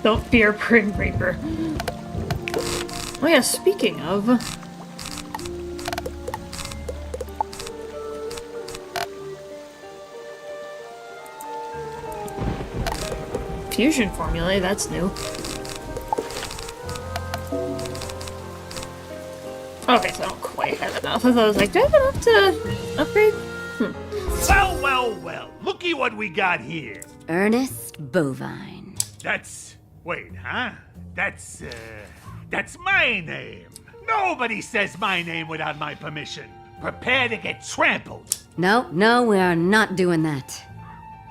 Don't fear, Prim Reaper. Oh yeah, speaking of... Fusion formulae, that's new. Okay, so I don't quite have enough. I thought I was like, do I have enough to upgrade? Well, well, well. Looky what we got here. Ernest Bovine. Wait, huh? That's my name. Nobody says my name without my permission. Prepare to get trampled. No, we are not doing that.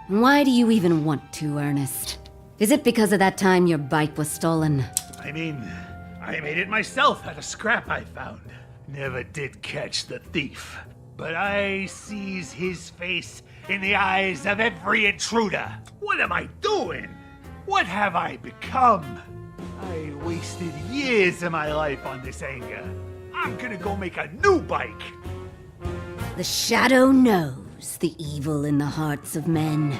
Why do you even want to, Ernest? Is it because of that time your bike was stolen? I mean, I made it myself out of scrap I found. Never did catch the thief. But I sees his face in the eyes of every intruder. What am I doing? What have I become? I wasted years of my life on this anger. I'm gonna go make a new bike. The shadow knows the evil in the hearts of men,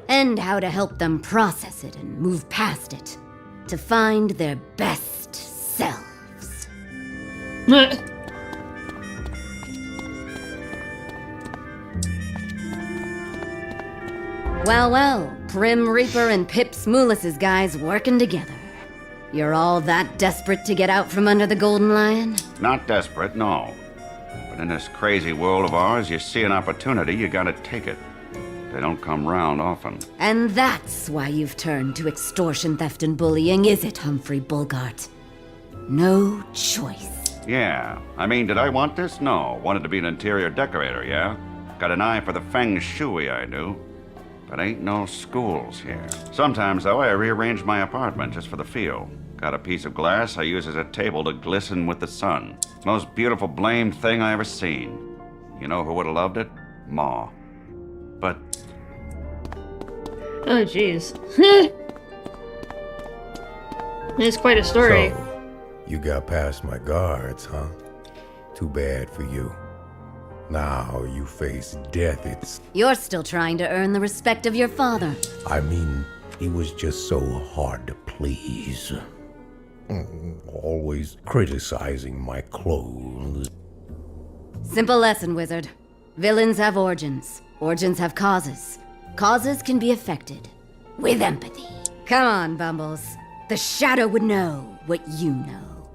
and how to help them process it and move past it, to find their best selves. Well, Prim Reaper and Pip Smoolis' guys working together. You're all that desperate to get out from under the Golden Lion? Not desperate, no. But in this crazy world of ours, you see an opportunity, you gotta take it. They don't come round often. And that's why you've turned to extortion, theft, and bullying, is it, Humphrey Bogart? No choice. Yeah. I mean, did I want this? No. Wanted to be an interior decorator, yeah? Got an eye for the feng shui, I do. But ain't no schools here. Sometimes, though, I rearrange my apartment just for the feel. Got a piece of glass I use as a table to glisten with the sun. Most beautiful blamed thing I ever seen. You know who would have loved it? Ma. But... Oh, jeez. It's quite a story. So, you got past my guards, huh? Too bad for you. Now you face death, You're still trying to earn the respect of your father. I mean, he was just so hard to please. Always criticizing my clothes. Simple lesson, Wizard. Villains have origins. Origins have causes. Causes can be affected. With empathy. Come on, Bumbles. The Shadow would know what you know.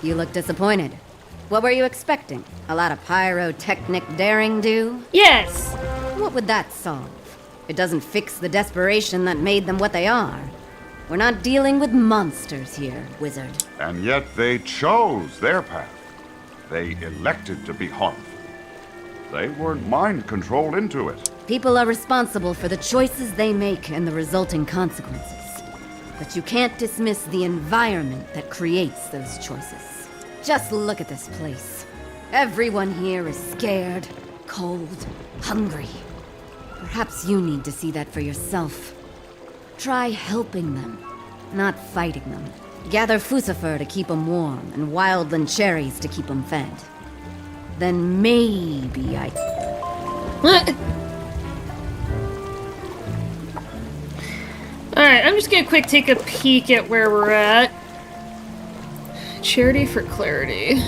You look disappointed. What were you expecting? A lot of pyrotechnic daring do? Yes! What would that solve? It doesn't fix the desperation that made them what they are. We're not dealing with monsters here, Wizard. And yet they chose their path. They elected to be harmful. They weren't mind-controlled into it. People are responsible for the choices they make and the resulting consequences. But you can't dismiss the environment that creates those choices. Just look at this place. Everyone here is scared, cold, hungry. Perhaps you need to see that for yourself. Try helping them, not fighting them. Gather Fucifer to keep them warm and wildland cherries to keep them fed. Then maybe I... Alright, I'm just gonna quick take a peek at where we're at. Charity for clarity.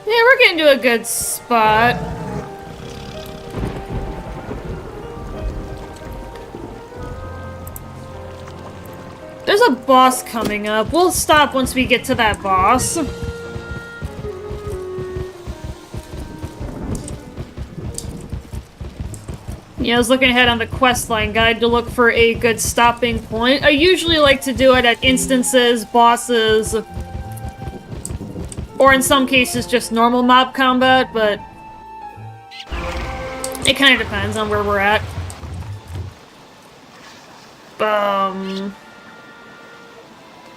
Yeah, we're getting to a good spot. There's a boss coming up. We'll stop once we get to that boss. Yeah, I was looking ahead on the questline guide to look for a good stopping point. I usually like to do it at instances, bosses, or in some cases just normal mob combat, but it kind of depends on where we're at.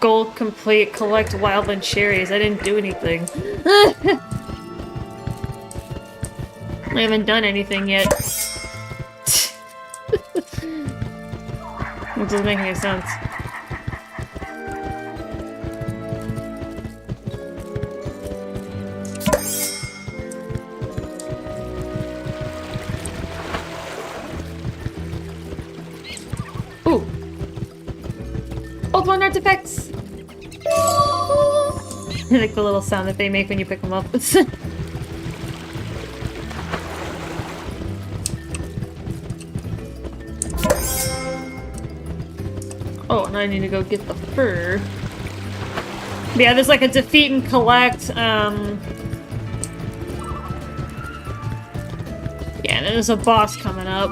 Goal complete, collect wildland cherries. I didn't do anything. I haven't done anything yet. It doesn't make any sense. Ooh! Old one artifacts! I like the little sound that they make when you pick them up. Oh, now I need to go get the fur. But yeah, there's like a defeat and collect, yeah, and there's a boss coming up.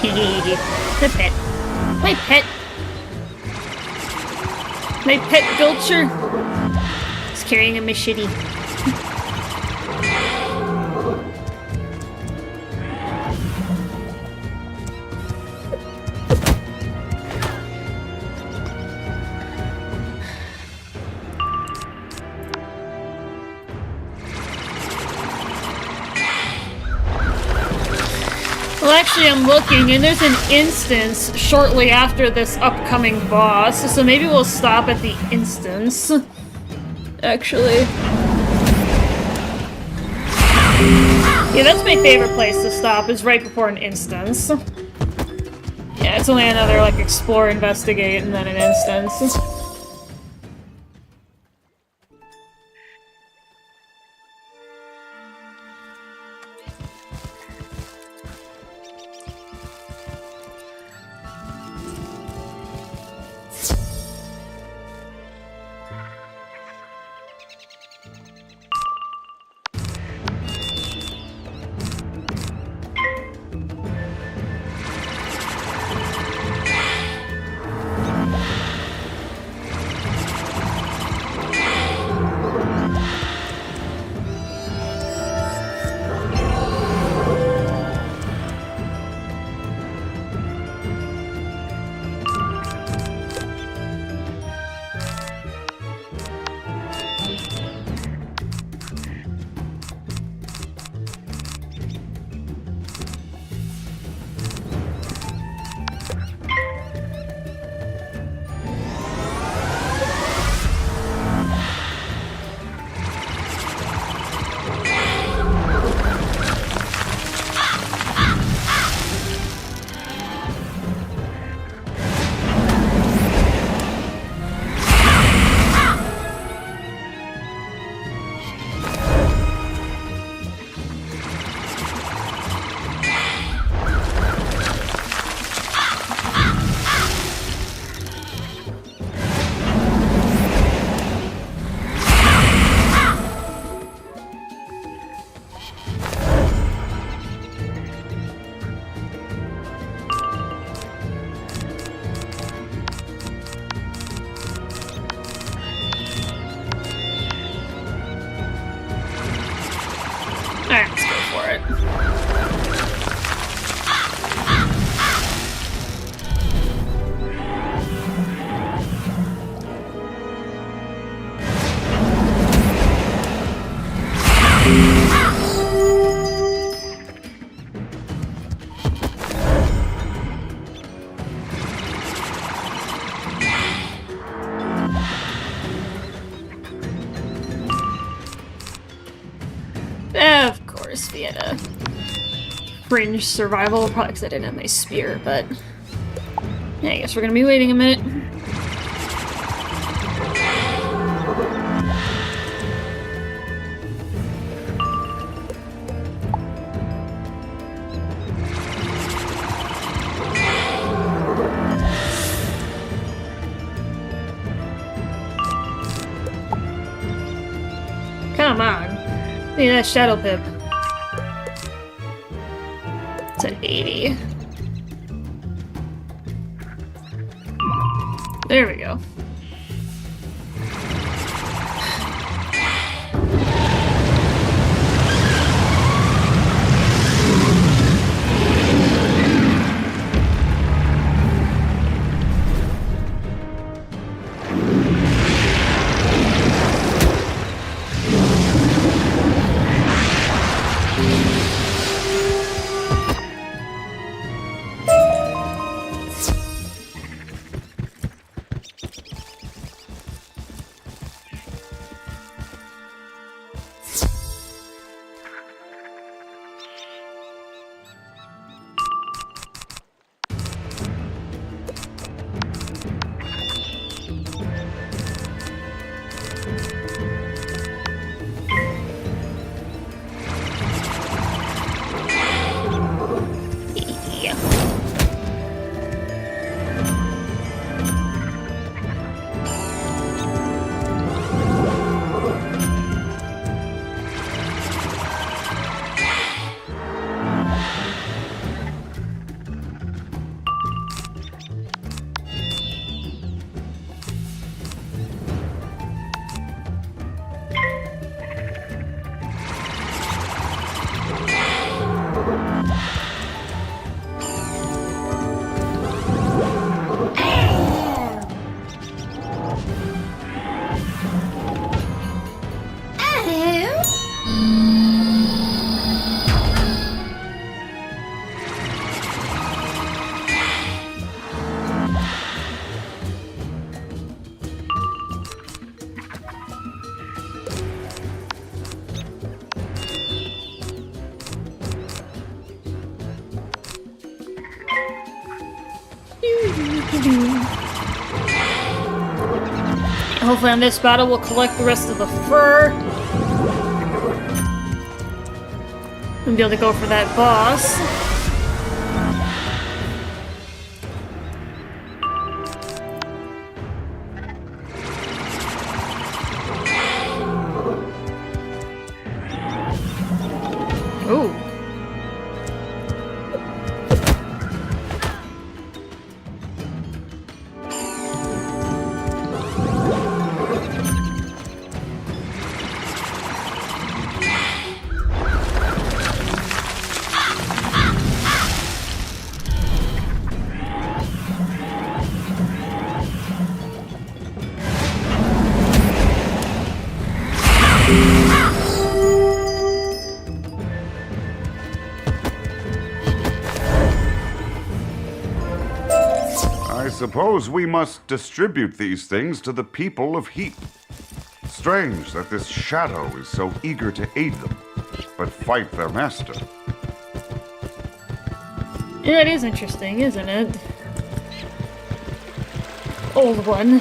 The pet. My pet. My pet Gulcher. He's carrying a machete. Well, actually, I'm looking, and there's an instance shortly after this upcoming boss, so maybe we'll stop at the instance. Actually. Yeah, that's my favorite place to stop, is right before an instance. Yeah, it's only another, like, explore, investigate, and then an instance. Alright, let's go for it. Of course, we had a fringe survival, probably because I didn't have my spear, but yeah, I guess we're gonna be waiting a minute. Come on. Look at that Shadow Pip. It's at 80. There we go. Hopefully on this battle we'll collect the rest of the fur. And be able to go for that boss. Ooh. I suppose we must distribute these things to the people of Heap. Strange that this shadow is so eager to aid them, but fight their master. Yeah, it is interesting, isn't it? Old one.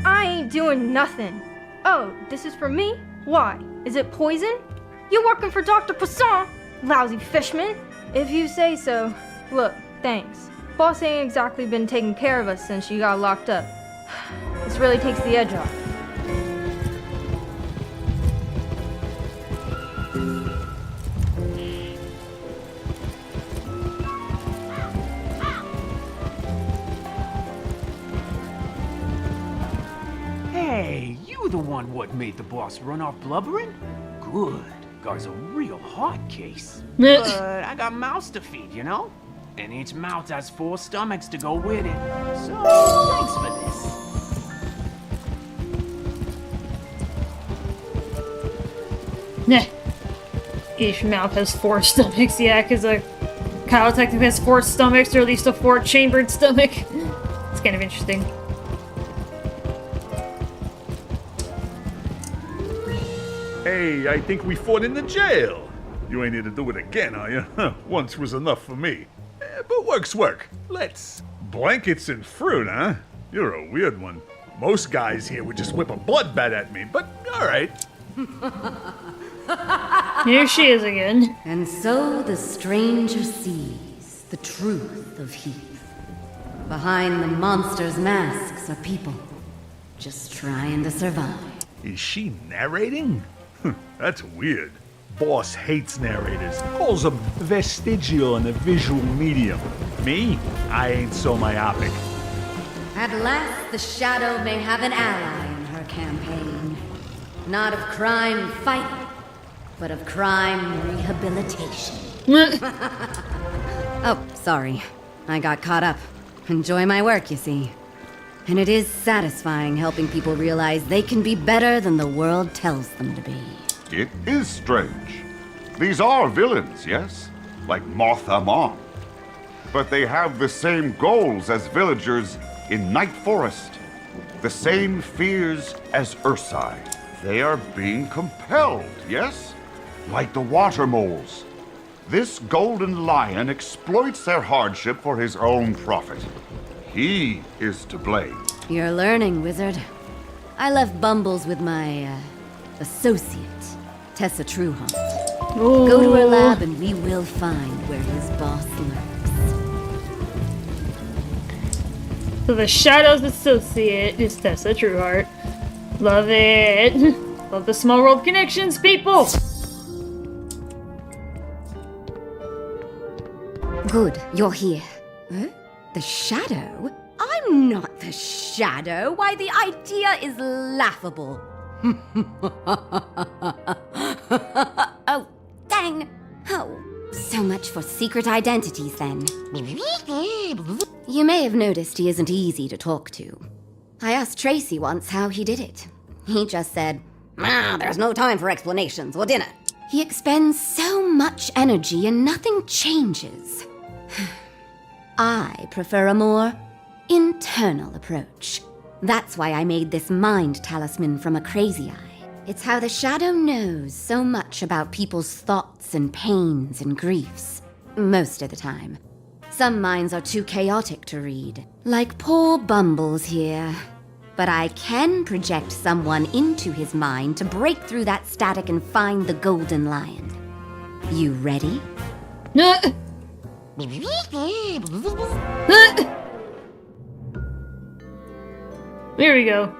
I ain't doing nothing. Oh, this is for me? Why? Is it poison? You working for Dr. Poisson? Lousy fishman. If you say so. Look, thanks. Boss ain't exactly been taking care of us since she got locked up. This really takes the edge off. Hey, you the one what made the boss run off blubbering? Good. Guy's a real hard case. But I got mouths to feed, you know? And each mouth has 4 stomachs to go with it. So, thanks for this. Nah. Each mouth has 4 stomachs, yeah, because Kyle technically has 4 stomachs, or at least a 4-chambered stomach. It's kind of interesting. Hey, I think we fought in the jail. You ain't here to do it again, are you? Once was enough for me. But work's work. Let's. Blankets and fruit, huh? You're a weird one. Most guys here would just whip a bloodbath at me, but alright. Here she is again. And so the stranger sees the truth of Heath. Behind the monster's masks are people just trying to survive. Is she narrating? That's weird. Boss hates narrators. Calls them vestigial and a visual medium. Me? I ain't so myopic. At last, the Shadow may have an ally in her campaign. Not of crime fighting, but of crime rehabilitation. Oh, sorry. I got caught up. Enjoy my work, you see. And it is satisfying helping people realize they can be better than the world tells them to be. It is strange. These are villains, yes? Like Moth Amon. But they have the same goals as villagers in Night Forest. The same fears as Ursai. They are being compelled, yes? Like the water moles. This golden lion exploits their hardship for his own profit. He is to blame. You're learning, Wizard. I left Bumbles with my, associate, Tessa Trueheart. Go to her lab and we will find where his boss lurks. So the Shadow's associate is Tessa Trueheart. Love it. Love the small world connections, people. Good, you're here. Huh? The Shadow? I'm not the Shadow. Why, the idea is laughable. Oh, dang. Oh, So much for secret identities, then. You may have noticed he isn't easy to talk to. I asked Tracy once how he did it. He just said, there's no time for explanations or dinner. He expends so much energy and nothing changes. I prefer a more internal approach. That's why I made this mind talisman from a crazy eye. It's how the shadow knows so much about people's thoughts and pains and griefs. Most of the time. Some minds are too chaotic to read, like poor Bumbles here. But I can project someone into his mind to break through that static and find the golden lion. You ready? Here we go.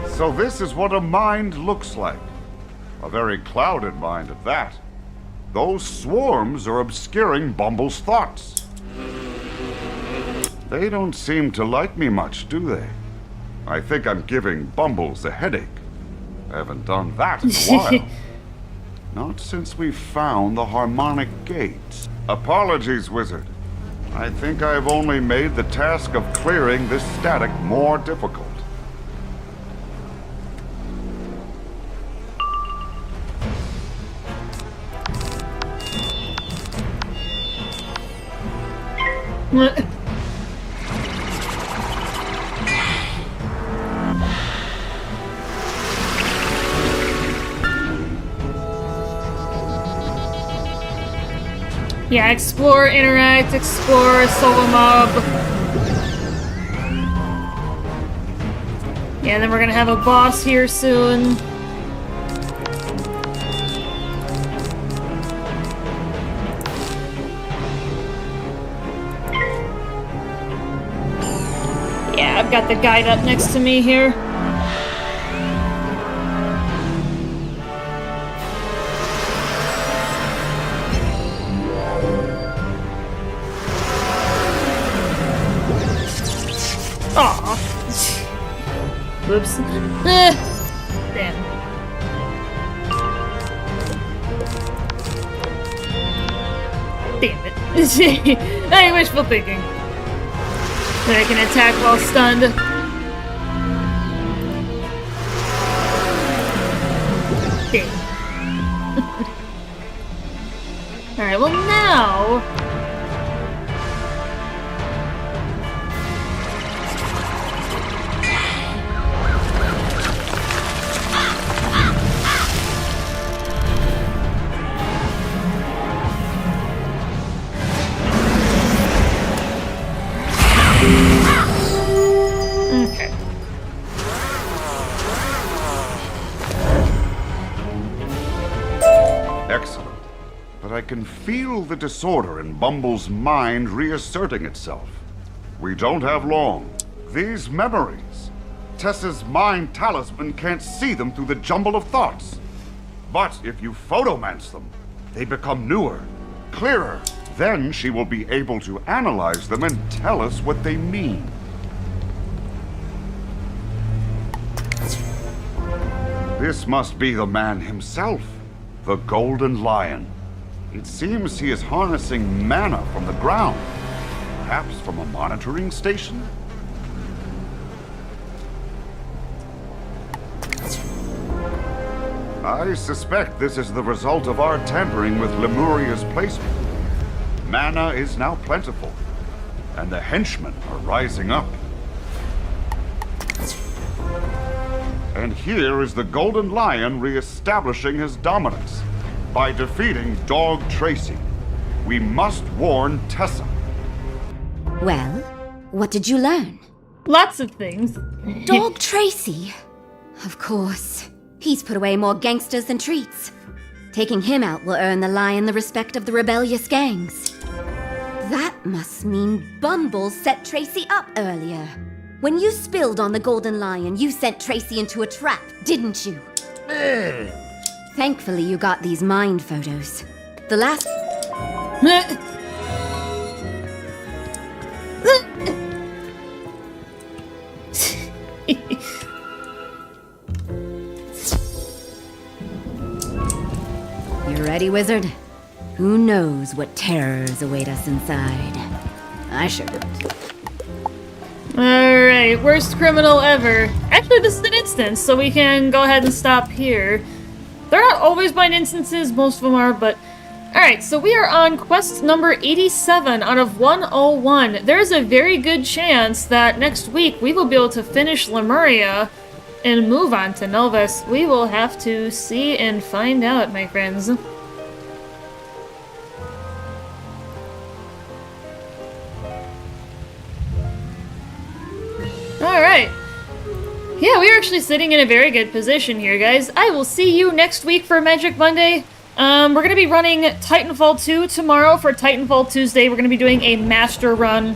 So this is what a mind looks like. A very clouded mind at that. Those swarms are obscuring Bumble's thoughts. They don't seem to like me much, do they? I think I'm giving Bumbles a headache. I haven't done that in a while. Not since we found the harmonic gate. Apologies, Wizard. I think I've only made the task of clearing this static more difficult. Yeah, explore, interact, explore, solo mob. Yeah, then we're gonna have a boss here soon. Yeah, I've got the guide up next to me here. Aw. Whoops. Damn. Damn it. Hey, wishful thinking. That I can attack while stunned. Damn. Alright, well now... Okay. Excellent. But I can feel the disorder in Bumble's mind reasserting itself. We don't have long. These memories. Tessa's mind talisman can't see them through the jumble of thoughts. But if you photomance them, they become newer, clearer. Then she will be able to analyze them and tell us what they mean. This must be the man himself, the Golden Lion. It seems he is harnessing mana from the ground, perhaps from a monitoring station? I suspect this is the result of our tampering with Lemuria's placement. Mana is now plentiful, and the henchmen are rising up. And here is the Golden Lion re-establishing his dominance by defeating Dog Tracy. We must warn Tessa. Well, what did you learn? Lots of things. Dog Tracy. Of course. He's put away more gangsters than treats. Taking him out will earn the Lion the respect of the rebellious gangs. That must mean Bumble set Tracy up earlier. When you spilled on the Golden Lion, you sent Tracy into a trap, didn't you? Thankfully, you got these mind photos. The last... You ready, Wizard? Who knows what terrors await us inside? I sure don't. Alright, worst criminal ever. Actually, this is an instance, so we can go ahead and stop here. They're not always blind instances, most of them are, but... Alright, so we are on quest number 87 out of 101. There's a very good chance that next week we will be able to finish Lemuria and move on to Novus. We will have to see and find out, my friends. Alright. Yeah, we are actually sitting in a very good position here, guys. I will see you next week for Magic Monday. We're going to be running Titanfall 2 tomorrow for Titanfall Tuesday. We're going to be doing a master run.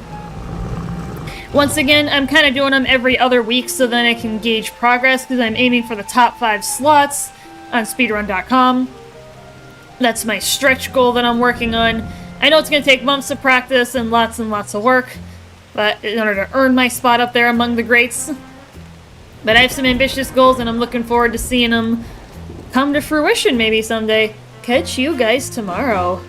Once again, I'm kind of doing them every other week so then I can gauge progress because I'm aiming for the top 5 slots on speedrun.com. That's my stretch goal that I'm working on. I know it's going to take months of practice and lots of work, but in order to earn my spot up there among the greats. But I have some ambitious goals and I'm looking forward to seeing them come to fruition maybe someday. Catch you guys tomorrow.